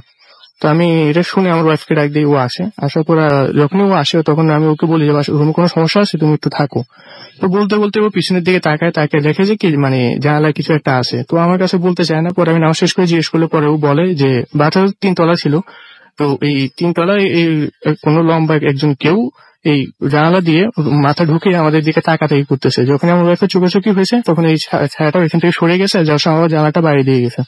তো আমি এটা শুনে আমার ওয়াইফকে ডাক দিই, ও আসে। আসার পর যখনই ও আসে তখন আমি ওকে বলি যে রুমে কোনো সমস্যা আছে, তুমি একটু থাকো। তো বলতে বলতে ও পিছনের দিকে তাকায় দেখে যে কি মানে জানালায় কিছু একটা আছে। তো আমার কাছে বলতে চায় না। পরে আমি নামাজ শেষ করে জিজ্ঞেস করলে পরে ও বলে যে বাসা 3 তলা ছিল। তো এই 3 তলায় এই কোনো লম্বা একজন কেউ এই জানালা দিয়ে মাথা ঢুকিয়ে আমাদের দিকে তাকাতাকি করতেছে। যখন আমার ওয়াইফের চোখাচোখি হয়েছে তখন এই ছায়াটা এখান থেকে সরে গেছে, যার সঙ্গে আমার জানালাটা বাইরে দিয়ে গেছে।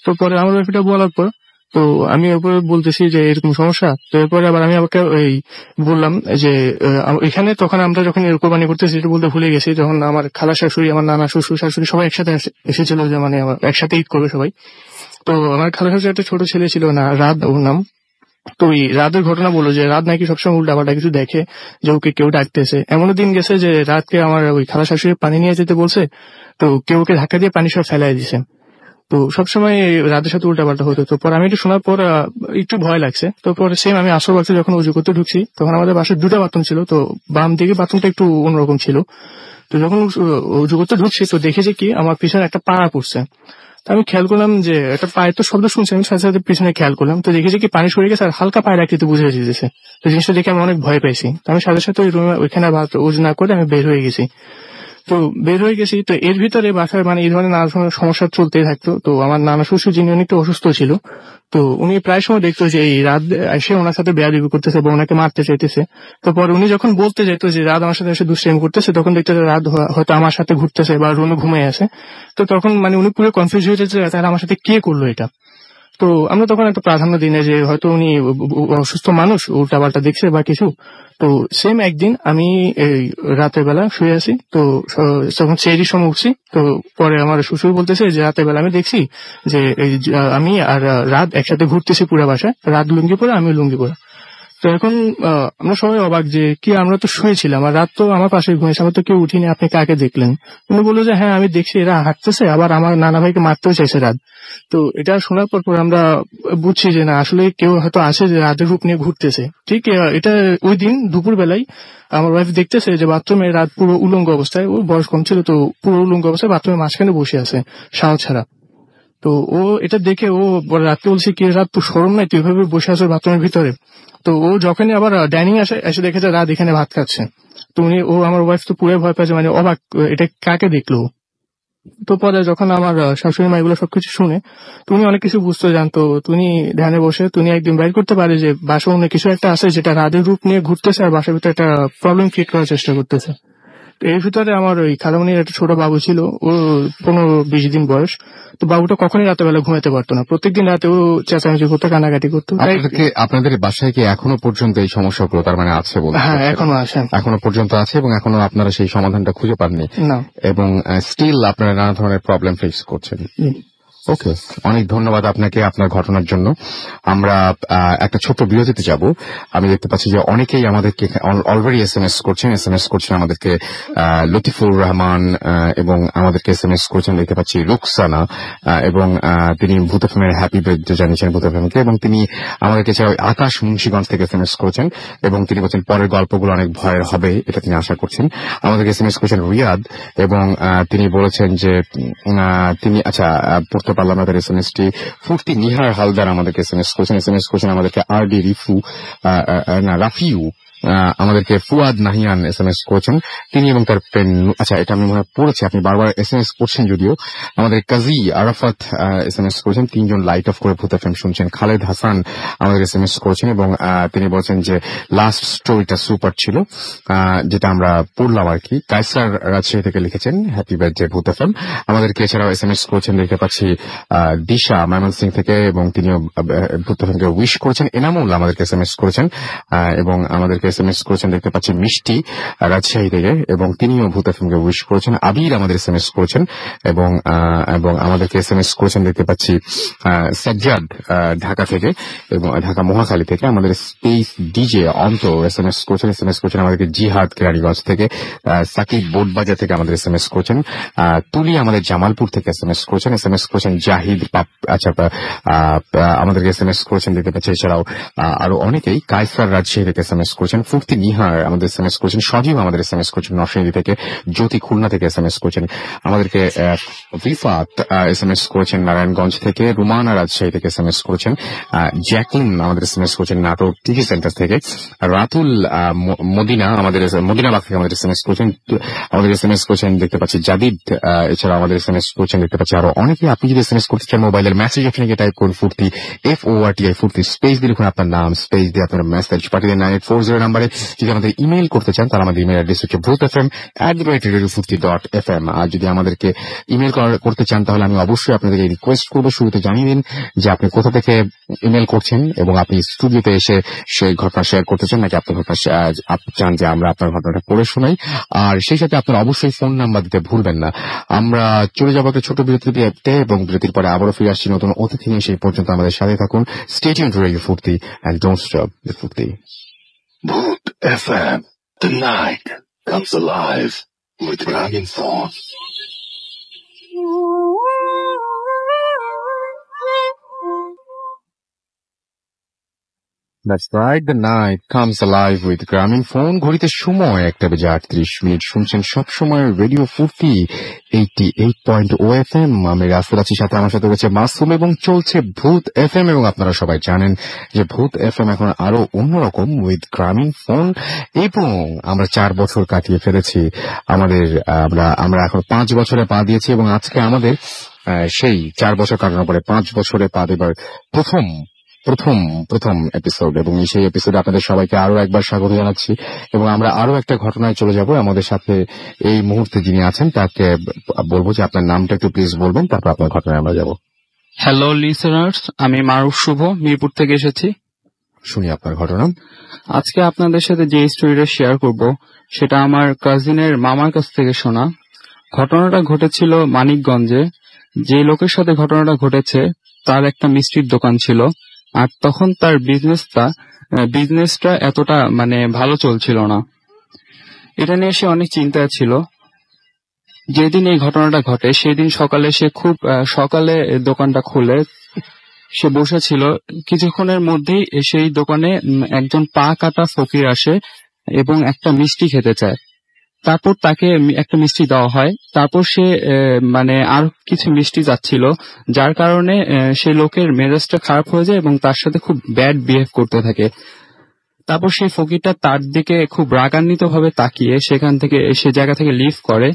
তো পরে আমার ওয়াইফ এটা বলার পর তো আমি এরপরে বলতেছি যে এরকম সমস্যা। তো এরপরে আবার আমি আমাকে এই বললাম যে এখানে তখন আমরা যখন কোরবানি করতেছি এটা বলতে ভুলে গেছি, যখন আমার খালা শাশুড়ি, আমার নানা শ্বশুর শাশুড়ি সবাই একসাথে এসেছিল, যে মানে আমার একসাথে ঈদ করবে সবাই। তো আমার খালা শাশুড়ি একটা ছোট ছেলে ছিল না, রাত ওর নাম। তো ওই রাতের ঘটনা বললো যে রাত নাকি সবসময় উল্টাপাল্টা কিছু দেখে, যে ওকে কেউ ডাকতেছে। এমনও দিন গেছে যে রাতকে আমার ওই খালা শাশুড়ি পানি নিয়ে যেতে বলছে, তো কেউ ওকে ধাক্কা দিয়ে পানি সব ফেলাই দিছে। তো সবসময় রাতের সাথে উল্টাপাল্টা হতো। তো পরে আমি এটা শোনার পর একটু ভয় লাগছে। তো পরে সেম আমি আসর বাক্সে যখন উজু করতে ঢুকছি তখন আমাদের বাসায় 2টা বাথরুম ছিল। তো বাম দিকে বাথরুমটা একটু অন্যরকম ছিল। তো যখন উজু করতে ঢুকছি তো দেখে যে কি আমার পিছনে একটা পাড়া পড়ছে। তো আমি খেয়াল করলাম যে একটা পায়ের তো শব্দ শুনছি, আমি সাথে সাথে পিছনে খেয়াল করলাম। তো দেখেছি কি পানি সরে গেছে আর হালকা পায়ের আকৃতি বুঝে যেতেছে। তো জিনিসটা দেখে আমি অনেক ভয় পাইছি। তো আমি সাথে সাথে ওই রুমে ওইখানে উজু না করে আমি বের হয়ে গেছি। তো বের হয়ে গেছি। তো এর ভিতরে বাসায় মানে এই ধরনের নানা ধরনের সমস্যা চলতেই থাকতো। তো আমার নানা শ্বশুর যিনি উনি একটু অসুস্থ ছিল, তো উনি প্রায় সময় দেখতো যে এই রাত এসে ওনার সাথে বেয়াদবি করতেছে বা ওনাকে মারতে চাইতেছে। তো পরে উনি যখন বলতে যেত যে রাত আমার সাথে এসে দুষ্টামি করতেছে, তখন দেখতে রাত হয়তো আমার সাথে ঘুরতেছে বা রুমে ঘুমিয়ে আছে। তো তখন মানে উনি পুরো কনফিউজ হয়ে যেত তাহলে আমার সাথে কে করলো এটা। তো আমরা তখন একটা প্রাধান্য দিই না যে হয়তো উনি অসুস্থ মানুষ, উল্টাপাল্টা দেখছে বা কিছু। তো সেম একদিন আমি এই রাতের বেলা শুয়ে আছি। তো তখন সেহরির সময় উঠছি। তো পরে আমার শ্বশুর বলতেছে যে রাতের বেলা আমি দেখছি যে আমি আর রাত একসাথে ঘুরতেছি পুরো বাসায়, রাত লুঙ্গি পরে আমি লুঙ্গি পরে। তো এখন আমরা সবাই অবাক যে কি, আমরা তো শুয়েছিলাম আর রাত তো আমার পাশে ঘুমিয়েছে, আমার তো কেউ উঠিনি, আপনি কাকে দেখলেন? উনি বললো যে হ্যাঁ আমি দেখছি এরা হাঁটতেছে, আবার আমার নানা ভাইকে মারতেও চাইছে রাত। তো এটা শোনার পর আমরা বুঝছি যে না আসলে কেউ হয়তো আসে যে রাতের রূপ নিয়ে ঘুরতেছে। ঠিক এটা ওই দিন দুপুর বেলায় আমার ওয়াইফ দেখতেছে যে বাথরুমে রাত পুরো উলঙ্গ অবস্থায়, ওর বয়স কম ছিল, তো পুরো উলঙ্গ অবস্থায় বাথরুমের মাঝখানে বসে আছে সাহস ছাড়া। তো ও এটা দেখে ও রাত্রে বলছে কি রাত তো শরম নাই, তুই এভাবে বসে আছো বাথরুমের ভিতরে। তো ও যখনই আবার ডাইনিং এসে দেখেছে রাত এখানে ভাত খাচ্ছে। তো আমার ওয়াইফ তো পুরো ভয় পাচ্ছে, মানে অবাক, এটা কাকে দেখলো। তো পরে যখন আমার শাশুড়ি মা এগুলো সবকিছু শুনে, তুমি অনেক কিছু বুঝতে জানতো, তুমি ধ্যানে বসে তুমি একদিন বাইর করতে পারে যে বাসা অন্য কিছু একটা আছে যেটা রাতের রূপ নিয়ে ঘুরতেছে আর বাসার ভিতরে একটা প্রবলেম ক্রিয়েট করার চেষ্টা করতেছে। তো এর ভিতরে আমার ওই খালামণির একটা ছোট বাবু ছিল, ও 15-20 দিন বয়স। তো বাবুটা কখনই রাতের বেলা ঘুমাতে পারতো না, প্রত্যেকদিন রাতে ও চেঁচামেচি করতো, কান্নাকাটি করতো। আপনাদের বাসায় কি এখনো পর্যন্ত এই সমস্যাগুলো তার মানে আছে বলতে? হ্যাঁ, এখনো আছে, এখনো পর্যন্ত আছে, এবং এখনো আপনারা সেই সমাধানটা খুঁজে পাননি না, এবং স্টিল আপনারা নানা ধরনের প্রবলেম ফেস করছেন। ওকে, অনেক ধন্যবাদ আপনাকে আপনার ঘটনার জন্য। আমরা একটা ছোট্ট বিরতিতে যাব। আমি দেখতে পাচ্ছি যে অনেকেই আমাদেরকে অলরেডি এসএমএস করছেন আমাদেরকে। লতিফুর রহমান এবং আমাদেরকে এসএমএস করছেন, দেখতে পাচ্ছি রুকসানা, এবং তিনি ভূত এফএমের হ্যাপি বার্থডে জানিয়েছেন ভূত এফএমকে, এবং তিনি আমাদেরকে আকাশ মুন্সিগঞ্জ থেকে এসএমএস করেছেন এবং তিনি বলছেন পরের গল্পগুলো অনেক ভয়ের হবে, এটা তিনি আশা করছেন। আমাদেরকে এসএমএস করেছেন রিয়াদ, এবং তিনি বলেছেন যে তিনি পড়তে পারলাম না তার এসএমএসটি। ফুর্তি নিহার হালদার আমাদেরকে এসএমএস করেছেন আমাদেরকে আরডি রাফিউ, আমাদেরকে ফুয়াদ নাহিয়ান এসএমএস করেছেন তিনি এবং তার ফ্রেন্ড। এটা আমি মনে পড়েছি, আপনি বারবার এসএমএস করছেন যদিও। আমাদের কাজী আরাফাত এসএমএস করেছেন, 3 জন লাইট অফ করে ভূত এফএম শুনছেন। খালেদ হাসান আমাদের এসএমএস করেছেন এবং তিনি বলছেন যে লাস্ট স্টোরিটা সুপার ছিল, যেটা আমরা পড়লাম আর কি। কায়সার রাজশাহী থেকে লিখেছেন হ্যাপি বার্থডে ভূত এফএম। আমাদেরকে এছাড়াও এসএমএস করেছেন দেখতে পাচ্ছি দিশা ময়মনসিং থেকে, এবং তিনিও ভূত এফএমকে উইশ করেছেন। এনামুল আমাদেরকে এসএমএস করেছেন এবং আমাদেরকে এসএমএস করেছেন দেখতে পাচ্ছি মিষ্টি রাজশাহী থেকে, এবং তিনিও ভূত এফএমকে উইশ করেছেন। আবির আমাদের এসএমএস করেছেন এবং আমাদেরকে এসএমএস করেছেন দেখতে পাচ্ছি সাজ্জাদ ঢাকা থেকে এবং ঢাকা মহাখালী থেকে। আমাদের স্পেস ডিজে অন্ত এসএমএস করেছেন আমাদেরকে জিহাদ কেরানীগঞ্জ থেকে। সাকিব বোটবাজার থেকে আমাদের এসএমএস করেছেন। তুলি আমাদের জামালপুর থেকে এসএমএস করেছেন জাহিদ আমাদেরকে এসএমএস করেছেন দেখতে পাচ্ছি। এছাড়াও আরো অনেকেই কায়সার রাজশাহী থেকে এসএমএস করেছেন। ফুর্তি নিহার আমাদের এসএমএস করেছেন। সজীব আমাদের এসএমএস করেছেন নরসিংদী থেকে। জ্যোতি খুলনা থেকে এসএমএস করেছেন আমাদেরকে। রিফাত এসএমএস করেছেন নারায়ণগঞ্জ থেকে। রুমানা রাজশাহী থেকে এসএমএস করেছেন। জ্যাকলিন আমাদের এসএমএস করেছেন নাটোর টিভি সেন্টার থেকে। রাতুল মদিনাবাগ থেকে আমাদের এসএমএস করেছেন। আমাদের এসএমএস করেছেন দেখতে পাচ্ছি জাদিদ। এছাড়া আমাদের এসএমএস করেছেন দেখতে পাচ্ছি আরো অনেকে। আপনি যদি এসএমএস করতে চান মোবাইলের মেসেজ অপশনে গিয়ে টাইপ করুন ফুর্তি FORTI ফুর্তি, স্পেস দিয়ে লিখুন আপনার নাম, স্পেস দিয়ে আপনার মেসেজ পাঠিয়ে দেন 9840 নাম্বারে। যদি আমাদের ইমেল করতে চান তাহলে আমাদের ইমেল অ্যাড্রেস হচ্ছে bhutfm@radiofurti.fm। আর যদি আমাদেরকে ইমেল করতে চান তাহলে আমি অবশ্যই আপনাদেরকে রিকোয়েস্ট করবো শুরুতে জানিয়ে দিন যে আপনি কোথা থেকে ইমেল করছেন এবং আপনি স্টুডিওতে এসে সেই ঘটনা শেয়ার করতে চান নাকি আপনার ঘটনা চান যে আমরা আপনার ঘটনাটা পড়ে শোনাই। আর সেই সাথে আপনার অবশ্যই ফোন নাম্বার দিতে ভুলবেন না। আমরা চলে যাবো একটা ছোট বিরতিতে এবং বিরতির পরে আবারও ফিরে আসছি নতুন অতিথি নিয়ে। সেই পর্যন্ত আমাদের সাথে থাকুন। Stay tuned to Radio Furti and don't stop the Furti. Bhoot FM. The night comes alive with Dragon Song. That's right, the night comes alive with গ্রামীণ ফোন। ঘড়িতে সময় 1:38 শুনছেন সব সময় রেডিও ফুর্তি 88.0 FM। আমি রাসেল আছি, সাথে আমার সাথে রয়েছে মাসুম, এবং চলছে ভূত এফএম। এবং আপনারা সবাই জানেন যে ভূত এফএম এখন আরো অন্যরকম উইথ গ্রামীণ ফোন। এবং আমরা 4 বছর কাটিয়ে ফেলেছি আমরা এখন 5 বছরে পা দিয়েছি, এবং আজকে আমাদের সেই 4 বছর কাটানোর পরে 5 বছরে পা দেবার প্রথম এপিসোড। এবং সেই এপিসোডে আপনাদের সবাইকে আরো একবার স্বাগত জানাচ্ছি। এবং আমরা আরো একটা ঘটনায় চলে যাব। আমাদের সাথে এই মুহূর্তে যিনি আছেন তাকে বলবো যে আপনার নামটা একটু প্লিজ বলবেন, তারপর আপনার ঘটনায় আমরা যাব। হ্যালো লিসেনার্স, আমি মারুফ শুভ, মিরপুর থেকে এসেছি। শুনি আপনার ঘটনা। আজকে আপনাদের সাথে যে স্টোরিটা শেয়ার করব সেটা আমার কাজিনের মামার কাছ থেকে শোনা। ঘটনাটা ঘটেছিল মানিকগঞ্জে। যে লোকের সাথে ঘটনাটা ঘটেছে তার একটা মিষ্টির দোকান ছিল, আর তখন তার বিজনেসটা এতটা ভালো চলছিল না। এটা নিয়ে সে অনেক চিন্তায় ছিল। যেদিন এই ঘটনাটা ঘটে সেদিন সকালে সে খুব সকালে দোকানটা খুলে সে বসেছিল। কিছুক্ষণের মধ্যেই সেই দোকানে একজন পা কাটা ফকির আসে এবং একটা মিষ্টি খেতে চায়। তারপর তাকে একটা মিষ্টি দেওয়া হয়। তারপর সে মানে আর কিছু মিষ্টি যাচ্ছিল, যার কারণে সে লোকের মেজাজটা খারাপ হয়ে যায় এবং তার সাথে খুব ব্যাড বিহেভ করতে থাকে। তারপর সেই ফকিরটা তার দিকে খুব রাগান্বিত ভাবে তাকিয়ে সেখান থেকে সে জায়গা থেকে লিভ করে।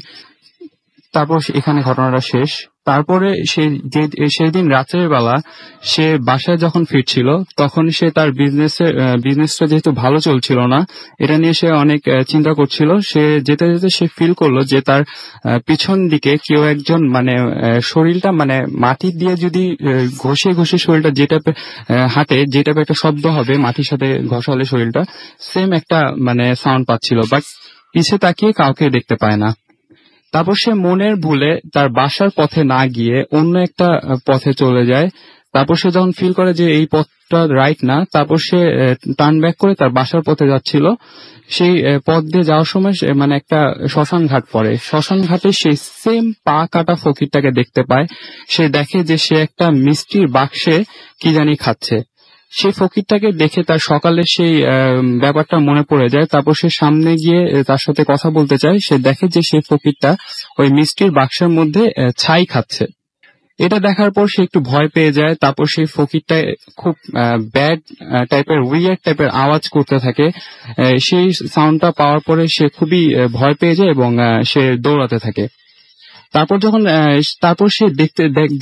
তারপর এখানে ঘটনাটা শেষ। তারপরে সেই দিন রাতের বেলা সে বাসায় যখন ফিরছিল তখন সে তার বিজনেসটা যেহেতু ভালো চলছিল না, এটা নিয়ে সে অনেক চিন্তা করছিল। সে যেতে যেতে সে ফিল করলো যে তার পিছন দিকে কেউ একজন মানে শরীরটা মানে মাটি দিয়ে যদি ঘষে ঘষে শরীরটা যে টাইপের হাঁটে, যে টাইপের একটা শব্দ হবে মাটির সাথে ঘষালে শরীরটা, সেম একটা মানে সাউন্ড পাচ্ছিল, বাট পিছে তাকিয়ে কাউকে দেখতে পায় না। তারপর সে মনের ভুলে তার বাসার পথে না গিয়ে অন্য একটা পথে চলে যায়। তারপর সে যখন ফিল করে যে এই পথটা রাইট না, তারপর সে টার্ন ব্যাক করে তার বাসার পথে যাচ্ছিল। সেই পথ দিয়ে যাওয়ার সময় মানে একটা শ্মশান ঘাট পড়ে। শ্মশান ঘাটে সেই সেম পা কাটা ফকিরটাকে দেখতে পায়। সে দেখে যে সে একটা মিষ্টির বাক্সে কি জানি খাচ্ছে। সেই ফকিরটাকে দেখে তার সকালে সেই ব্যাপারটা মনে পড়ে যায়। তারপর সে সামনে গিয়ে তার সাথে কথা বলতে চায়। সে দেখে যে সেই ফকিরটা ওই মিষ্টির বাক্সের মধ্যে ছাই খাচ্ছে। এটা দেখার পর সে একটু ভয় পেয়ে যায়। তারপর সেই ফকিরটা খুব ব্যাড টাইপের উইয়ার্ড টাইপের আওয়াজ করতে থাকে। সেই সাউন্ডটা পাওয়ার পরে সে খুবই ভয় পেয়ে যায় এবং সে দৌড়াতে থাকে। তারপর সে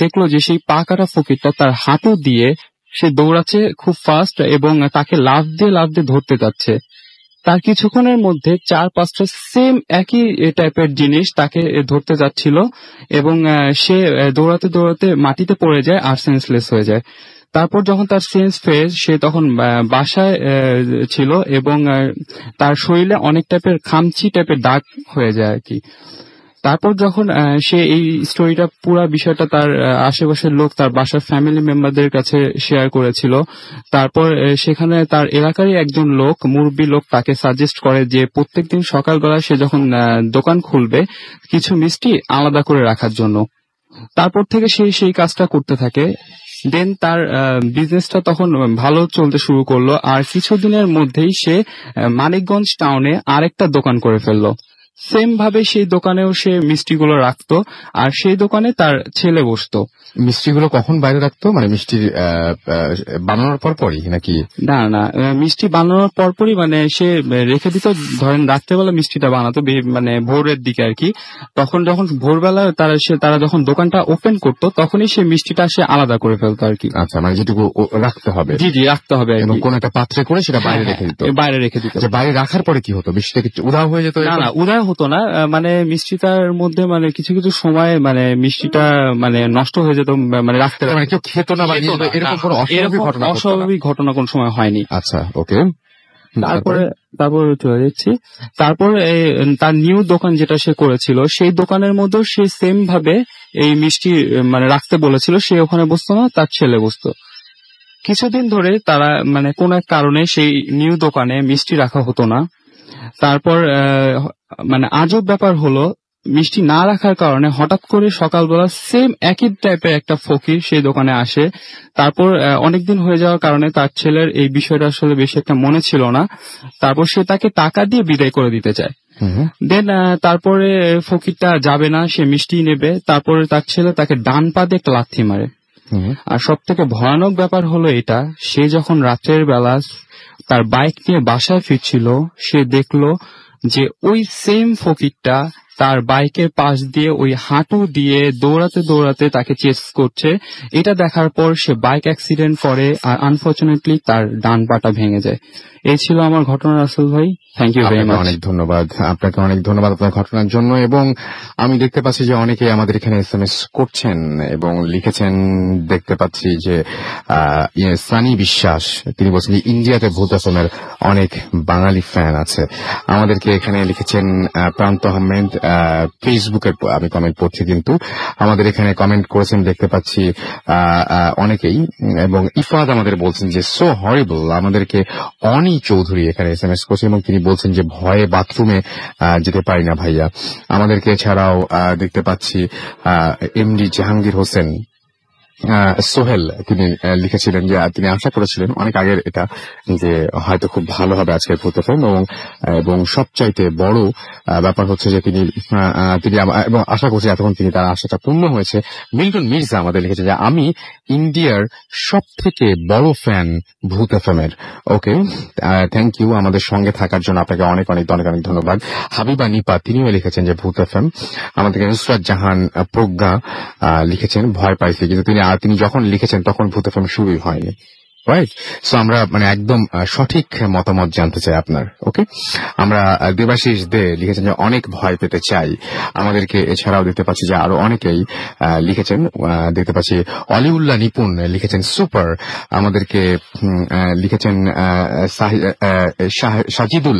দেখলো যে সেই পা কাটা ফকিরটা তার হাঁটু দিয়ে সে দৌড়াচ্ছে খুব ফাস্ট এবং তাকে লাফ দিয়ে ধরতে যাচ্ছে। তার কিছুক্ষণের মধ্যে 4-5টা সেম একই টাইপের জিনিস তাকে ধরতে যাচ্ছিল এবং সে দৌড়াতে দৌড়াতে মাটিতে পড়ে যায় আর সেন্সলেস হয়ে যায়। তারপর যখন তার সেন্স ফেজ, সে তখন বাসায় ছিল এবং তার শরীরে অনেক টাইপের খামচি টাইপের দাগ হয়ে যায় আর কি। তারপর যখন সে এই স্টোরিটা পুরা বিষয়টা তার আশেপাশের লোক, তার বাসার ফ্যামিলি মেম্বারদের কাছে শেয়ার করেছিল। তারপর সেখানে তার এলাকারই একজন লোক, মুরব্বী লোক, তাকে সাজেস্ট করে যে প্রত্যেকদিন সকালবেলা সে যখন দোকান খুলবে কিছু মিষ্টি আলাদা করে রাখার জন্য। তারপর থেকে সে সেই কাজটা করতে থাকে। দেন তার বিজনেসটা তখন ভালো চলতে শুরু করলো। আর কিছুদিনের মধ্যেই সে মানিকগঞ্জ টাউনে আরেকটা দোকান করে ফেললো। সেম ভাবে সেই দোকানেও সে মিষ্টিগুলো রাখতো আর সেই দোকানে তার ছেলে বসতো। মিষ্টিগুলো কখন বাইরে রাখতো, মানে মিষ্টি বানানোর পরপরই নাকি? না, মিষ্টি বানানোর পরপরই মানে সে রেখে দিত। ধরেন রাত্রেবেলা মিষ্টিটা বানাতো মানে ভোরের দিকে আর কি। তখন যখন ভোরবেলা তারা যখন দোকানটা ওপেন করতো তখনই সে মিষ্টিটা সে আলাদা করে ফেলতো আর কি। আচ্ছা, মানে যেটুকু রাখতে হবে। জি রাখতে হবে এবং কোন একটা পাত্রে করে সেটা বাইরে রেখে দিত। বাইরে রেখে দিত। বাইরে রাখার পরে কি হতো? মিষ্টিটা কি উধাও হয়ে যেত? না, উদয় হতো না। মানে মিষ্টিটার মধ্যে মানে কিছু কিছু সময় মানে মিষ্টিটা মানে নষ্ট হয়ে যেত, মানে রাখতে মানে কেউ খেত না বা এরকম কোনো অস্বাভাবিক ঘটনা কোন সময় হয়নি। আচ্ছা, ওকে। তারপরে চলে যাচ্ছি। তারপর তার নিউ দোকান যেটা সে করেছিল সেই দোকানের মধ্যে সে সেম ভাবে এই মিষ্টি মানে রাখতে বলেছিল। সে ওখানে বসতো না, তার ছেলে বসতো। কিছুদিন ধরে তারা মানে কোন এক কারণে সেই নিউ দোকানে মিষ্টি রাখা হতো না। তারপর মানে আজব ব্যাপার হলো, মিষ্টি না রাখার কারণে হঠাৎ করে সকালবেলা সেম একই টাইপের একটা ফকির সেই দোকানে আসে। তারপর অনেকদিন হয়ে যাওয়ার কারণে তার ছেলের এই বিষয়টা আসলে বেশি একটা মনে ছিল না। তারপর সে তাকে টাকা দিয়ে বিদায় করে দিতে চায়। দেন তারপরে ফকিরটা যাবে না, সে মিষ্টি নেবে। তারপরে তার ছেলে তাকে ডান পা দিয়ে একটা লাথি মারে। আর সব থেকে ভয়ানক ব্যাপার হলো এটা, সে যখন রাত্রের বেলা তার বাইক নিয়ে বাসায় ফিরছিল, সে দেখলো যে ওই সেম ফকিরটা তার বাইকের পাশ দিয়ে ওই হাঁটু দিয়ে দৌড়াতে দৌড়াতে তাকে চেস করছে। এটা দেখার পর সে বাইক অ্যাক্সিডেন্ট করে আর আনফরচুনেটলি তার ডান পাটা ভেঙে যায়। এই ছিল আমার ঘটনা রাসেল ভাই। Thank you very much. অনেক ধন্যবাদ আপনাকে, অনেক ধন্যবাদ আপনার ঘটনার জন্য। এবং আমি দেখতে পাচ্ছি যে অনেকে আমাদের এখানে SMS করছেন এবং লিখেছেন। দেখতে পাচ্ছি যে সানি বিশ্বাস, তিনি বলছেন যে ইন্ডিয়াতে ভূত এফএমের অনেক বাঙালি ফ্যান আছে। আমাদেরকে এখানে লিখেছেন প্রান্ত আহমেদ, ফেসবুকের আমি কমেন্ট পড়ছি, কিন্তু আমাদের এখানে কমেন্ট করেছেন দেখতে পাচ্ছি অনেকেই। এবং ইফাদ আমাদের বলছেন যে সো হরিবল। আমাদেরকে অনি চৌধুরী এখানে SMS করছেন এবং তিনি বলছেন যে ভয়ে বাথরুমে যেতে পারি না ভাইয়া। আমাদেরকে এছাড়াও দেখতে পাচ্ছি MD জাহাঙ্গীর হোসেন, সোহেল তিনি লিখেছিলেন যে তিনি আশা করেছিলেন অনেক আগের এটা যে হয়তো খুব ভালো হবে আজকের ভূত এফএম এবং সবচাইতে বড় ব্যাপার হচ্ছে যে তিনি এবং আশা করছি এতক্ষণ তিনি তার আশাটা পূর্ণ হয়েছে। মিল্টন মির্জা আমাদের লিখেছে যে আমি ইন্ডিয়ার সব থেকে বড় ফ্যান ভূত এফএম এর। ওকে, থ্যাংক ইউ আমাদের সঙ্গে থাকার জন্য, আপনাকে অনেক অনেক অনেক অনেক ধন্যবাদ। হাবিবা নিপা তিনিও লিখেছেন যে ভূত এফএম। আমাদেরকে নুসরাত জাহান প্রজ্ঞা লিখেছেন ভয় পাইছে, কিন্তু তিনি যখন লিখেছেন তখন ভূত এফএম শুরুই হয়নি। রাইট, সো আমরা একদম সঠিক মতামত জানতে চাই আপনার। ওকে, আমরা দেবাশিস দে লিখেছেন যে অনেক ভয় পেতে চাই। আমাদেরকে এছাড়াও দেখতে পাচ্ছি যে আরো অনেকেই লিখেছেন, দেখতে পাচ্ছি অলিউল্লাহ নিপুণ লিখেছেন সুপার। আমাদেরকে লিখেছেন সাজিদুল